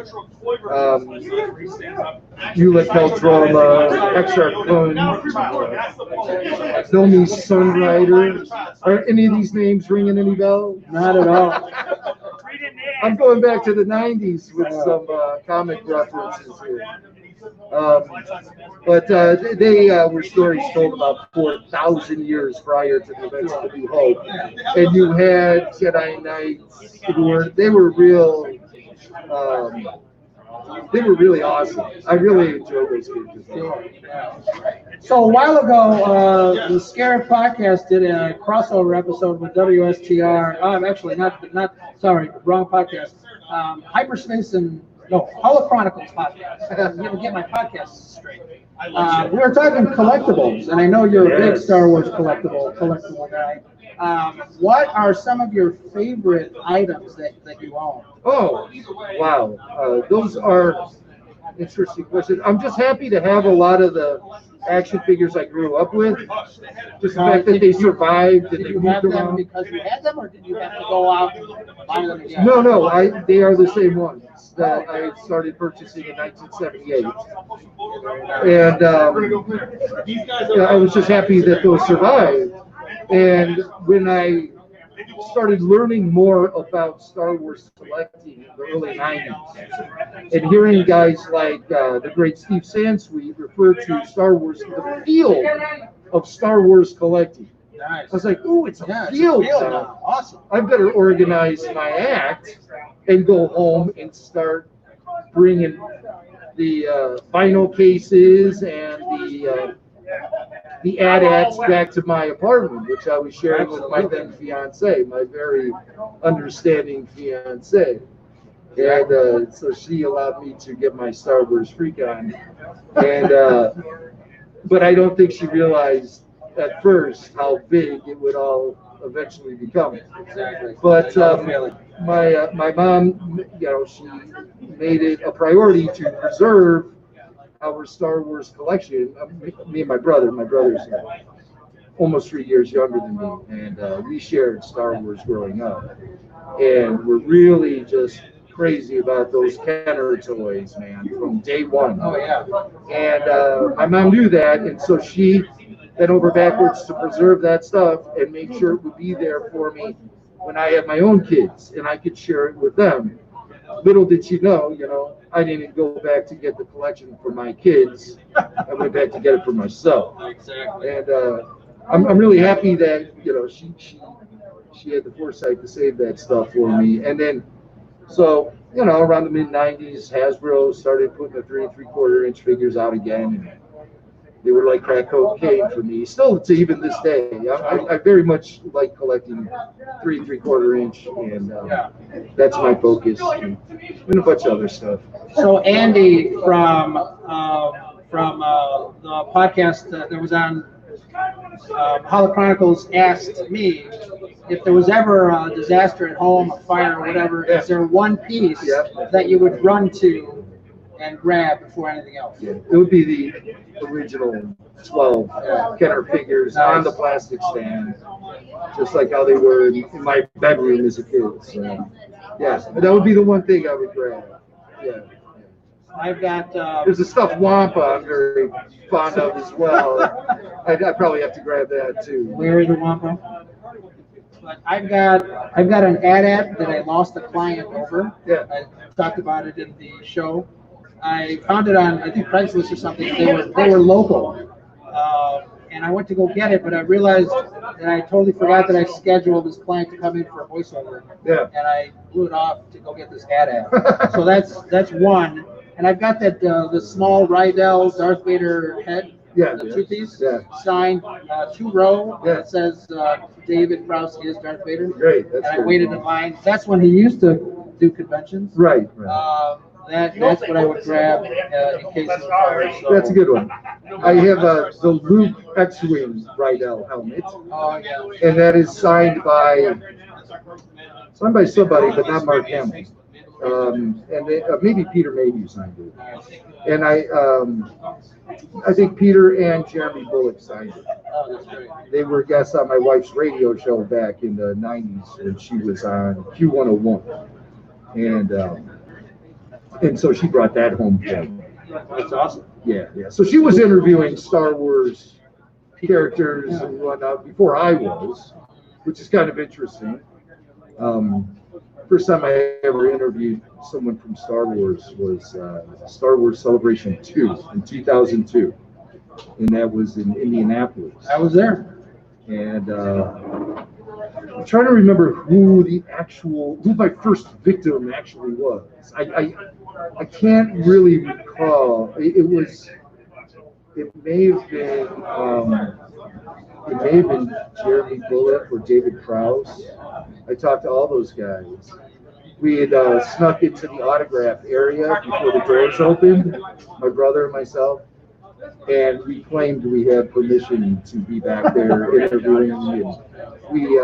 Eula Keldroma, Exarch Kun, Nomi Sunrider. Are any of these names ringing any bells? Not at all. I'm going back to the 90s with some comic references here. But they were stories told about 4,000 years prior to the events of The New Hope. And you had Jedi Knights who they were really awesome. I really enjoyed those characters. So a while ago, the Scarab Podcast did a crossover episode with WSTR. Actually, sorry, wrong podcast. Hyperspace and Holo Chronicles podcast. Get my podcasts straight. We were talking collectibles, and I know you're a big Star Wars collectible guy. What are some of your favorite items that you own? Oh, wow. Those are interesting questions. I'm just happy to have a lot of the action figures I grew up with. Just the fact that they survived. Did you have them because you had them, or did you have to go out and buy them again? No, they are the same ones that I started purchasing in 1978. And I was just happy that those survived. And when I started learning more about Star Wars collecting in the early 90s, and hearing guys like the great Steve Sansweet refer to Star Wars as the field of Star Wars collecting. I was like, ooh, it's a field now. Awesome. I better organize my act and go home and start bringing the vinyl cases and the AT-ATs back to my apartment, which I was sharing with my then fiance, my very understanding fiance. And so she allowed me to get my Star Wars freak on. And but I don't think she realized at first how big it would all eventually become. Exactly. But my mom, she made it a priority to preserve our Star Wars collection. Me and my brother's almost 3 years younger than me, and we shared Star Wars growing up. And we're really just crazy about those Kenner toys, man, from day one. Oh, yeah. And my mom knew that, and so she bent over backwards to preserve that stuff and make sure it would be there for me when I had my own kids and I could share it with them. Little did she know, I didn't go back to get the collection for my kids. I went back to get it for myself. Exactly. And I'm really happy that she had the foresight to save that stuff for me. And then, so around the mid '90s, Hasbro started putting the 3 3/4 inch figures out again. And they were like crack cocaine for me. Still to even this day, I very much like collecting 3 3/4 inch, and that's my focus, and a bunch of other stuff. So Andy from the podcast that was on Holo Chronicles asked me if there was ever a disaster at home, a fire or whatever, is there one piece that you would run to and grab before anything else? Yeah, it would be the original 12 Kenner figures on the plastic stand, just like how they were in my bedroom as a kid. So, yeah, that would be the one thing I would grab. Yeah. I've got. There's a stuffed wampa I'm very fond of as well. I probably have to grab that too. Larry the Wampa. But I've got an ad that I lost a client over. Yeah. I talked about it in the show. I found it on, I think, Craigslist or something. They were local. And I went to go get it, but I realized that I totally forgot that I scheduled this client to come in for a voiceover. Yeah. And I blew it off to go get this ad. So that's one. And I've got that the small Rydell Darth Vader head. Yeah. The two-piece. Yeah. Signed 2-row. Yeah. It says David Prowse is Darth Vader. Great. That's And I good. waited in line. That's when he used to do conventions. Right. That's what I would grab in case of fire. So. That's a good one. I have the Luke X-Wing Rydell helmet. Oh, yeah. And that is signed by somebody, but not Mark Hamill. And maybe Peter Mayhew signed it. And I think Peter and Jeremy Bullock signed it. Oh, that's great. They were guests on my wife's radio show back in the 90s when she was on Q101. And so she brought that home for me. That's awesome. Yeah. So she was interviewing Star Wars characters and whatnot before I was, which is kind of interesting. First time I ever interviewed someone from Star Wars was Star Wars Celebration 2 in 2002, and that was in Indianapolis. I was there. And I'm trying to remember who my first victim actually was. I can't really recall. It may have been Jeremy Bullock or David Prowse. I talked to all those guys. We had snuck into the autograph area before the doors opened, my brother and myself, and we claimed we had permission to be back there interviewing. And we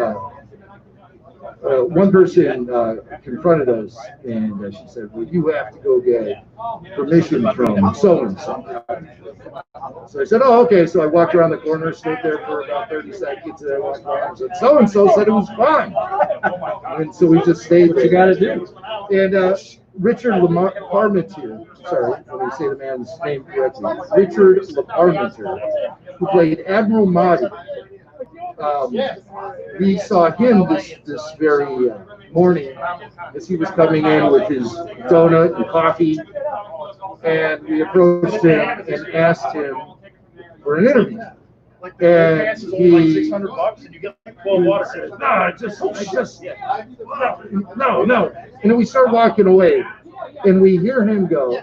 one person confronted us, and she said, "Well, you have to go get permission from so-and-so." So I said, "Oh, okay." So I walked around the corner, stood there for about 30 seconds, and I walked around and said, "So-and-so said it was fine." And so we just stayed there. What you got to do. And Richard Parmentier, sorry, let me say the man's name correctly, Richard Parmentier, who played Admiral Mahdi. We saw him this very morning as he was coming in with his donut and coffee, and we approached him and asked him for an interview. And he, $600 and you get like 12 water. No. And then we start walking away, and we hear him go,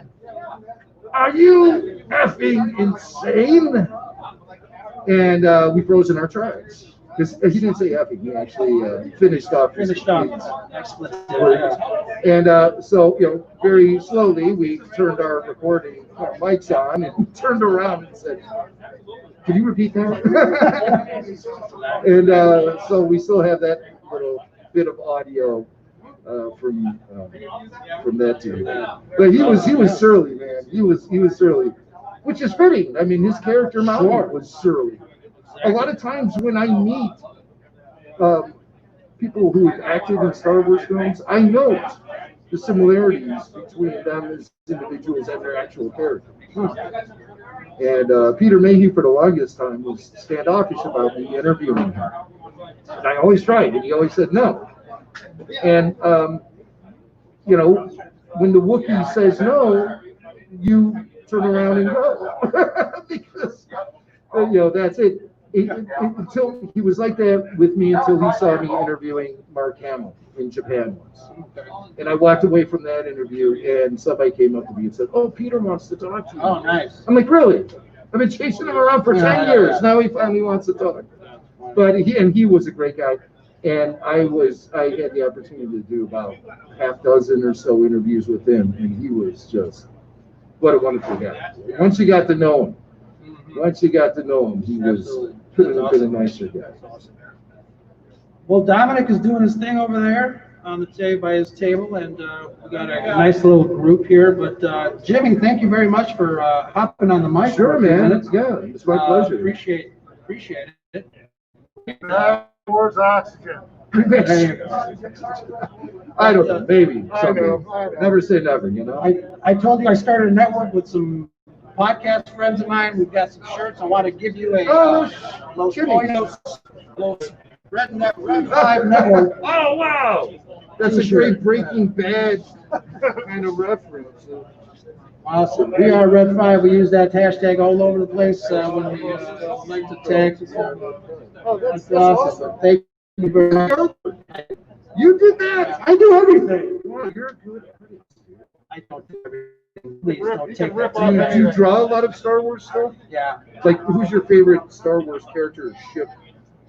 "Are you effing insane?" And we froze in our tracks. Because he didn't say effing, he actually finished off. And so, very slowly, we turned our recording mics on and turned around and said, "Can you repeat that?" And so we still have that little bit of audio from that dude. But he was surly, man. He was surly, which is fitting. I mean, his character Mount was surly. A lot of times when I meet people who have acted in Star Wars films, I note the similarities between them as individuals and their actual characters. And Peter Mayhew, for the longest time, was standoffish about me interviewing him. And I always tried, and he always said no. And, when the Wookiee says no, you turn around and go. Because, that's it. Until he was like that with me until he saw me interviewing Mark Hamill in Japan once. And I walked away from that interview, and somebody came up to me and said, "Oh, Peter wants to talk to you." Oh, nice. I'm like, "Really? I've been chasing him around for 10 years. Now he finally wants to talk." But he was a great guy. And I had the opportunity to do about half dozen or so interviews with him, and he was just, what a wonderful guy. Once you got to know him, he was couldn't have been a nicer guy. Well, Dominic is doing his thing over there on the table by his table, and we got a nice little group here. But Jimmy, thank you very much for hopping on the mic. Sure, man. Yeah, it's my pleasure. Appreciate it. Towards oxygen. I don't know, maybe. I Someday. know. Never say never, you know? I told you I started a network with some podcast friends of mine. We've got some shirts. I want to give you a Los Pollos, Los Red 5 Network. Oh, wow! That's a great Breaking Bad kind of reference. Awesome. We are Red 5. We use that hashtag all over the place when we like to tag. Oh, That's awesome. Thank you very much. You did that? I do everything. Wow, you're good. I don't do everything. Please don't take that. Do you draw a lot of Star Wars stuff? Yeah. Like, who's your favorite Star Wars character or ship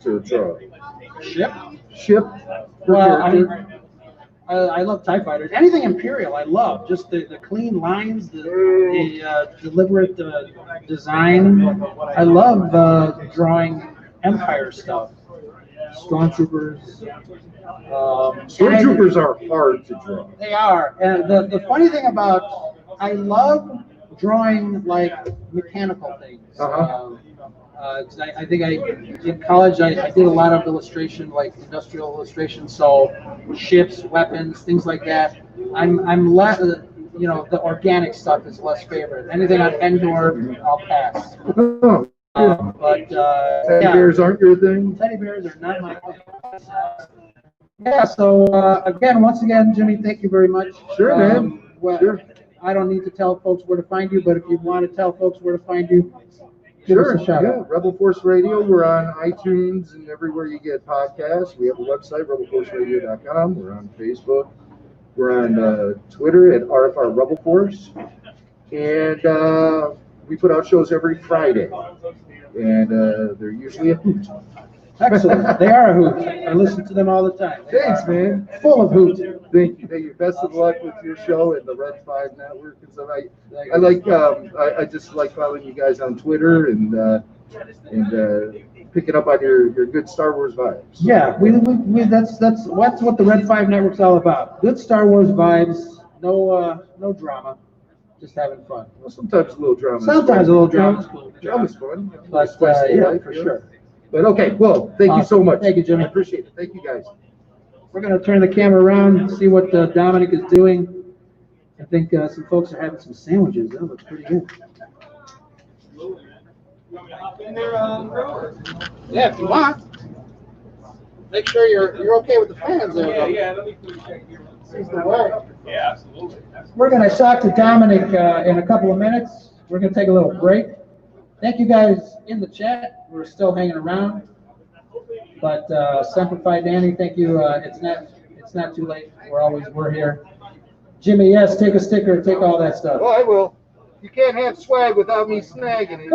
to draw? Ship? Ship? Well, I love TIE fighters. Anything Imperial, I love. Just the clean lines, the deliberate design. I love drawing Empire stuff. Stormtroopers. Stormtroopers are hard to draw. They are. And the funny thing about, I love drawing like mechanical things. 'Cause I think in college I did a lot of illustration, like industrial illustration, so ships, weapons, things like that. I'm less, you know, the organic stuff is less favorite. Anything on Endor, I'll pass. But Teddy bears aren't your thing? Teddy bears are not my thing. Yeah. So once again, Jimmy, thank you very much. Sure, man. Well, Sure. I don't need to tell folks where to find you, but if you want to tell folks where to find you, give Sure, us a shout yeah. out. Rebel Force Radio. We're on iTunes and everywhere you get podcasts. We have a website, rebelforceradio.com. We're on Facebook. We're on Twitter at RFR Rebel Force. And we put out shows every Friday. And they're usually a hoot. Excellent. They are a hoot. I listen to them all the time. Thanks, man. Full of hoot. Thank you. Thank you. Best of luck with your show and the Red 5 Network and stuff. I like. I just like following you guys on Twitter and picking up on your good Star Wars vibes. Yeah, that's what the Red 5 Network's all about. Good Star Wars vibes. No drama. Just having fun. Well, sometimes a little drama. Sometimes a little drama is cool. Drama's fun. But yeah, for sure. But okay, well, thank you so much. Thank you, Jimmy. I appreciate it. Thank you, guys. We're going to turn the camera around and see what Dominic is doing. I think some folks are having some sandwiches. That looks pretty good. Yeah, if you want. Make sure you're okay with the fans there. Yeah, let me check here. Yeah, absolutely. We're going to talk to Dominic in a couple of minutes. We're going to take a little break. Thank you guys in the chat. We're still hanging around. But Semper Fi Danny, thank you. It's not too late. We're here. Jimmy, yes, take a sticker, take all that stuff. Oh, I will. You can't have swag without me snagging it.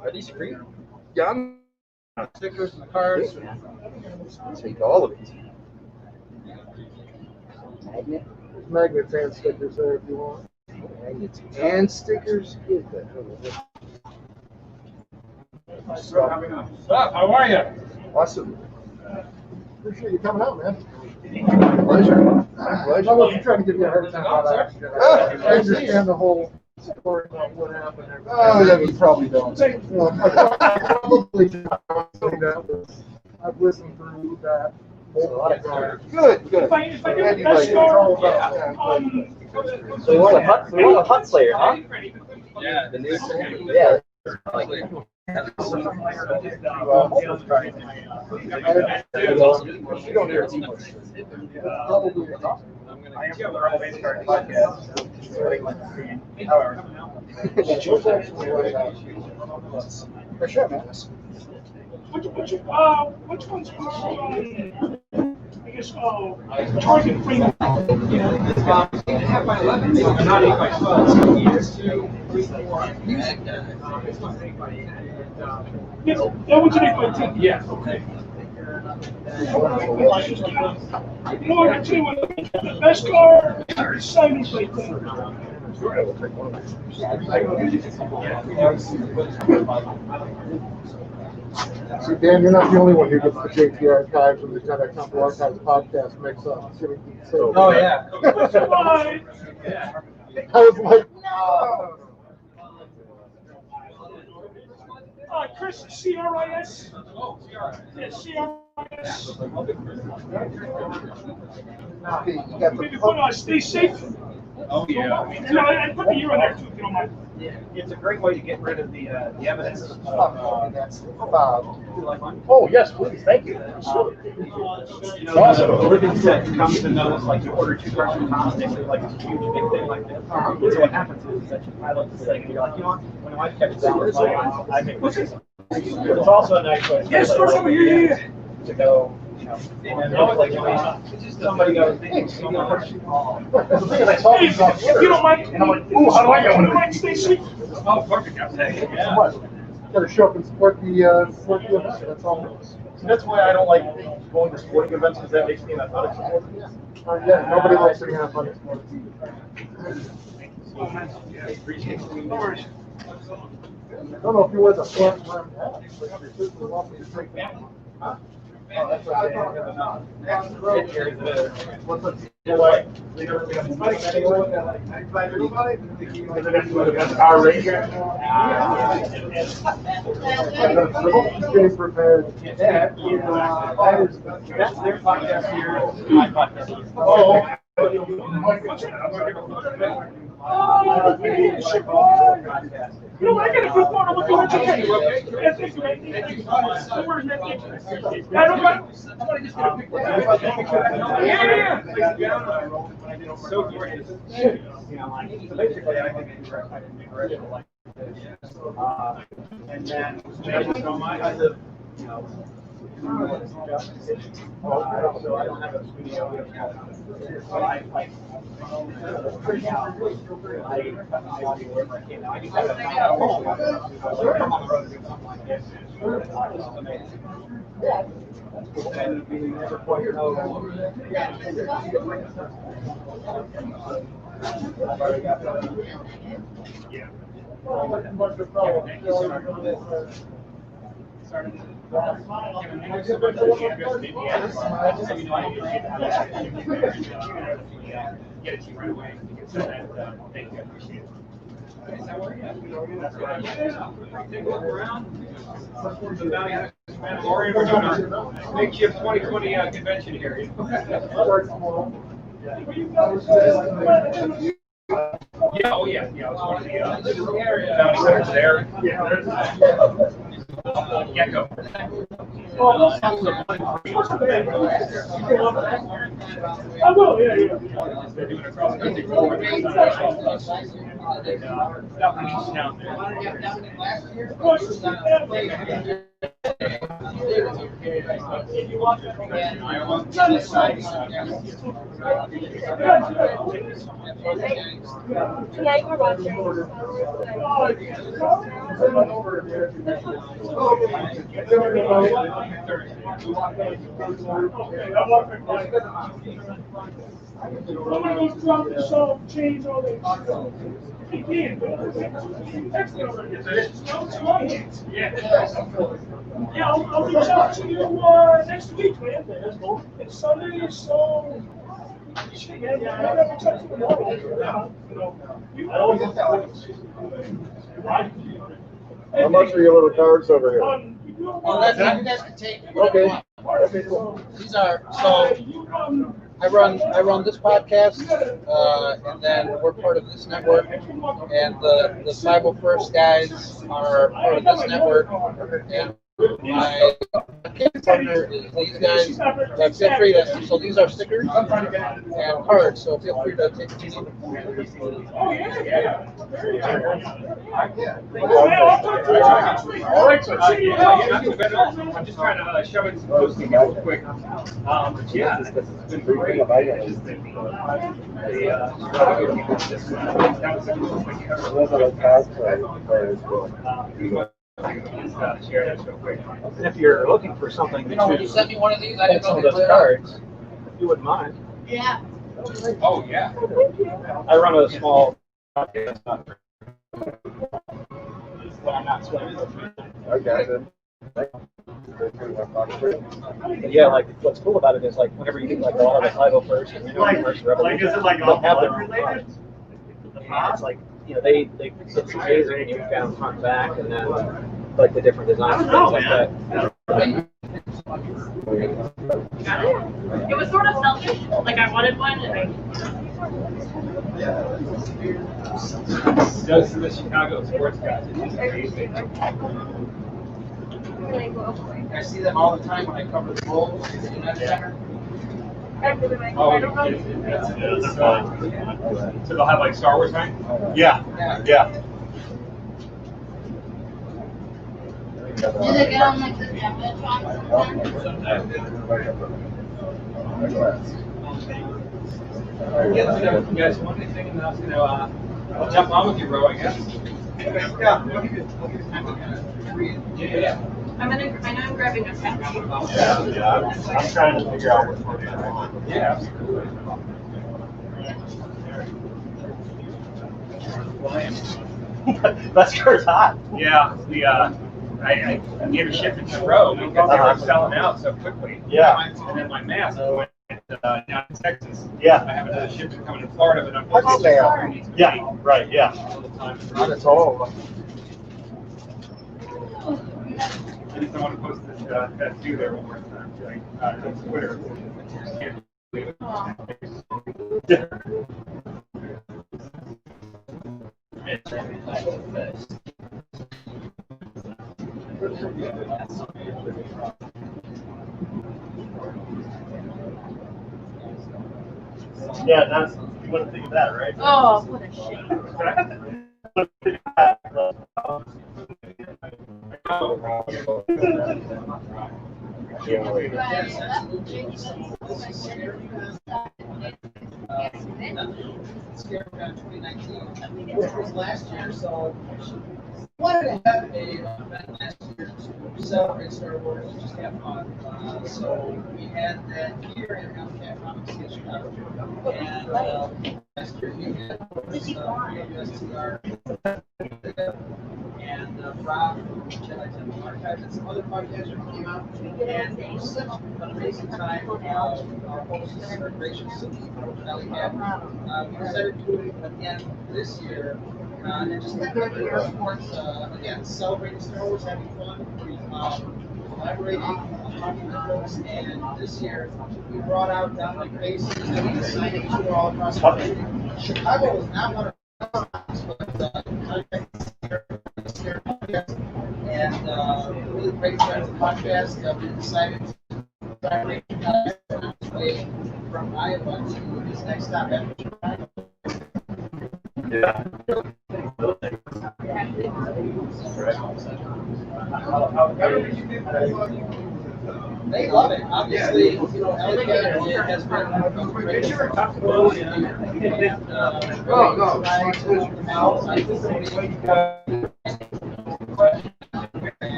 Are these free? Yeah, I'm Stickers and cards. take all of it. Magnets and stickers there if you want. Magnets and stickers. Get the hell of it. Stop, how are you? Awesome. Appreciate you coming out, man. Pleasure. I Pleasure. wasn't trying to give you a hard time about that accident. I understand the whole story about what happened. Oh, yeah, you probably don't. I've listened through that. Good, good. If I do Glad the you best like it. score, Yeah. So you want a hut slayer, huh? Yeah. The new yeah. You don't hear too much. I am the Rebel Base Card podcast. For sure, man. Which one's I guess, target frame? Half by 11, not 8 by 12. Yes, that one's an 8 by 10. Yes, okay. You know what, I tell you what, the best car is 70 by 10. See, Dan, you're not the only one who gets the JT Archives and the 10X Temple Archives podcast mix up. Oh, yeah. I was like, no. Chris, CRIS? Yeah, CRIS. Maybe put stay safe. Oh, yeah. And I put the year on there too, if you don't mind. Yeah, it's a great way to get rid of the evidence. Oh, yes, please, thank you. Awesome. Living set comes to notice, like you order two Russian pounds, they say like it's a huge big thing like this. So what happens is that you pilot this thing and you're like, you know what, when my wife kept down, I make this. It's also a nice way Yes, first over here. to go, you know, and like somebody goes, hey, so much. Hey, if you don't mind, And I'm like, ooh, how do I get one of mind, these? stay safe. Oh, perfect. So much. Gotta show up and support the event, that's all. So that's why I don't like going to sporting events, because that makes me an athletic supporter. Yeah, nobody likes sitting on funny. No worries. I don't know if you wear the front rim hat, but you certainly want me to take that. Huh? Oh, that's okay. What's up? Our ranger. Stay prepared. That is, that's their podcast here, my podcast. Oh. You know what, I got a quick one, I'm going to tell you, okay? Thank you, man. Thank you. Where's that thing? I don't know. Somebody just get a picture. Yeah. So gorgeous. You know, like, so basically, I think I didn't make original like this. And then, so my, I live, you know, so I don't have a studio. So I like, I just have a home. Come on the road and do something like this. It's amazing. And we never quite know. Yeah. Get it to you right away. Thank you. I appreciate it. We're doing our makeshift 2020 convention here. Yeah, oh yeah, yeah. It's one of the bounty hunters there. Gecko. I will, yeah. They're doing a cross country tour. Down there. Yeah, you were watching. I'm gonna go drop the show, change all that. He can, yeah, I'll reach out to you next week, man. It's Sunday, so. Shit, man, I never touch you tomorrow. How much are your little cards over here? Well, that's you guys can take. Okay. These are, so I run this podcast, and then we're part of this network, and the 501st guys are part of this network, and my partner is these guys. Feel free to, so these are stickers and cards, so feel free to take them. All right, so I'm just trying to shove it posting real quick. Yeah, it's been great. Share that real quick. And if you're looking for something You know, when you sent me one of these, I didn't some know of they those put it on. cards, if you wouldn't mind. Yeah. Oh, yeah. I run a small podcast. But I'm not swimming. I got it. Yeah, like what's cool about it is like whenever you do like a lot of the 501st and first Like, is it like all blood related? It's like, you know, they it's amazing when you found front and back and then like the different designs and things like that. It was sort of selfish. Like I wanted one, and I. Just the Chicago sports guys. It's just amazing. I see them all the time when I cover the Bulls. Oh, so they'll have like Star Wars, right? Yeah, yeah. Do they get on like the Jumbotron sometimes? You guys want anything? And I was gonna I'll jump on with you, bro. I guess. Yeah. I know I'm grabbing a pen. Yeah, I'm trying to figure out what's working. Yeah, absolutely. That skirt's hot. Yeah, I gave a ship in row because they were selling out so quickly. Yeah. And then my mask went down to Texas. Yeah. I have another shipment coming to Florida, but I'm Yeah, right, yeah. Not at all. I just don't want to post this tattoo there one more time. Like, on Twitter. Can't believe it. Yeah, that's, you want to think of that, right? Oh, what a shame. Which was last year, so wanted to have a event last year to celebrate Star Wars and just have fun. So we had that here in Hellcat Comics in Chicago, and last year we had WSTR and Rob from Jedi Temple Archives and some other podcasts that came out, and it was such an amazing time. Our hosts were gracious to the Valley Gap. We decided to do it again this year. And just like regular airports, again, celebrating Star Wars, having fun, collaborating among the folks, and this year we brought out Dominic Pace, who's going to be signing tour all across the country. Chicago was not one of our and really great friends of the podcast. We decided to direct from Iowa to his next stop after Chicago. Yeah. They love it. Obviously, you know, Elliot has been a great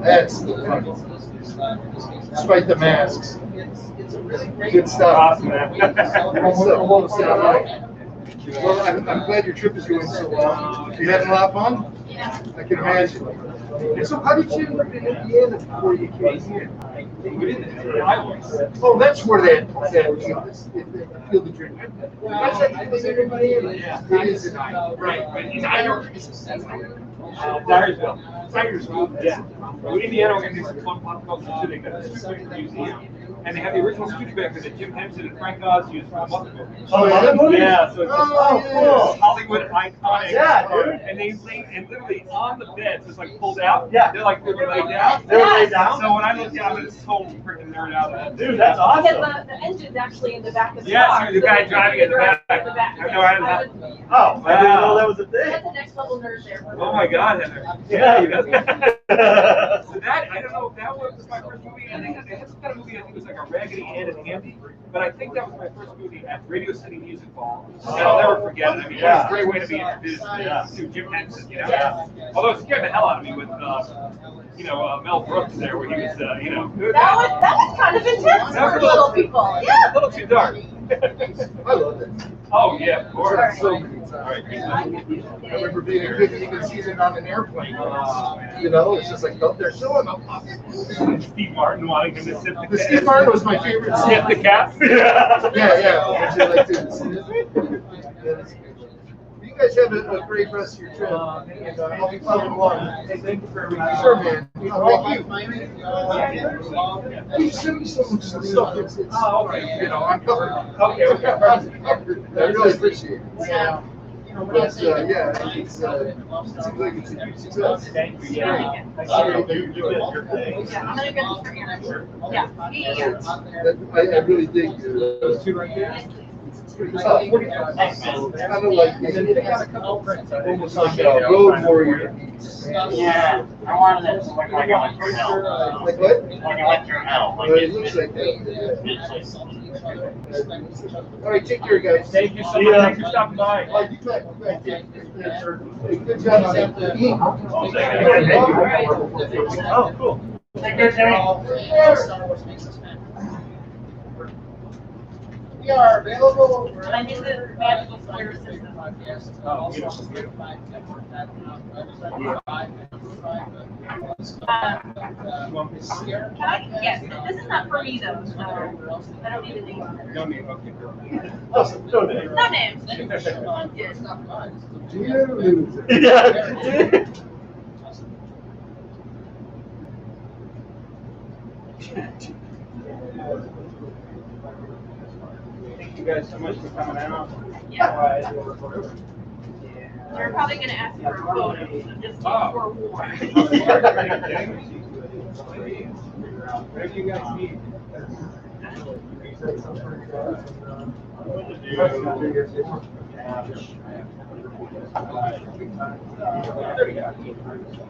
That's despite the masks. It's a really great Good stuff. Awesome, man. Well, I'm glad your trip is going so well. You having a lot of fun? Yeah. I can imagine. And so how did you end up in Indiana before you came here? Oh, that's where that field of dream. That's like, was everybody in it? It is in Iowa. Right. Dyersville. Tigersville, yeah. Well, Indiana, we're going to do some fun pop culture too. They got a Studebaker museum. And they have the original Studebaker that Jim Henson and Frank Oz used for the Muppet movie. Oh, yeah? Yeah, so it's Oh, Hollywood iconic. Yeah, dude. And they laid, and literally on the beds, it's like pulled out. Yeah. They're like, they were laid down. They were laid down? So when I looked down, I'm a total freaking nerd out of that. Dude, that's Because awesome. the engine's actually in the back of the Yeah, car. so the guy driving in the back. In the back. I have no idea how- Oh, I didn't know that was a That's thing. the next level nerd there. Oh my God, Heather. Yeah, you know. you So that, I don't know if that was my first movie. I think they had some kind of movie, I think it was like a Raggedy Ann and Andy. But I think that was my first movie at Radio City Music Hall. And I'll never forget it. I mean, it was a great way to be introduced to Jim Henson, you know. Yeah. Although it scared the hell out of me with Mel Brooks there, where he was, That was kind of intense for little people. Yeah. a little too dark. I love it. Oh yeah, of course. So many times. I remember being a kid and you can see it on an airplane. It's just like, oh, they're showing up. Steve Martin wanting him to sip the The Steve Martin was my favorite. Sip the cat. Yeah. Yeah. Would you like to see it? You guys have a great rest of your trip, and I'll be following along. Hey, thank you for everything. Sure, man. Thank you. You send me so much stuff. It's I'm covered. Okay. I really appreciate it. Yeah. But it seems like it's a huge success. Thank you. Yeah. You're doing your thing. Yeah, I'm gonna go for here. Yeah. I really dig those two right there. Kind of like almost like a road warrior. Yeah, I wanted it like I went through hell. Like what? Like I went through hell. Like It looks like that. All right, take care, guys. Thank you so much. Thanks for stopping by. Oh, you bet. Good job, Sam. Oh, cool. Take care, Jimmy. We are available. I need the magical square system. Oh, Yes, this is not for me though, so I don't need a name. No name, okay. Awesome. No name. No names. I'm good. Yeah. Thank you guys so much for coming out. Yeah. They're probably gonna ask for a photo, so just forewarned. Where do you guys meet?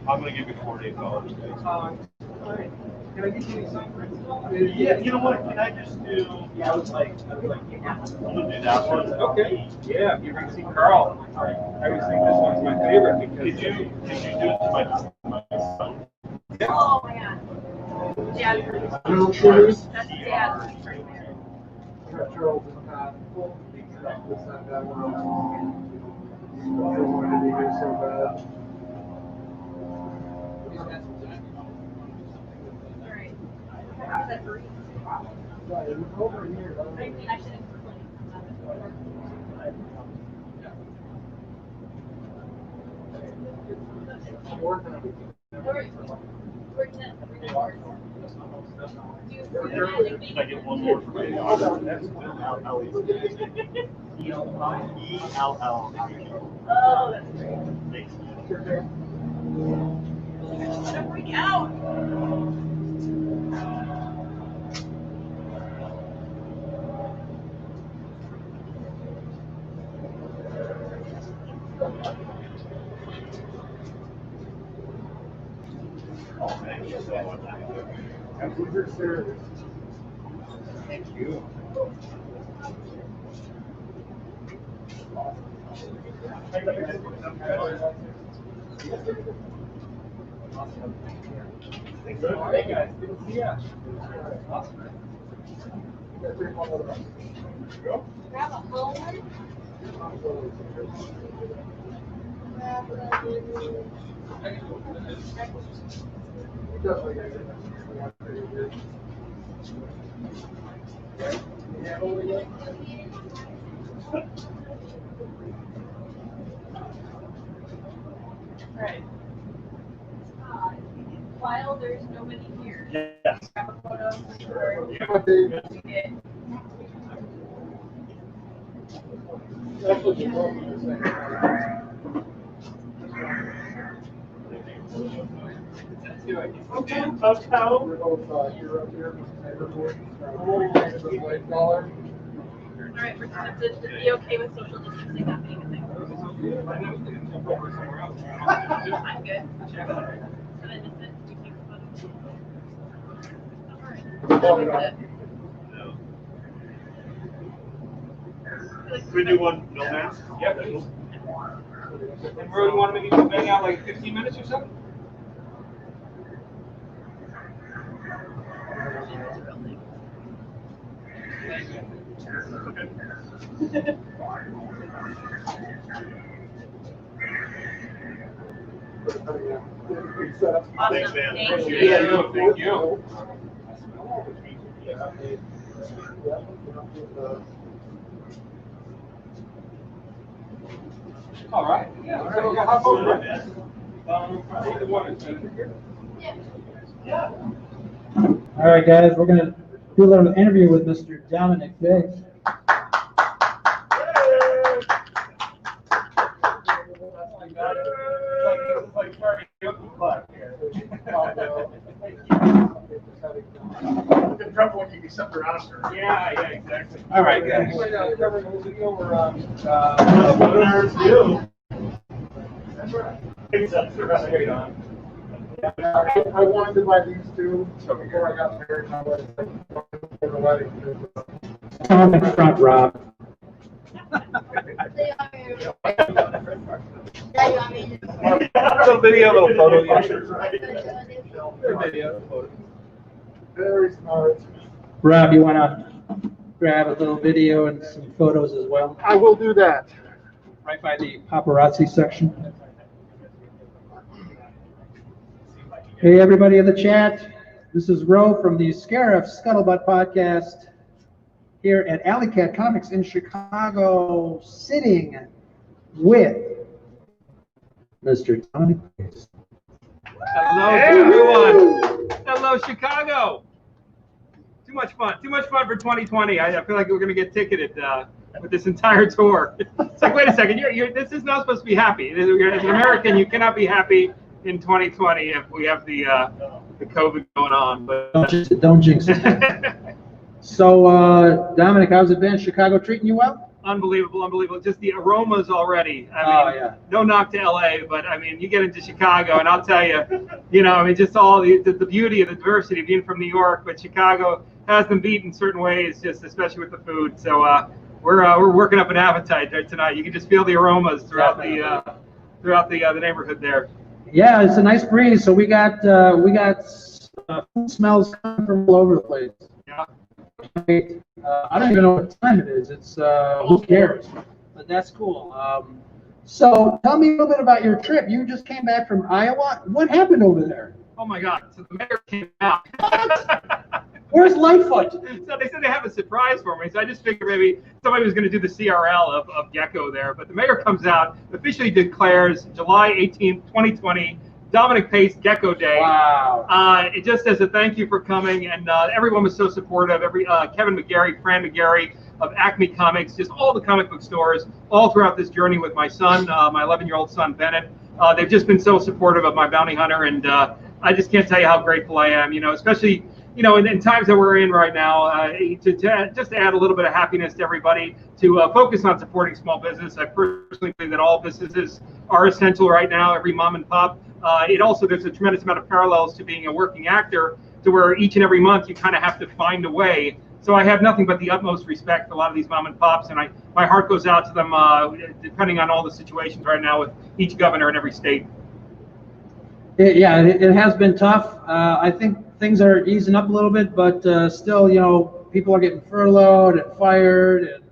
I'm gonna give you $48. Can I get you any sign? Yeah, you know what? Can I just do? Yeah, I was like, I'm gonna do that one. Okay. Yeah, you're gonna see Carl. I always think this one's my favorite because Did you do it to my son? Oh my god. Yeah. Shooters. That's Dad right there. Charles is not full. This time that one. I wanted to hear so bad. Alright. How's that for you? Over here. I should have Can I get one more for my daughter? That's E-L-L. Oh, that's great. Thanks. I'm gonna freak out. Thank you. Thank you. Good to see you. Awesome. Grab a whole one. Right. While there's nobody here, Yes. grab a photo for sure. Yeah. Uptown. Alright, we're gonna have to be okay with social distancing not being a thing. I'm good. Did I miss it? Did you take the photo? Alright. Can we do one no mask? Yeah, that's cool. And Ro, you want to maybe hang out like 15 minutes or something? Thanks, man. Thank Appreciate you. it. Thank you. All right. All right, guys, we're gonna do a little interview with Mr. Dominic Pace. It's trouble when you accept your Oscar. Yeah, exactly. All right, guys. Straight on. I wanted to buy these two before I got married. And I was like, for the wedding. Come in front, Rob. Little video, little photo. Very smart. Rob, you wanna grab a little video and some photos as well? I will do that. Right by the paparazzi section. Hey, everybody in the chat. This is Ro from the Scarif Scuttlebutt podcast here at Alley Cat Comics in Chicago, sitting with Mr. Dominic Pace. Hello, everyone. Hello, Chicago. Too much fun. Too much fun for 2020. I feel like we're going to get ticketed with this entire tour. It's like, wait a second. This is not supposed to be happy. As an American, you cannot be happy in 2020 if we have the COVID going on. But Don't jinx it. So, Dominic, how's it been? Chicago treating you well? unbelievable. Just the aromas already. I mean, yeah. No knock to LA, but I mean, you get into Chicago, and I'll tell you, I mean, just all the beauty of the diversity of being from New York, but Chicago has them beat in certain ways, just especially with the food. So we're working up an appetite there tonight. You can just feel the aromas throughout the neighborhood there. Yeah, it's a nice breeze. So we got food smells coming from all over the place. Yeah. I don't even know what time it is. It's who cares? But that's cool. So tell me a little bit about your trip. You just came back from Iowa. What happened over there? Oh my God! So the mayor came out. Where's Lightfoot? So they said they have a surprise for me. So I just figured maybe somebody was going to do the CRL of Gecko there. But the mayor comes out, officially declares July 18th, 2020, Dominic Pace Gecko Day. Wow. It just as a thank you for coming, and everyone was so supportive. Kevin McGarry, Fran McGarry of Acme Comics, just all the comic book stores, all throughout this journey with my son, my 11-year-old son Bennett. They've just been so supportive of my bounty hunter, and I just can't tell you how grateful I am. Especially in times that we're in right now, to add a little bit of happiness to everybody, to focus on supporting small business. I personally believe that all businesses are essential right now, every mom and pop. There's a tremendous amount of parallels to being a working actor, to where each and every month you kind of have to find a way. So I have nothing but the utmost respect for a lot of these mom and pops, and my heart goes out to them, depending on all the situations right now with each governor in every state. It has been tough. I think things are easing up a little bit, but still, people are getting furloughed and fired, and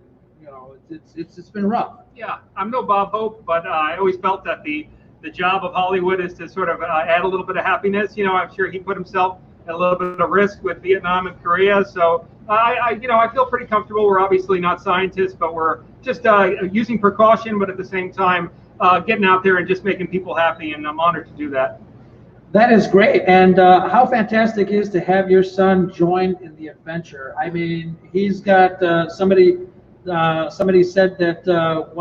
it's been rough. Yeah, I'm no Bob Hope, but I always felt that the job of Hollywood is to sort of add a little bit of happiness. I'm sure he put himself at a little bit of risk with Vietnam and Korea. So I feel pretty comfortable. We're obviously not scientists, but we're just using precaution, but at the same time, getting out there and just making people happy. And I'm honored to do that. That is great. And how fantastic it is to have your son join in the adventure. I mean, he's got somebody said that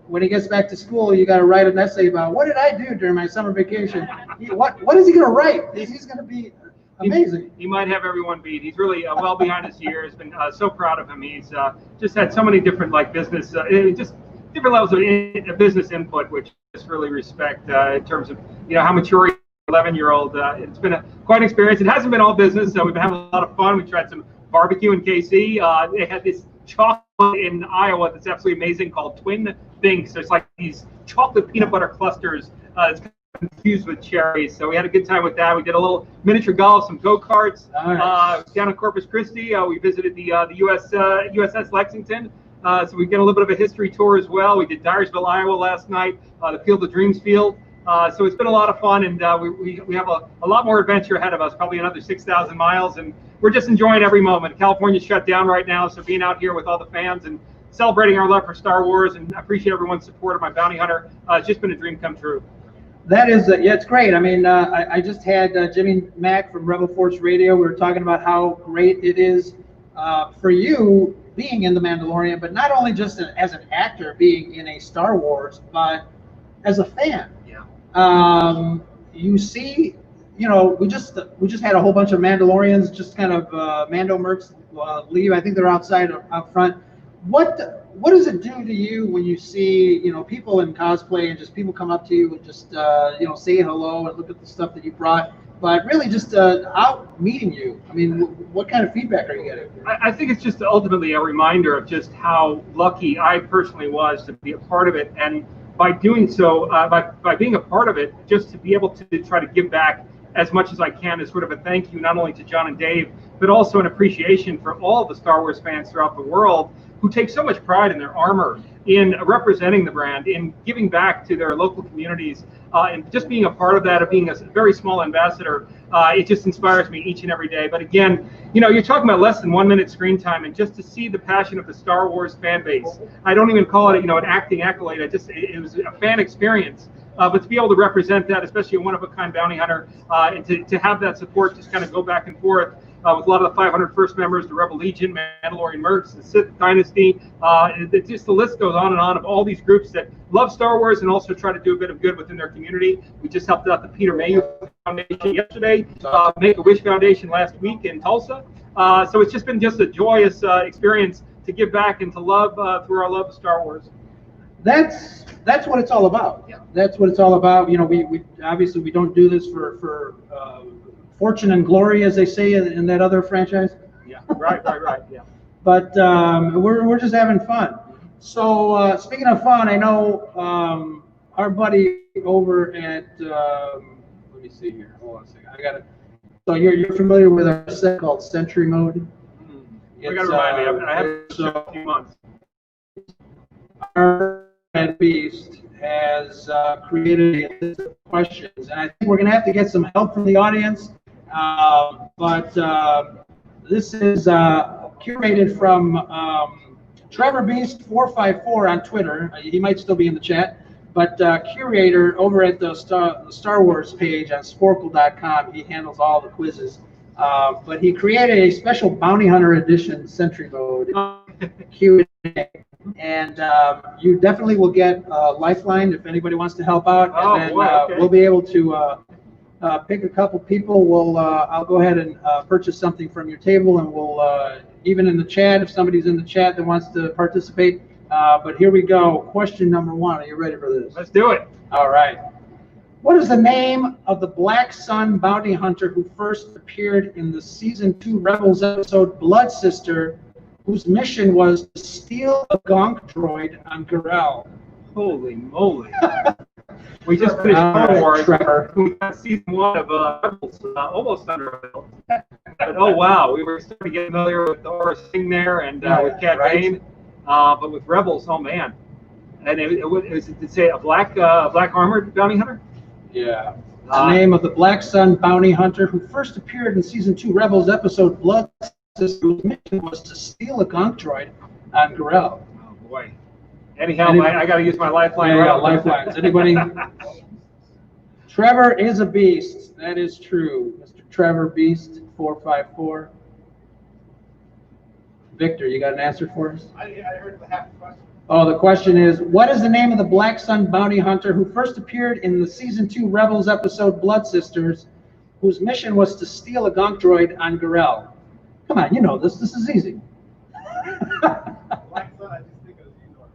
when he gets back to school, you got to write an essay about what did I do during my summer vacation. What is he going to write? He's going to be amazing. He might have everyone beat. He's really well behind his years. Been so proud of him. He's just had so many different business, just different levels of business input, which I just really respect in terms of how mature he is. 11-year-old. It's been quite an experience. It hasn't been all business, so we've been having a lot of fun. We tried some barbecue in KC. They had this chocolate in Iowa that's absolutely amazing called Twin Binks. It's like these chocolate peanut butter clusters. It's infused with cherries. So we had a good time with that. We did a little miniature golf, some go-karts. Nice. Down in Corpus Christi, we visited the USS Lexington. So we get a little bit of a history tour as well. We did Dyersville, Iowa last night, the Field of Dreams field. So it's been a lot of fun, and we have a lot more adventure ahead of us, probably another 6,000 miles, and we're just enjoying every moment. California's shut down right now, so being out here with all the fans and celebrating our love for Star Wars, and I appreciate everyone's support of my bounty hunter. It's just been a dream come true. That is, yeah, it's great. I mean, I just had Jimmy Mack from Rebel Force Radio. We were talking about how great it is for you being in The Mandalorian, but not only just as an actor being in a Star Wars, but as a fan. Yeah. You see, you know, we just had a whole bunch of Mandalorians, just kind of Mando Mercs leave. I think they're outside out front. What does it do to you when you see, you know, people in cosplay and just people come up to you and just, you know, say hello and look at the stuff that you brought, but really just out meeting you? I mean, what kind of feedback are you getting? I think it's just ultimately a reminder of just how lucky I personally was to be a part of it. And by doing so, by being a part of it, just to be able to try to give back as much as I can as sort of a thank you, not only to John and Dave, but also an appreciation for all the Star Wars fans throughout the world who take so much pride in their armor, in representing the brand, in giving back to their local communities, and just being a part of that, of being a very small ambassador. It just inspires me each and every day. But again, you know, you're talking about less than 1 minute screen time, and just to see the passion of the Star Wars fan base. I don't even call it, you know, an acting accolade. It was a fan experience. But to be able to represent that, especially a one-of-a-kind bounty hunter, and to have that support just kind of go back and forth with a lot of the 500 first members, the Rebel Legion, Mandalorian Mercs, the Sith Dynasty, just the list goes on and on of all these groups that love Star Wars and also try to do a bit of good within their community. We just helped out the Peter Mayhew Foundation yesterday, Make-A-Wish Foundation last week in Tulsa. So it's just been just a joyous experience to give back and to love through our love of Star Wars. That's what it's all about. Yeah. That's what it's all about. You know, we obviously we don't do this for fortune and glory, as they say in that other franchise. Yeah, right, yeah. But we're just having fun. So speaking of fun, I know our buddy over at let me see here. Hold on a second. I got it. So you're familiar with our set called Century Mode? You gotta remind me. I haven't shown a few months. Our Beast has created a list of questions, and I think we're going to have to get some help from the audience. But this is curated from Trevor Beast 454 on Twitter. He might still be in the chat, but curator over at the Star Wars page on Sporkle.com. He handles all the quizzes. But he created a special Bounty Hunter Edition Century Mode Q&A. And you definitely will get Lifeline if anybody wants to help out. And then okay. We'll be able to pick a couple people. I'll go ahead and purchase something from your table, and we'll even in the chat, if somebody's in the chat that wants to participate. But here we go. Question number 1. Are you ready for this? Let's do it. All right. What is the name of the Black Sun bounty hunter who first appeared in the Season 2 Rebels episode Blood Sister, whose mission was to steal a gonk droid on Garel? Holy moly. We just finished Star Wars. We got Season 1 of Rebels almost under our belt. Oh, wow. We were starting to get familiar with Aura Singh there and with Cat Bane. But with Rebels, oh, man. And it was to say a black armored bounty hunter? Yeah. The name of the Black Sun bounty hunter who first appeared in Season 2 Rebels episode Blood Sister, whose mission was to steal a gonk droid on Garel. Oh, boy. Anyhow, I got to use my lifeline. Yeah, lifelines. Anybody? Trevor is a beast. That is true. Mr. Trevor Beast 454. Victor, you got an answer for us? I heard half the question. Oh, the question is, what is the name of the Black Sun bounty hunter who first appeared in the Season 2 Rebels episode Blood Sisters, whose mission was to steal a gonk droid on Garel? Come on, you know this. This is easy. Black Sun, I just think of Zeno.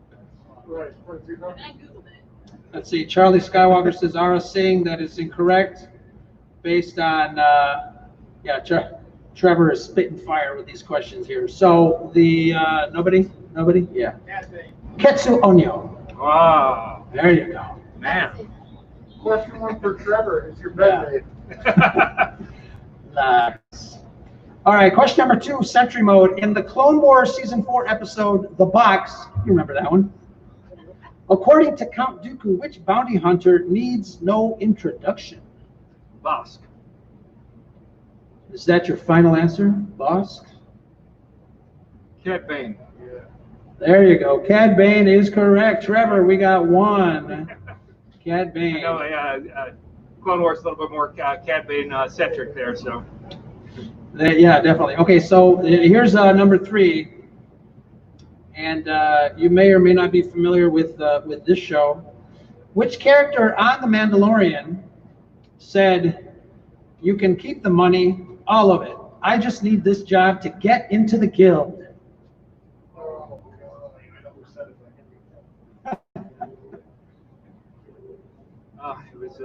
Right, Zeno. Let's see. Charlie Skywalker says Aura Singh. That is incorrect. Based on, Trevor is spitting fire with these questions here. So the nobody, yeah. Ketsu Onyo. Wow. There you go. Man. Question one for Trevor. Is your bed made? Nice. All right, question number 2, Sentry Mode. In the Clone Wars Season 4 episode, The Box, you remember that one? According to Count Dooku, which bounty hunter needs no introduction? Bosk. Is that your final answer, Bosk? Cad Bane. There you go. Cad Bane is correct. Trevor, we got one. Cad Bane. I know, Clone Wars is a little bit more Cad Bane centric there, so. Yeah, definitely. Okay, so here's number 3. And you may or may not be familiar with this show. Which character on The Mandalorian said, "You can keep the money, all of it. I just need this job to get into the guild"? It was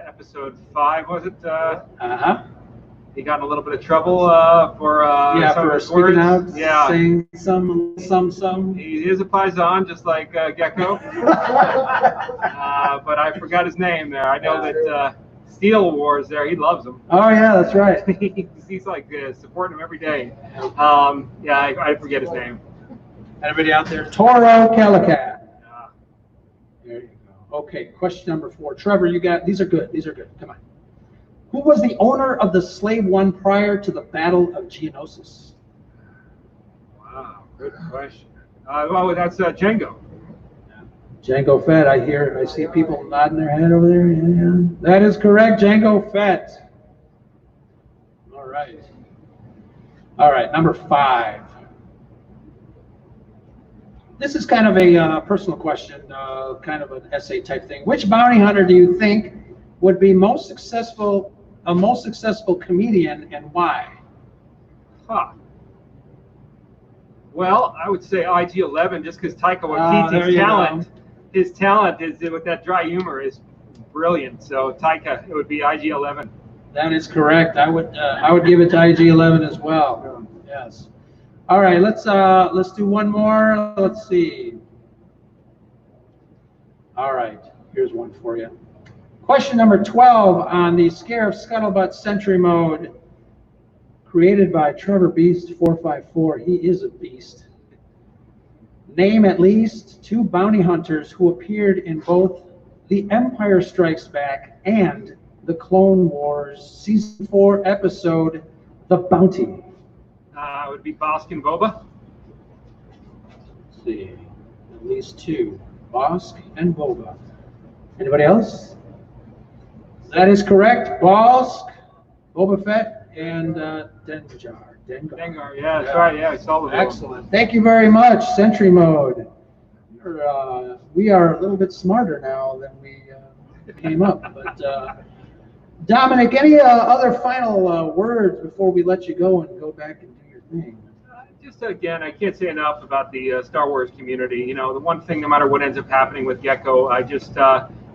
episode 5, was it? He got in a little bit of trouble for some of his speaking words. out, Yeah. saying some. He is a Paisan, just like Gecko. But I forgot his name there. I know that Steel Wars there, he loves him. Oh yeah, that's right. He's like supporting him every day. I forget his name. Anybody out there? Toro Calicat. There you go. Okay, question number 4. Trevor, you got, these are good. Come on. Who was the owner of the Slave One prior to the Battle of Geonosis? Wow, good question. That's Django. Jango Fett. I see people nodding their head over there. Yeah. That is correct, Jango Fett. All right, number 5. This is kind of a personal question, kind of an essay type thing. Which bounty hunter do you think would be a most successful comedian, and why? Well, I would say IG-11, just because Taika Waititi's his talent is with that dry humor is brilliant. So Taika, it would be IG-11. That is correct. I would give it to IG-11 as well. Yes. All right, let's do one more. Let's see. All right, here's one for you. Question number 12 on the Scarif Scuttlebutt Sentry Mode, created by Trevor Beast 454. He is a beast. Name at least 2 bounty hunters who appeared in both The Empire Strikes Back and the Clone Wars Season 4 episode, The Bounty. It would be Bosk and Boba. Let's see. At least 2. Bosk and Boba. Anybody else? That is correct. Bosk, Boba Fett, and Dengar. Yeah, that's right. Yeah, I saw the Excellent. Thank you very much, Sentry Mode. We are a little bit smarter now than we came up. But Dominic, any other final words before we let you go and go back and do your thing? Just again, I can't say enough about the Star Wars community. You know, the one thing, no matter what ends up happening with Gecko, I just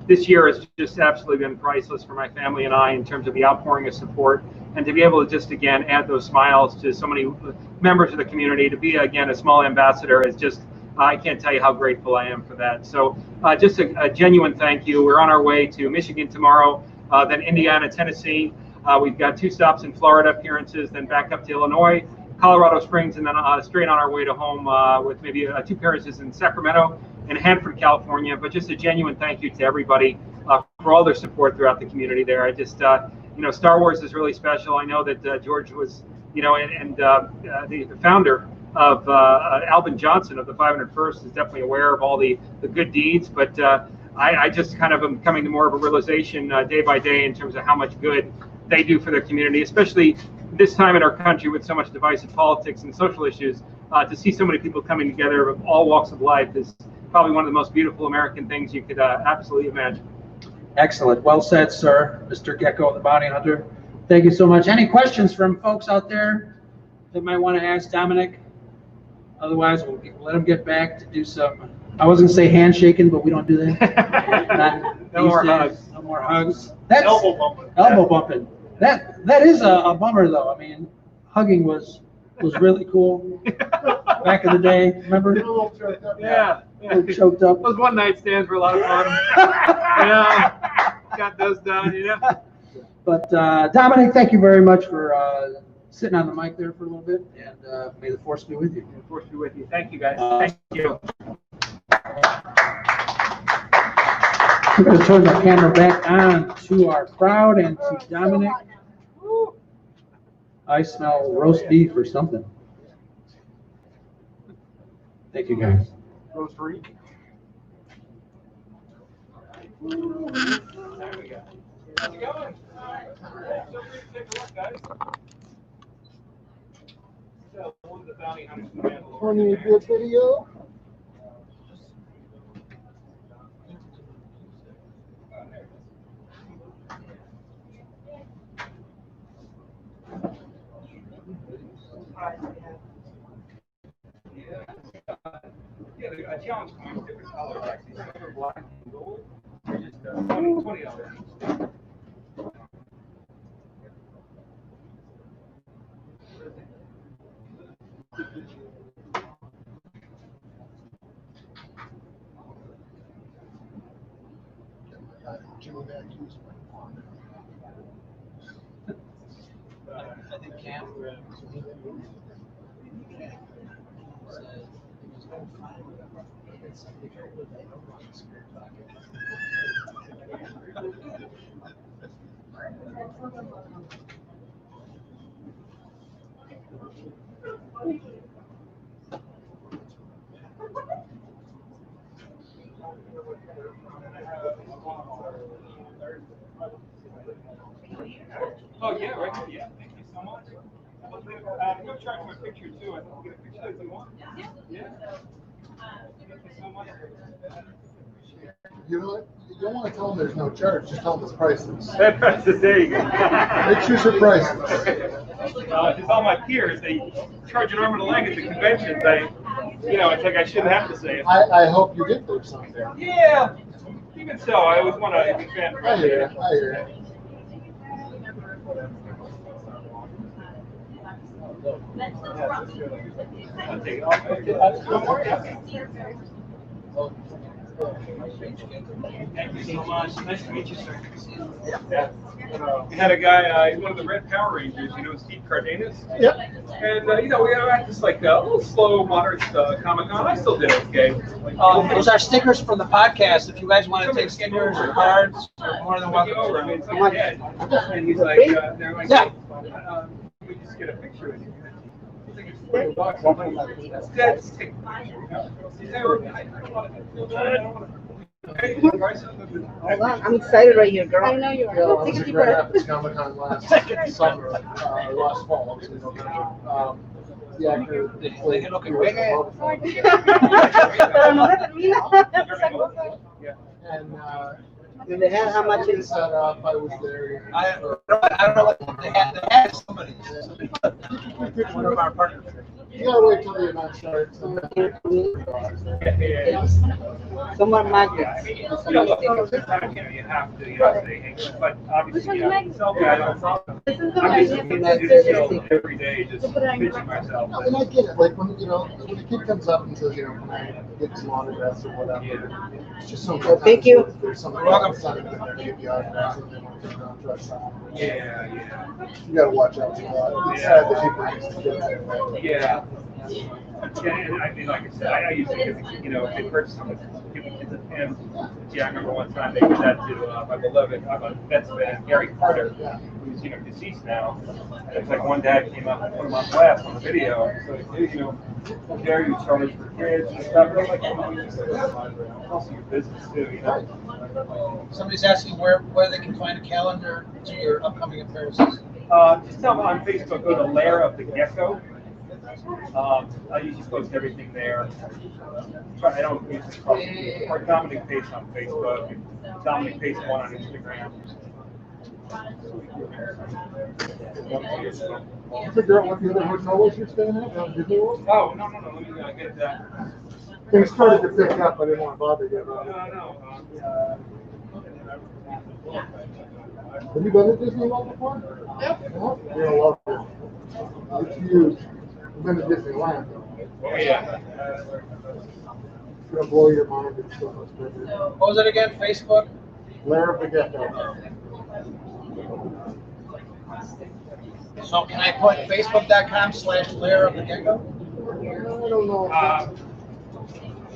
this year has just absolutely been priceless for my family and I in terms of the outpouring of support, and to be able to just again add those smiles to so many members of the community, to be again a small ambassador is just, I can't tell you how grateful I am for that. So just a genuine thank you. We're on our way to Michigan tomorrow, then Indiana, Tennessee. We've got 2 stops in Florida appearances, then back up to Illinois, Colorado Springs, and then straight on our way to home with maybe 2 appearances in Sacramento and Hanford, California. But just a genuine thank you to everybody for all their support throughout the community there. I just, Star Wars is really special. I know that George was, and the founder of Albin Johnson of the 501st is definitely aware of all the good deeds. But I just kind of am coming to more of a realization day by day in terms of how much good they do for their community, especially this time in our country with so much divisive politics and social issues. To see so many people coming together of all walks of life is probably one of the most beautiful American things you could absolutely imagine. Excellent. Well said, sir. Mr. Gecko, the bounty hunter. Thank you so much. Any questions from folks out there that might want to ask Dominic? Otherwise, we'll let him get back to do some, I was going to say handshaking, but we don't do that. No more hugs. No more hugs. That's Elbow bumping. Elbow bumping. That is a bummer, though. I mean, hugging was was really cool. Back in the day, remember? Yeah. Choked up. Those one night stands were a lot of fun. Yeah. Got those done, you know. But Dominic, thank you very much for sitting on the mic there for a little bit, and may the force be with you. May the force be with you. Thank you, guys. Thank you. We're going to turn the camera back on to our crowd and to Dominic. I smell roast beef or something. Thank you, guys. Roast beef. There we go. How's it going? Feel free to take a look, guys. So, one of the bounty hunters from Mandalore. On a good video. Yeah, I challenge coins, different colors, actually, silver, black, and gold. They're just $20. I think Cam. Oh, yeah, right. Yeah, thank you so much. Go charge my picture too. I can get a picture if you want. Yeah. Thank you so much. You know what? You don't want to tell them there's no charge. Just tell them it's priceless. There you go. Pictures are priceless. Because all my peers, they charge an arm and a leg at the conventions. It's like I shouldn't have to say it. I hope you get there someday. Yeah. Even so, I always want to be fan. I hear it. I hear it. I'll take it off. Don't worry. Thank you so much. Nice to meet you, sir. Yeah. We had a guy, he's one of the Red Power Rangers, Steve Cardenas. Yep. And, we were at this, a little slow, moderate Comic-Con. I still did okay. Those are stickers from the podcast. If you guys want to take stickers or cards, you're more than welcome. Over. I mean, someone dead. And he's like, they're like, yeah. We just get a picture with you. He's like, it's $40. That's dead. Hold on, I'm excited right here, girl. I know you are. I was at Grand Rapids Comic Con last summer, last fall, actually, November. The actor played and they had how much is set up. I was there. I don't know what they had somebody. One of our partners. You gotta wait till the event starts. Someone magic. You have to, but obviously, I'm just every day, just pitching myself. And I get it, like when a kid comes up and says, can I get some autographs or whatever, it's just so good. Thank you. There's something outside of there to give you autographs and they want to come trust them. Yeah. You gotta watch out for that. It's sad that people use the kids anyway. Yeah. And I mean, like I said, I used to give, if they purchase something, give the kids a pin. Yeah, I remember one time they did that to my beloved Mets fan, Gary Carter, who's, deceased now. And it's like one dad came up and put him on blast on the video. And so, hey, Gary, you charge for kids and stuff. And I'm like, also your business too, Somebody's asking where they can find a calendar to your upcoming appearances. Just tell them on Facebook, go to Lair of the Gecko. I usually post everything there. I don't use it or Dominic Pace on Facebook, and Dominic Pace 1 on Instagram. You figure out what the other hotel was you're staying at? Oh, no, let me get that. Things started to pick up, I didn't want to bother you. No. Have you been to Disney World before? Yep. You're gonna love it. It's huge. I've been to Disneyland though. Oh, yeah. It's gonna blow your mind. It's so much better. What was it again? Facebook? Lair of the Gecko. So can I put facebook.com/Lair of the Gecko? I don't know.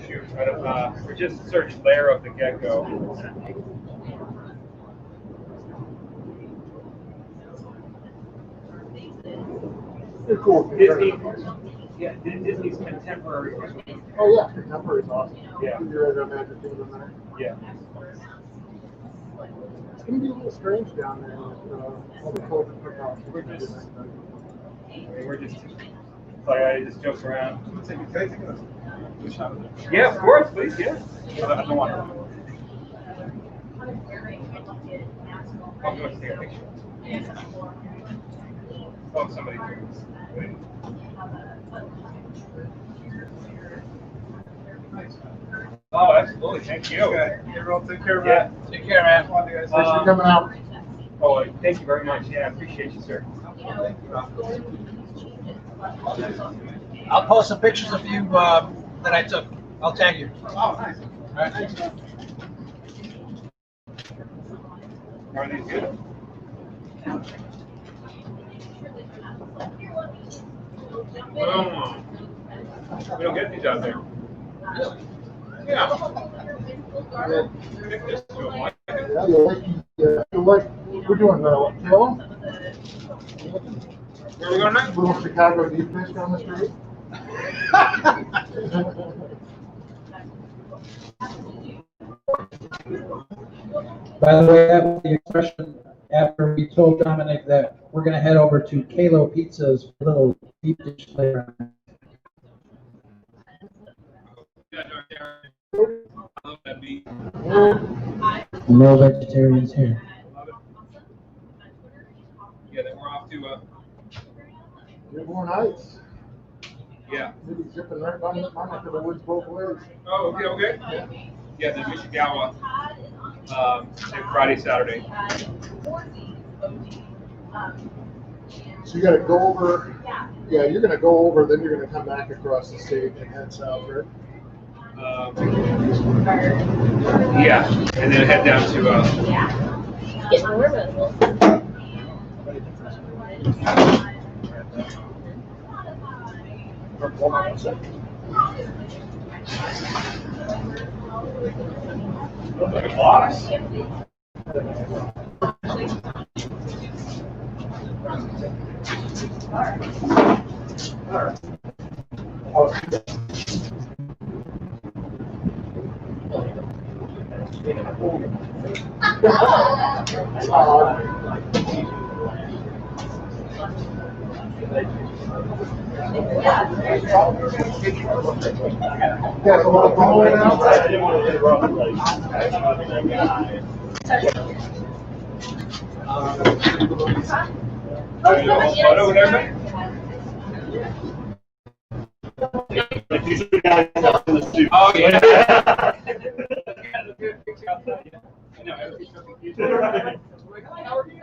Shoot, I don't, or just search Lair of the Gecko. It's cool. Disney, yeah, Disney's contemporary. Oh yeah, Contemporary is awesome. Yeah. You're at a Magic Kingdom there. Yeah. It's gonna be a little strange down there with all the COVID precautions. We're just, like, I just joke around. Yeah, of course, please, yeah. I don't want to. I'm going to take a picture. Oh, somebody. Oh, absolutely. Thank you. Okay, everyone take care, Yeah. man. Take care, man. Thanks for coming out. Oh, thank you very much. Yeah, I appreciate you, sir. I'll post some pictures of you that I took. I'll tag you. Oh, nice. All right. Are these good? We don't get these out there. Yeah. Yeah, you like, we're doing kill 'em? Where are we going next? Little Chicago deep fish down the street. By the way, that was the expression after we told Dominic that we're gonna head over to Kalo Pizza's little deep dish later. No vegetarians here. Yeah, then we're off to, Dearborn Heights. yeah. Maybe zipping right by my neck of the woods both ways. Oh, okay, okay. Yeah, then Michigawa, Friday, Saturday. So you gotta go over, yeah, you're gonna go over, then you're gonna come back across the state and head south, right? Yeah, and then head down to, Getting nervous. like a boss. Yeah, so what I'm going outside. I didn't want to interrupt, Photo with everybody? like these are the guys out in the suit. Oh, yeah. I know, everybody's so confused. Like, hi, how are you?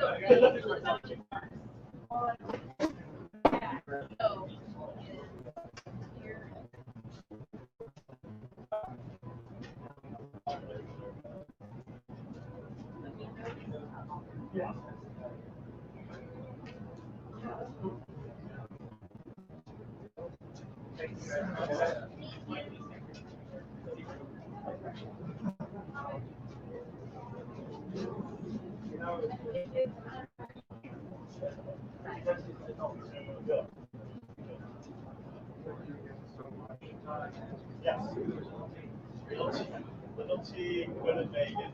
Yes. Realty Winnebago.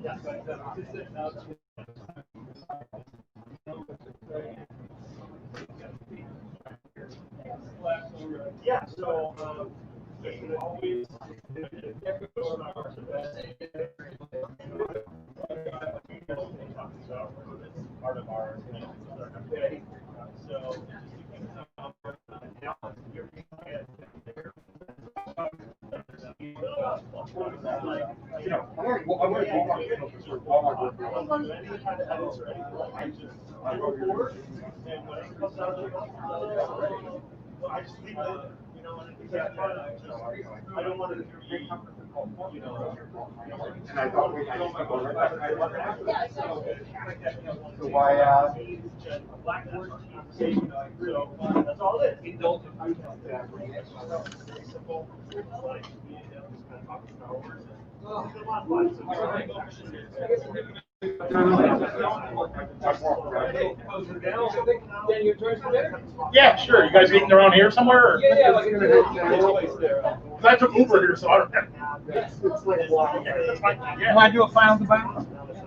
Yeah, so you should always part of our so I don't want to be, and I thought we had so why, That's all it is. Yeah, sure. You guys eating around here somewhere? Or? Yeah, like in the I took Uber here, so I don't have. You want to do a final goodbye?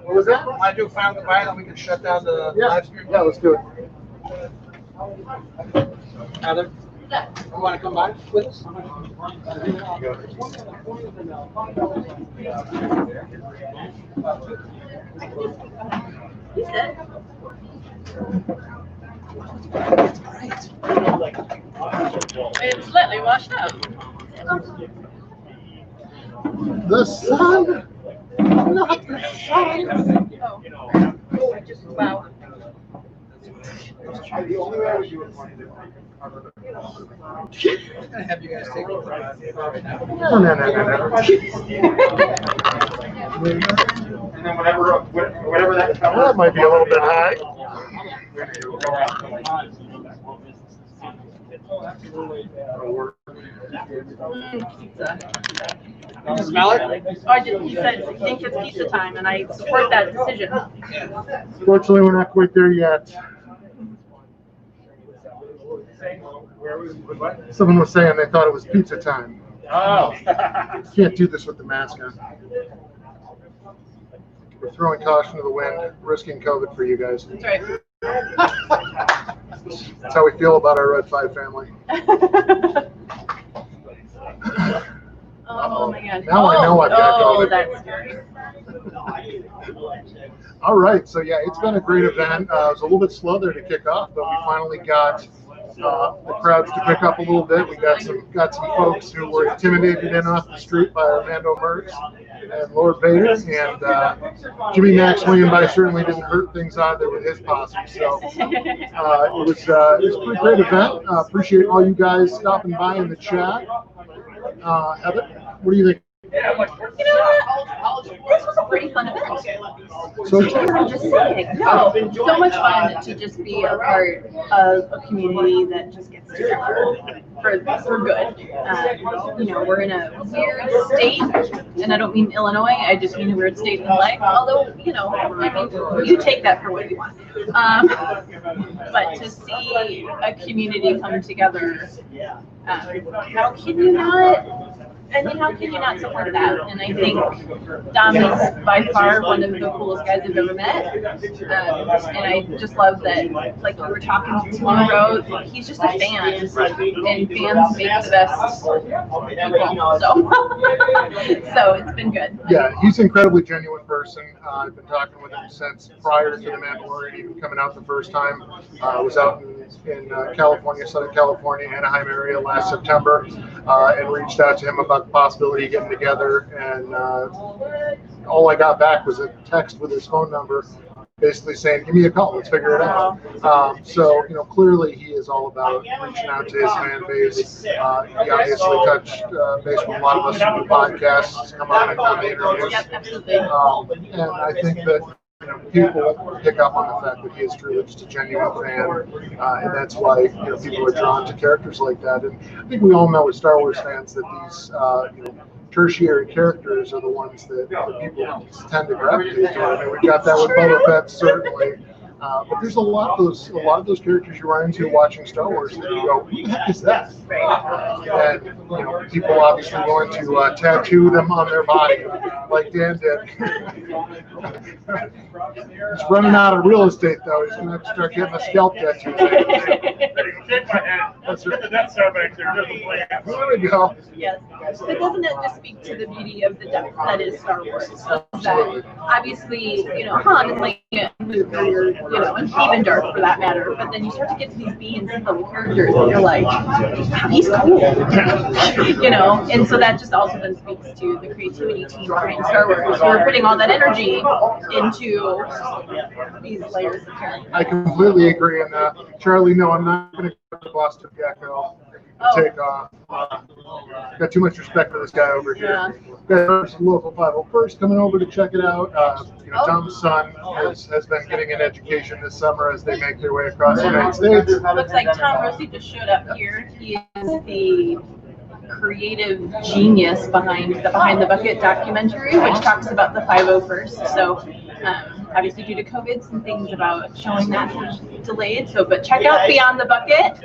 What was that? Want to do a final goodbye, then we can shut down the live stream? Yeah, let's do it. Heather, you want to come by with us? It's slightly washed out. The sun, not the sun. Oh. Wow. The only way I would do it for you. I'm gonna have you guys take over. No. and then whatever that. That might be a little bit high. You smell it? He said he thinks it's pizza time, and I support that decision. Fortunately, we're not quite there yet. Someone was saying they thought it was pizza time. Oh. Can't do this with the mask on. We're throwing caution to the wind, risking COVID for you guys. That's right. That's how we feel about our Red 5 family. Oh my God. Now I know I've got COVID. That's scary. All right, so yeah, it's been a great event. It was a little bit slow there to kick off, but we finally got the crowds to pick up a little bit. We got some folks who were intimidated in off the street by Armando Merckx and Lord Vader, and Jimmy Max swinging by certainly didn't hurt things out there with his posse. So it was a pretty great event. Appreciate all you guys stopping by in the chat. Heather, what do you think? You know what? This was a pretty fun event. So I'm just saying, no, so much fun to just be a part of a community that just gets together for good. You know, we're in a weird state, and I don't mean Illinois, I just mean a weird state in life. Although, you know, I mean, you take that for what you want. But to see a community come together, how can you not? I mean, how can you not support that? And I think Dom is by far one of the coolest guys I've ever met. And I just love that, like, we were talking to him on the road, he's just a fan. And fans make the best people. So it's been good. Yeah, he's an incredibly genuine person. I've been talking with him since prior to The Mandalorian even coming out the first time. I was out in California, Southern California, Anaheim area last September, and reached out to him about the possibility of getting together, and all I got back was a text with his phone number basically saying, give me a call, let's figure it out. So, you know, clearly he is all about reaching out to his fan base. He obviously touched base with a lot of us on the podcasts, come on and on the interviews. And I think that, you know, people pick up on the fact that he is truly just a genuine fan, and that's why, you know, people are drawn to characters like that. And I think we all know as Star Wars fans that these, you know, tertiary characters are the ones that people tend to gravitate to. I mean, we got that with Boba Fett, certainly. But there's a lot of those characters you run into watching Star Wars that you go, who the heck is that? And, you know, people obviously willing to tattoo them on their body, like Dan did. He's running out of real estate, though. He's going to have to start getting a scalp tattoo. Shake my head. Let's get the Death Star back there. There we go. Yes, but doesn't that just speak to the beauty of the depth that is Star Wars? So that obviously, you know, Han is like Luke or, and even Darth for that matter. But then you start to get to these B and C level characters, and you're like, he's cool, And so that just also then speaks to the creativity team behind Star Wars. You're putting all that energy into these layers of characters. I completely agree. And Charlie, no, I'm not going to go to Boston Gecko and take off. Got too much respect for this guy over here. Got some local 501st coming over to check it out. Tom's son has been getting an education this summer as they make their way across the United States. Looks like Tom Rossi just showed up here. He is the creative genius behind the Bucket documentary, which talks about the 501st. So obviously due to COVID, some things about showing that was delayed. But check out Beyond the Bucket.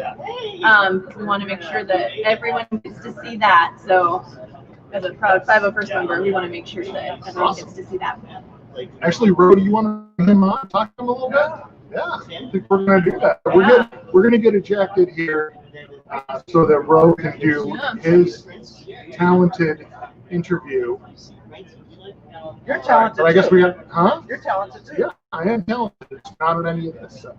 We want to make sure that everyone gets to see that. So as a proud 501st member, we want to make sure that everyone gets to see that. Actually, Ro, do you want to him on? Talk to him a little bit? Yeah, I think we're going to do that. We're going to get ejected here so that Ro can do his talented interview. You're talented. But I guess we have, huh? You're talented too. Yeah, I am talented. It's not on any of this. So.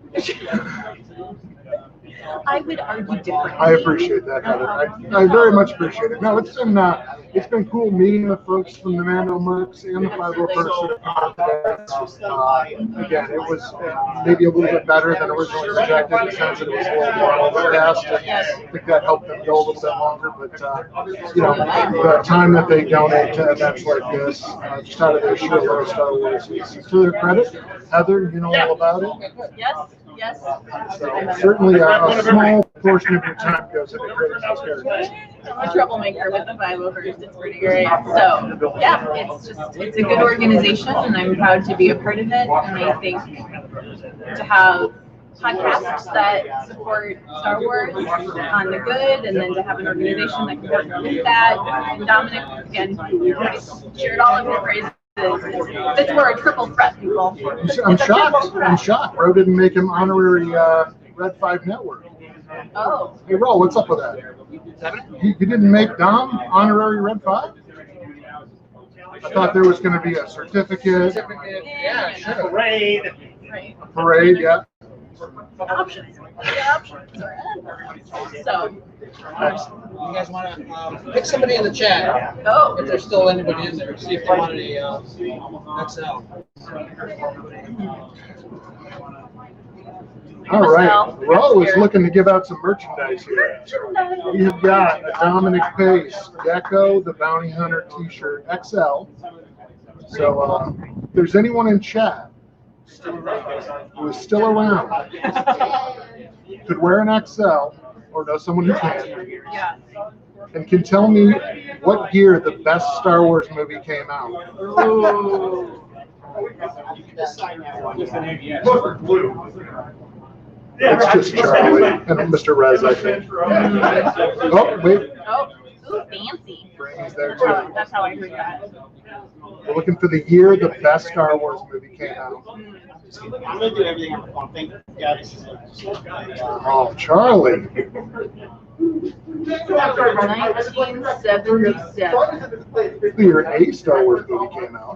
I would argue differently. I appreciate that, Heather. I very much appreciate it. No, it's been cool meeting the folks from the Mando Mercs and the 501st today. Again, it was maybe a little bit better than originally projected in the sense that it was a little more overcast. I think that helped them go a little bit longer. But the time that they donate to events like this, just out of their sheer love of Star Wars, is to their credit. Heather, you know all about it. Yes. So certainly a small portion of your time goes into creating those characters. I'm a troublemaker with the 501st. It's pretty great. So yeah, it's a good organization, and I'm proud to be a part of it. And I think to have podcasts that support Star Wars on the good, and then to have an organization that can work with that. And Dominic, again, shared all of his praises. We're a triple threat, people. I'm shocked. Ro didn't make him honorary Red 5 Network. Oh. Hey, Ro, what's up with that? You didn't make Dom honorary Red 5? I thought there was going to be a certificate. Yeah, sure. Parade. Right. A parade, yeah. Options. So. You guys want to pick somebody in the chat? Oh. If there's still anybody in there, see if they want any XL. All right. Ro is looking to give out some merchandise here. We have got a Dominic Pace Gecko the Bounty Hunter T-shirt XL. So if there's anyone in chat who is still around, could wear an XL, or know someone who can, and can tell me what year the best Star Wars movie came out. It's just Charlie and Mr. Rez, I think. Oh, wait. Oh, ooh, fancy. He's there too. That's how I heard that. We're looking for the year the best Star Wars movie came out. I'm gonna do everything on the phone. Thank God this is Oh, Charlie. 1977. The year a Star Wars movie came out.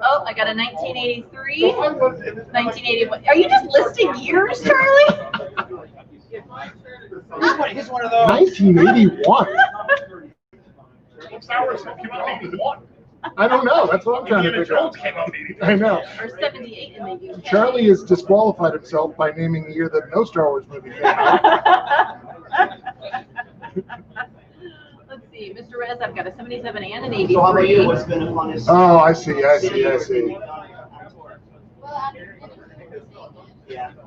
Oh, I got a 1983, 1981. Are you just listing years, Charlie? He's one of those. 1981. Star Wars came out in 81. I don't know. That's what I'm trying to figure out. Came out in 83. I know. Or 78 in the UK. Charlie has disqualified himself by naming the year that no Star Wars movie came out. Let's see, Mr. Rez, I've got a 77 and an 83. Oh, I see. Yeah,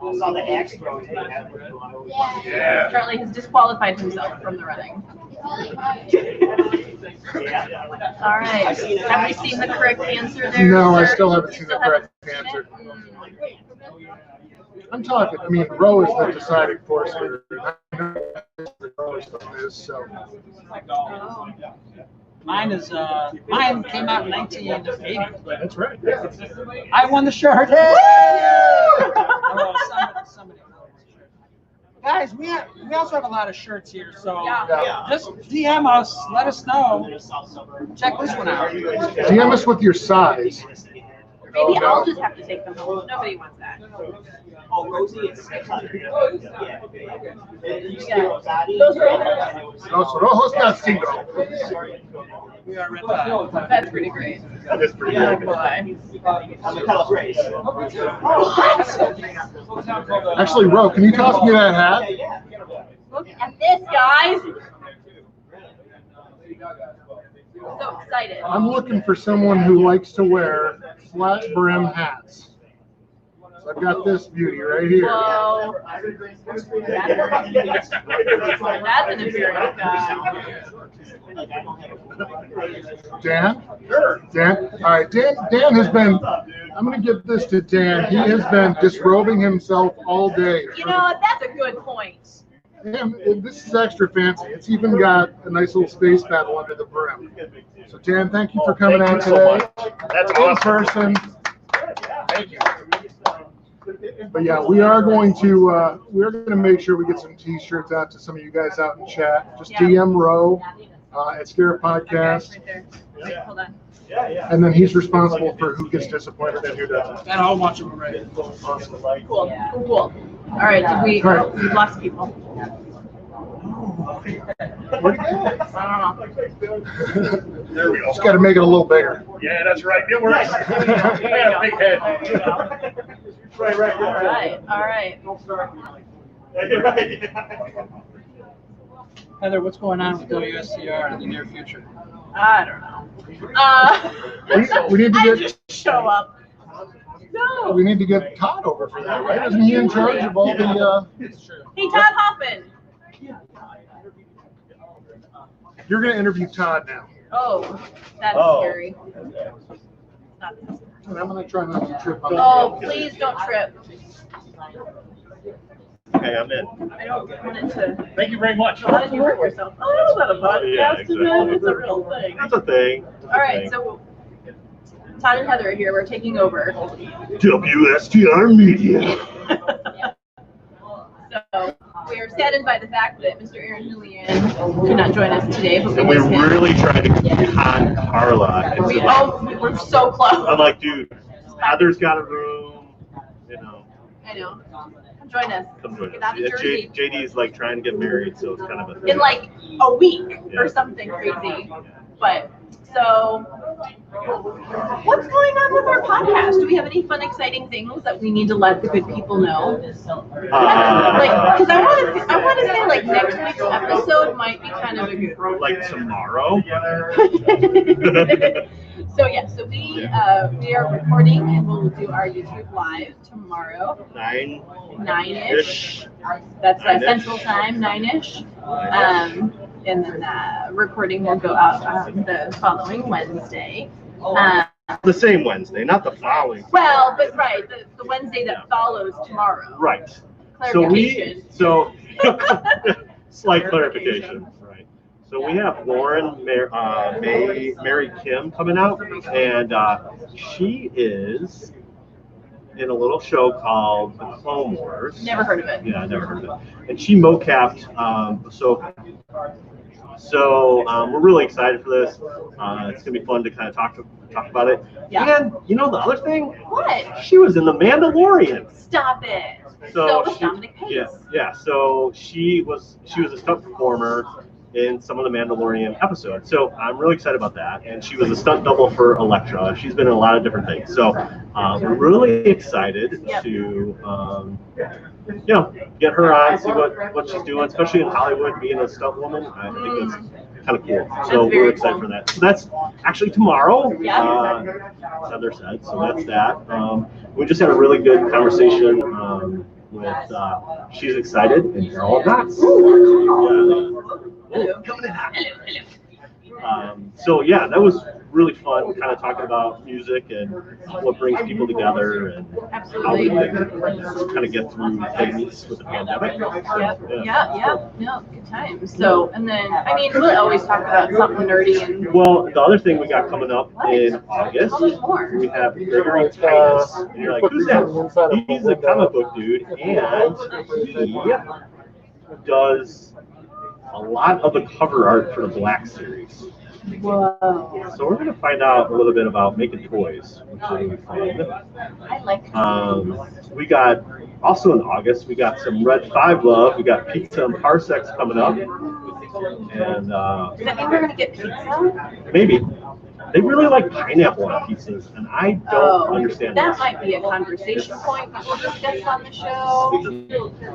I saw the axe throwing. Yeah. Charlie has disqualified himself from the running. All right. Have we seen the correct answer there? No, I sir? still haven't seen the correct answer. I'm talking. I mean, Ro is the deciding force here. I know the Ro stuff is, so. Mine came out in 1980. That's right. I won the shirt. Hey! Somebody. Guys, we also have a lot of shirts here, so just DM us, let us know. Check this one out. DM us with your size. Maybe I'll just have to take them home. Nobody wants that. Oh, Rosie is. Yeah. Those are Los Rojos Castillo. That's pretty great. That is pretty Yeah, good. boy. Actually, Ro, can you toss me that hat? Look at this, guys. So excited. I'm looking for someone who likes to wear flat brim hats. So I've got this beauty right here. Whoa. That's an imperial guy. Dan? Sure. Dan? All right, Dan has been, I'm going to give this to Dan. He has been disrobing himself all day. You know, that's a good point. And this is extra fancy. It's even got a nice little space paddle under the brim. So Dan, thank you for coming out today. That's In awesome. person. Thank you. But yeah, we are going to make sure we get some T-shirts out to some of you guys out in chat. Just DM Ro at Scare Podcast, Right there. Wait, hold on. and then he's responsible for who gets disappointed and who doesn't. And I'll watch them already. Cool. Cool. All right. We lost people. Where'd he go? I don't know. There we go. Just got to make it a little bigger. Yeah, that's right. It works. I got a big head. All right. All right. Heather, what's going on with WSCR in the near future? I don't know. We need to I get just show up. No. we need to get Todd over for that, right? Isn't he in charge of all the? Hey, Todd Hoffman. You're going to interview Todd now. Oh, that's scary. Not this. And I'm going to try not to trip on. Oh, please don't trip. Okay, I'm in. I don't want it to. Thank you very much. How did you hurt yourself? Oh, is that a podcast? Yeah, exactly. It's a real thing. That's a thing. All right, so Todd and Heather are here. We're taking over. WSTR Media. So we are saddened by the fact that Mr. Aaron Julian could not join us today, but And we miss him. really tried to con Carla. We're so close. I'm like, dude, Heather's got a room, you know. I know. Come join us. Come join Get us. out of Yeah, Jersey. JD's like trying to get married, so it's kind of a thing. In like a week Yeah. or something crazy. But so, what's going on with our podcast? Do we have any fun, exciting things that we need to let the good people know? Because I want to say like next week's episode might be kind of a good one. like tomorrow. So yeah, so we are recording and we'll do our YouTube live tomorrow. 9-ish. That's 9-ish. Central Time, 9-ish. And then recording will go out the following Wednesday. The same Wednesday, not the following. Well, but right, the Wednesday that follows tomorrow. Right. Clarification. So slight clarification. Right. So we have Lauren Mary Kim coming out, and she is in a little show called The Clone Wars. Never heard of it. Yeah, I never heard of it. And she mocapped So we're really excited for this. It's gonna be fun to kind of talk about it. Yeah. And you know the other thing? What? She was in The Mandalorian. Stop it. So So was she- Dominic Pace. Yeah. So she was a stunt performer in some of the Mandalorian episodes. So I'm really excited about that. And she was a stunt double for Elektra. She's been in a lot of different things. So we're really excited to get her on, see what she's doing, especially in Hollywood, being a stunt woman. I think that's kind of cool. So we're excited for that. So that's actually tomorrow, Heather said. So that's that. We just had a really good conversation with, she's excited, and you're all nuts. Coming in hot. So yeah, that was really fun, kind of talking about music and what brings people together and how we can kind of get through things with the pandemic. Yeah, good times. So, and then, I mean, we'll always talk about something nerdy and. Well, the other thing we got coming up in August, we have Gregory Titus. And you're like, who's that? He's a comic book dude, and he does a lot of the cover art for the Black series. Whoa. So we're going to find out a little bit about making toys, which is going to be fun. I like We got, also in August, we got some Red 5 love. We got pizza and parsecs coming up. And Does that mean we're going to get pizza? maybe. They really like pineapple on pizzas, and I don't understand that. this. Might be a conversation point that we'll discuss on the show.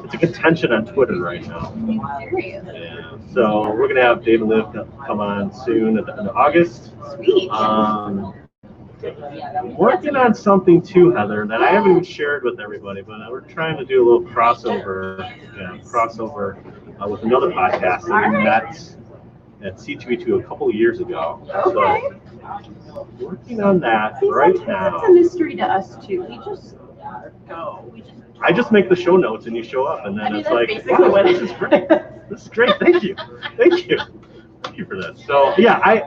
It's a contention on Twitter right now. Serious. Yeah. So we're gonna have Dave and Liv come on soon at the end of August. Sweet. Working on something too, Heather, that I haven't even shared with everybody, but we're trying to do a little crossover, with another podcast that we met at C2E2 a couple of years ago. Okay. So working on that right now. That's a mystery to us too. We just go. I just make the show notes and you show up, and then it's like, wow, wow, this is great. This is great. Thank you. Thank you for this. So yeah,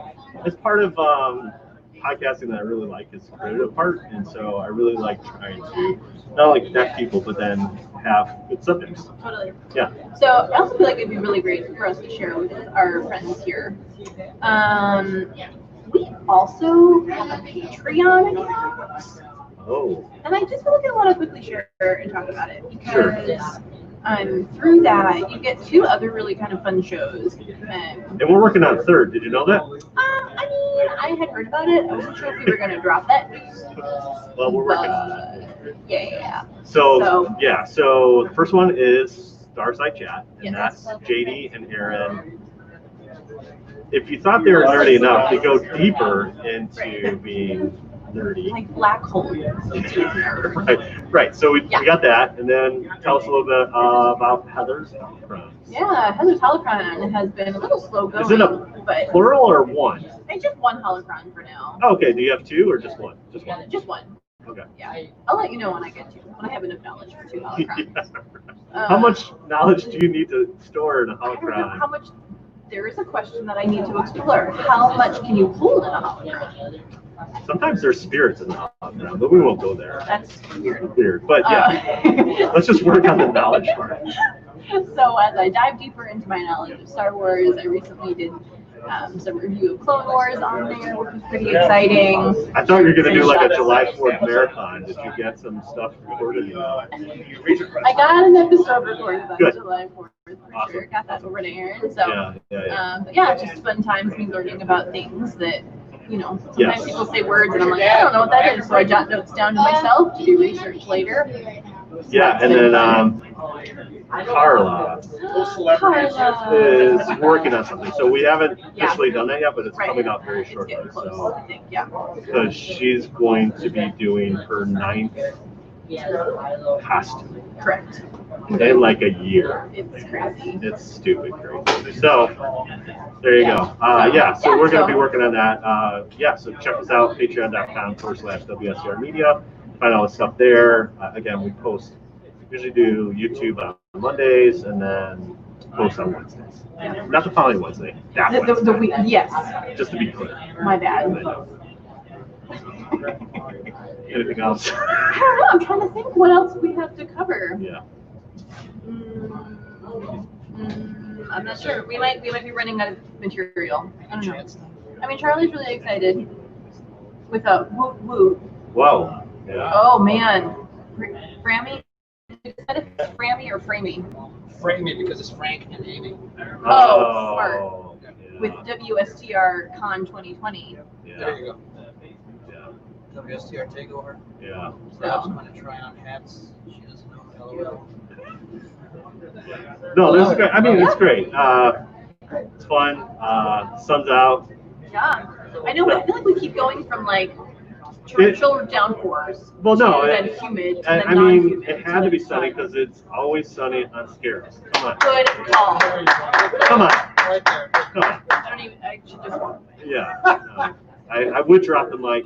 as part of podcasting that I really like is the creative part, and so I really like trying to not only connect people, but then have good subjects. Totally. Yeah. So I also feel like it'd be really great for us to share with our friends here. We also have a Patreon account. Oh. And I just feel like I want to quickly share and talk about it because through that you get two other really kind of fun shows. And we're working on a third. Did you know that? I mean, I had heard about it. I wasn't sure if we were going to drop that news. Well, we're working on it. Yeah. So the first one is Starside Chat, and that's JD and Aaron. If you thought they were nerdy enough, they go deeper into being nerdy. Like black holes. Right. So we got that, and then tell us a little bit about Heather's Holocron. Yeah, Heather's Holocron has been a little slow going. Is it a plural or one? I just one Holocron for now. Oh, okay. Do you have two or just one? Just one. Just one. Okay. Yeah. I'll let you know when I get to when I have enough knowledge for two Holocrons. How much knowledge do you need to store in a I don't know Holocron? how much. There is a question that I need to explore. How much can you hold in a Holocron? Sometimes there's spirits in the Holocron, but we won't go there. That's weird. Weird, but yeah. Let's just work on the knowledge part. So as I dive deeper into my knowledge of Star Wars, I recently did some review of Clone Wars on there, which was pretty exciting. I thought you were going to do like a July 4th marathon. Did you get some stuff recorded? I got an episode recorded on July 4th for sure. Got that over to Aaron. So, but yeah, it's just fun times me learning about things that, you know, sometimes people say words and I'm like, I don't know what that is. So I jot notes down to myself to do research later. Yeah, and then Carla is working on something. So we haven't officially done that yet, but it's coming out very shortly. So, I think, yeah. because she's going to be doing her 9th costume. Correct. In like a year. It's crazy. It's stupid crazy. So there you go. So we're going to be working on that. So check us out, patreon.com/WSCR Media. Find all the stuff there. Again, we usually do YouTube on Mondays and then post on Wednesdays. Not the following Wednesday. That Wednesday. The week, yes. Just to be clear. My bad. Anything else? I don't know. I'm trying to think what else we have to cover. Yeah. I'm not sure. We might be running out of material. I don't know. I mean, Charlie's really excited with a woot woot. Whoa. Yeah. Oh man, Frammy. Is that if it's Frammy or Framey? Framey because it's Frank and Amy. Oh, smart. Yeah. With WSTR Con 2020. Yeah. There you go. Yeah. WSTR takeover. Yeah. Perhaps I'm going to try on hats. She doesn't know. LOL. No, this is great. I mean, it's great. It's fun. Sun's out. Yeah. I know, but I feel like we keep going from like torrential downpours. Well, no, and humid. I mean, it had to be sunny because it's always sunny on Scarabs. Come on. Good call. Come on. Right there. Come on. I should just. Yeah. I would drop the mic.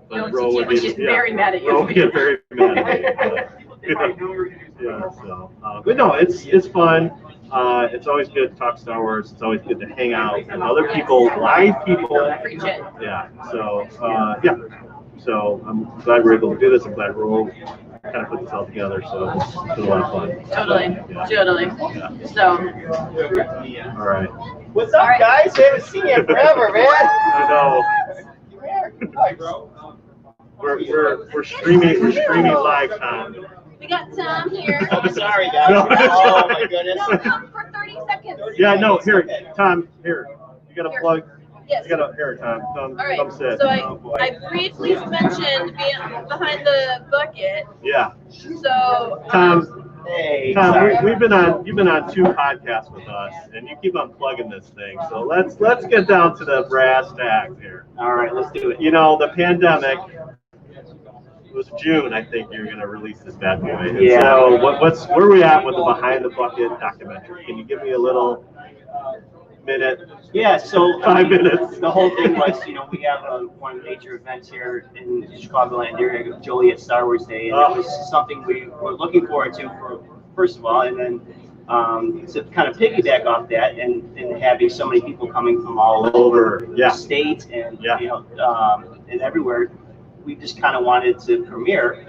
But Ro would be very mad at you. Ro would get very mad at me. Yeah, so, but no, it's fun. It's always good to talk Star Wars. It's always good to hang out with other people, live people. Yeah. So So I'm glad we're able to do this. I'm glad Ro kind of put this all together. So it's been a lot of fun. Totally. Yeah. Totally. Yeah. So. All right. What's up, guys? We haven't seen you in forever, man. I know. Hi, bro. We're streaming live, Tom. We got Tom here. I'm sorry, guys. No. Oh my goodness. No, come for 30 seconds. Yeah, no, here, Tom, here. You gotta plug. Yes. You gotta here, Tom. Come All right. sit. So I briefly mentioned being behind the bucket. Yeah. So Tom, Hey, Tom, sorry. you've been on 2 podcasts with us, and you keep on plugging this thing. So let's get down to the brass tacks here. All right, let's do it. You know, the pandemic. It was June, I think you're gonna release this bad movie. Yeah. So where are we at with the Behind the Bucket documentary? Can you give me a little minute? Yeah, so 5 minutes. The whole thing was, we have one major event here in the Chicagoland area, Joliet Star Wars Day, and it was something we were looking forward to for first of all, and then to kind of piggyback off that, and having so many people coming from all over the state and and everywhere. We just kind of wanted to premiere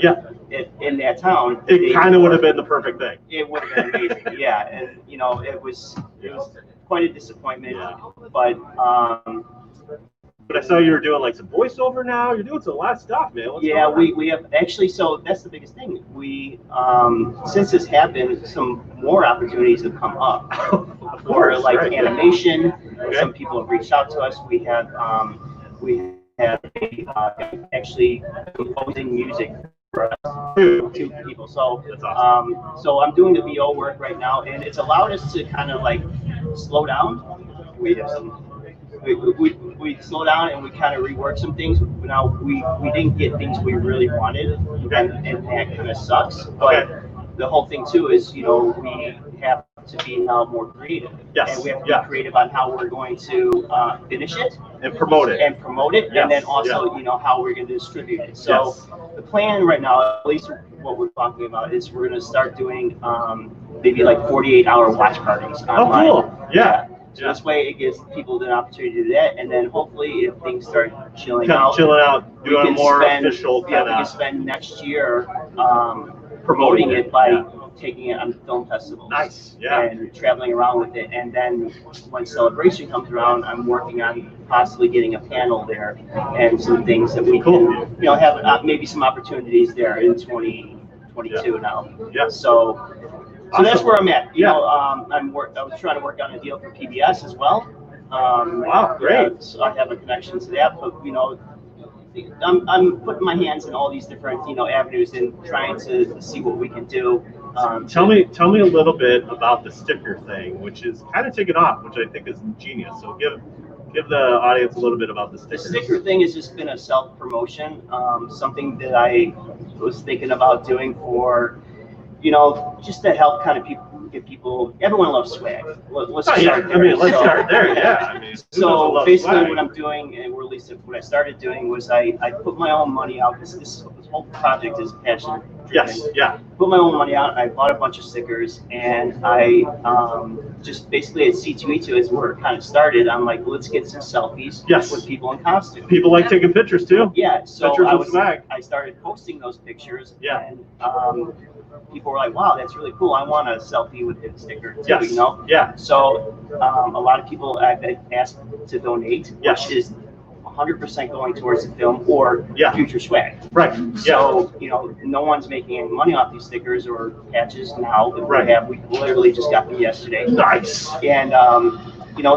in that town. It kind of would have been the perfect thing. It would have been amazing, yeah. And it was quite a disappointment, but I saw you were doing like some voiceover now. You're doing a lot of stuff, man. What's yeah, going on? we have actually. So that's the biggest thing. We since this happened, some more opportunities have come up for like animation. Okay. Some people have reached out to us. We have actually composing music for us, 2 people. So That's awesome. so I'm doing the VO work right now, and it's allowed us to kind of like slow down. We have we slow down and we kind of rework some things. Now we didn't get things we really wanted, and that kind of sucks. But the whole thing too is we have to be now more creative. Yes. And we have to be creative on how we're going to finish it And promote it. and promote it, and then also how we're going to distribute it. So the plan right now, at least what we're talking about, is we're going to start doing maybe like 48-hour watch parties online. Oh, cool. Yeah. So this way it gives people the opportunity to do that, and then hopefully if things start chilling out, doing a more official we can spend next year promoting it by taking it on film festivals. Nice, yeah. And traveling around with it, and then when Celebration comes around, I'm working on possibly getting a panel there and some things that we can, have maybe some opportunities there in 2022 now. Yeah. So that's where I'm at. I was trying to work on a deal for PBS as well. Wow, great. So I have a connection to that, but I'm putting my hands in all these different avenues and trying to see what we can do. Tell me a little bit about the sticker thing, which is kind of taken off, which I think is ingenious. So give the audience a little bit about the sticker. The sticker thing has just been a self-promotion, something that I was thinking about doing for, just to help kind of give people. Everyone loves swag. Let's start there. Let's start there. Yeah. So basically, what I'm doing, and at least what I started doing, was I put my own money out. This whole project is passion driven. Yes. Yeah. Put my own money out. I bought a bunch of stickers, and I just basically at C2E2 is where it kind of started. I'm like, let's get some selfies with people in costume. People like taking pictures too. Yeah. So pictures I started posting those pictures. Yeah. And people were like, wow, that's really cool. I want a selfie with the sticker too, Yes. Yeah. So a lot of people I've asked to donate, Yes. which is 100% going towards the film or future swag. Right. So, no one's making any money off these stickers or patches now that we literally just got them yesterday. Nice. And,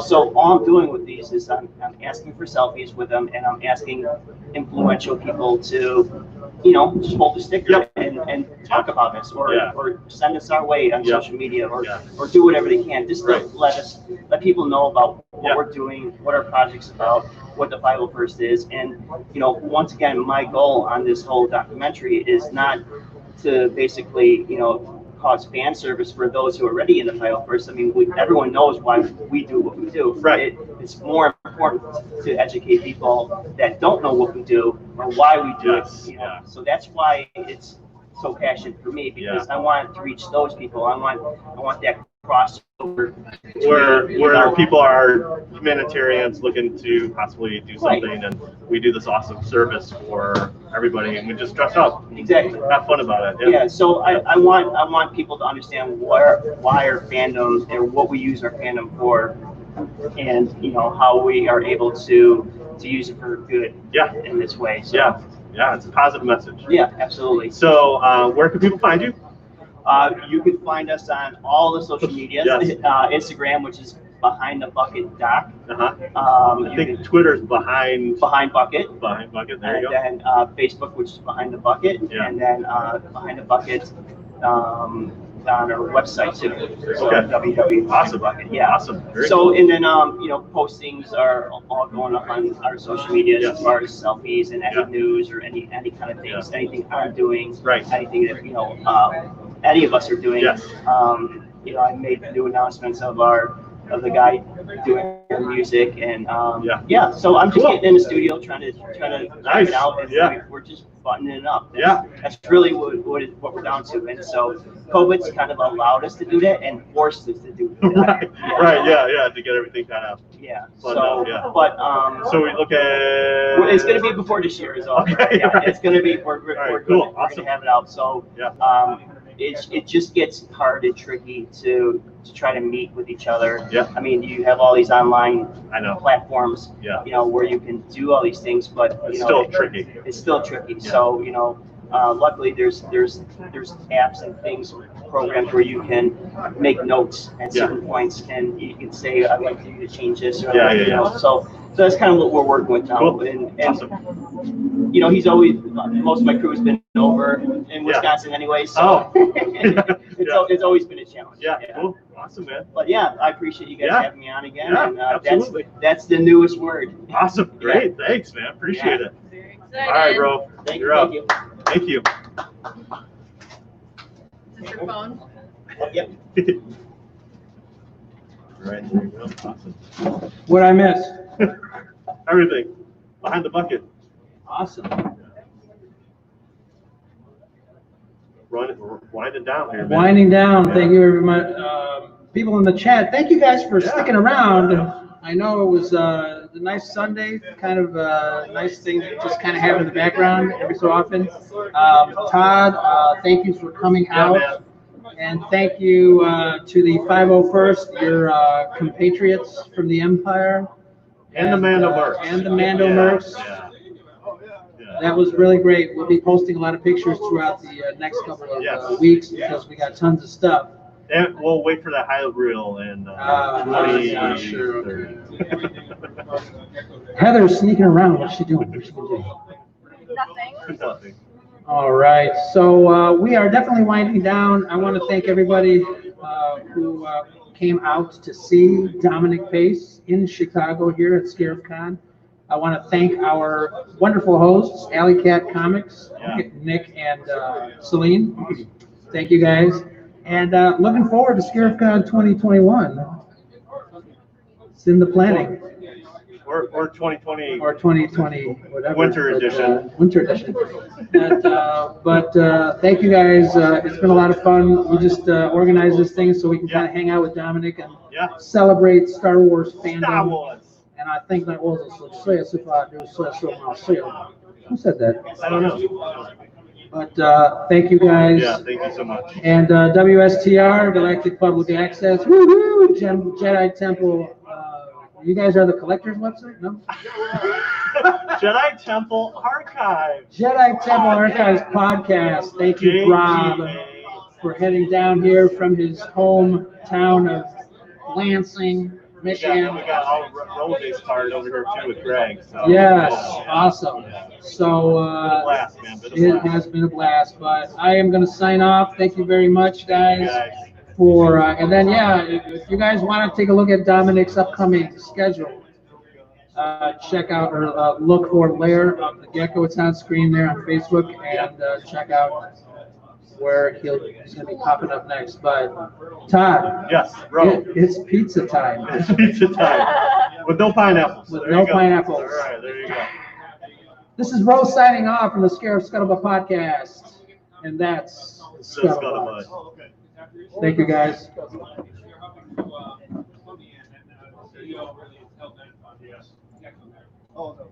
so all I'm doing with these is I'm asking for selfies with them, and I'm asking influential people to, just hold the sticker and talk about us or send us our way on social media or do whatever they can just to let people know about what we're doing, what our project's about, what the 501st is. And, once again, my goal on this whole documentary is not to basically, cause fan service for those who are already in the 501st. I mean, everyone knows why we do what we do. Right. It's more important to educate people that don't know what we do or why we do it. So that's why it's so passionate for me, because I want to reach those people. I want that crossover where people are humanitarians looking to possibly do something, and we do this awesome service for everybody, and we just dress up, have fun about it. Yeah. So I want people to understand why our fandom and what we use our fandom for and how we are able to use it for good. Yeah. In this way. So, yeah, it's a positive message. Yeah, absolutely. So where can people find you? You can find us on all the social medias. Yes. Instagram, which is Behind the Bucket Doc. I think Twitter's Behind Bucket. Behind Bucket. There you go. And then Facebook, which is Behind the Bucket. Yeah. And then Behind the Bucket on our website too. So Okay. www. Awesome. Bucket. Yeah. Awesome. Very So cool. and then postings are all going up on our social media Yes. as far as selfies and any news or any kind of things, anything I'm doing, anything that any of us are doing. Yes. I made new announcements of the guy doing music and so I'm just getting in the studio trying to knock it out, and we're just buttoning it up. That's really what we're down to. And so COVID's kind of allowed us to do that and forced us to do that. Right, to get everything kind of so we look at it's going to be before this year is all. It's going to be we're cool. We're going to have it out. So it just gets hard and tricky to try to meet with each other. I mean, you have all these online platforms, where you can do all these things, but it's still tricky. It's still tricky. So luckily there's apps and things, programs where you can make notes at certain points, and you can say, I'd like you to change this. Or, So that's kind of what we're working with now. Cool. And he's always, most of my crew's been over in Wisconsin anyway, so it's always been a challenge. Cool. Awesome, man. But I appreciate you guys having me on again. And absolutely. That's the newest word. Awesome. Great. Thanks, man. Appreciate it. Very excited. All right, bro. You're up. Thank you. Is this your phone? Yep. Right, there you go. Awesome. What'd I miss? Everything. Behind the Bucket. Awesome. Winding down here, man. Winding down. Thank you, everyone. People in the chat, thank you guys for sticking around. I know it was a nice Sunday, kind of a nice thing to just kind of have in the background every so often. Todd, thank you for coming out. And thank you to the 501st, your compatriots from the Empire. And the Mando Mercs. And the Mando Mercs. That was really great. We'll be posting a lot of pictures throughout the next couple of weeks because we got tons of stuff. And we'll wait for that highlight reel and sure. Heather's sneaking around. What's she doing? What's she doing? Nothing. All right. So we are definitely winding down. I want to thank everybody who came out to see Dominic Pace in Chicago here at ScarifCon. I want to thank our wonderful hosts, Alley Cat Comics, Nick and Celine. Thank you guys. And looking forward to ScarifCon 2021. It's in the planning. Or 2020. Or 2020, whatever. Winter edition. Winter edition. But thank you guys. It's been a lot of fun. We just organized this thing so we can kind of hang out with Dominic and celebrate Star Wars fandom. Star Wars. And I think that was who said that? I don't know. But thank you guys. Yeah, thank you so much. And WSTR, Galactic Public Access, woohoo, Jedi Temple. You guys are the collector's website, no? Jedi Temple Archive. Jedi Temple Archives podcast. Thank you, Rob, for heading down here from his hometown of Lansing, Michigan. We got all roll days card over here too with Greg. So. Yes, awesome. So it has been a blast. But I am going to sign off. Thank you very much, guys. For and then if you guys want to take a look at Dominic's upcoming schedule, check out or look for Lair of the Gecko. It's on screen there on Facebook, and check out where he's going to be popping up next. But Todd, yes, bro, it's pizza time. It's pizza time with no pineapples. With no pineapples. All right, there you go. This is Rose signing off from the Scarif Scuttlebutt podcast, and that's Scuttlebutt. Thank you, guys. Oh, no.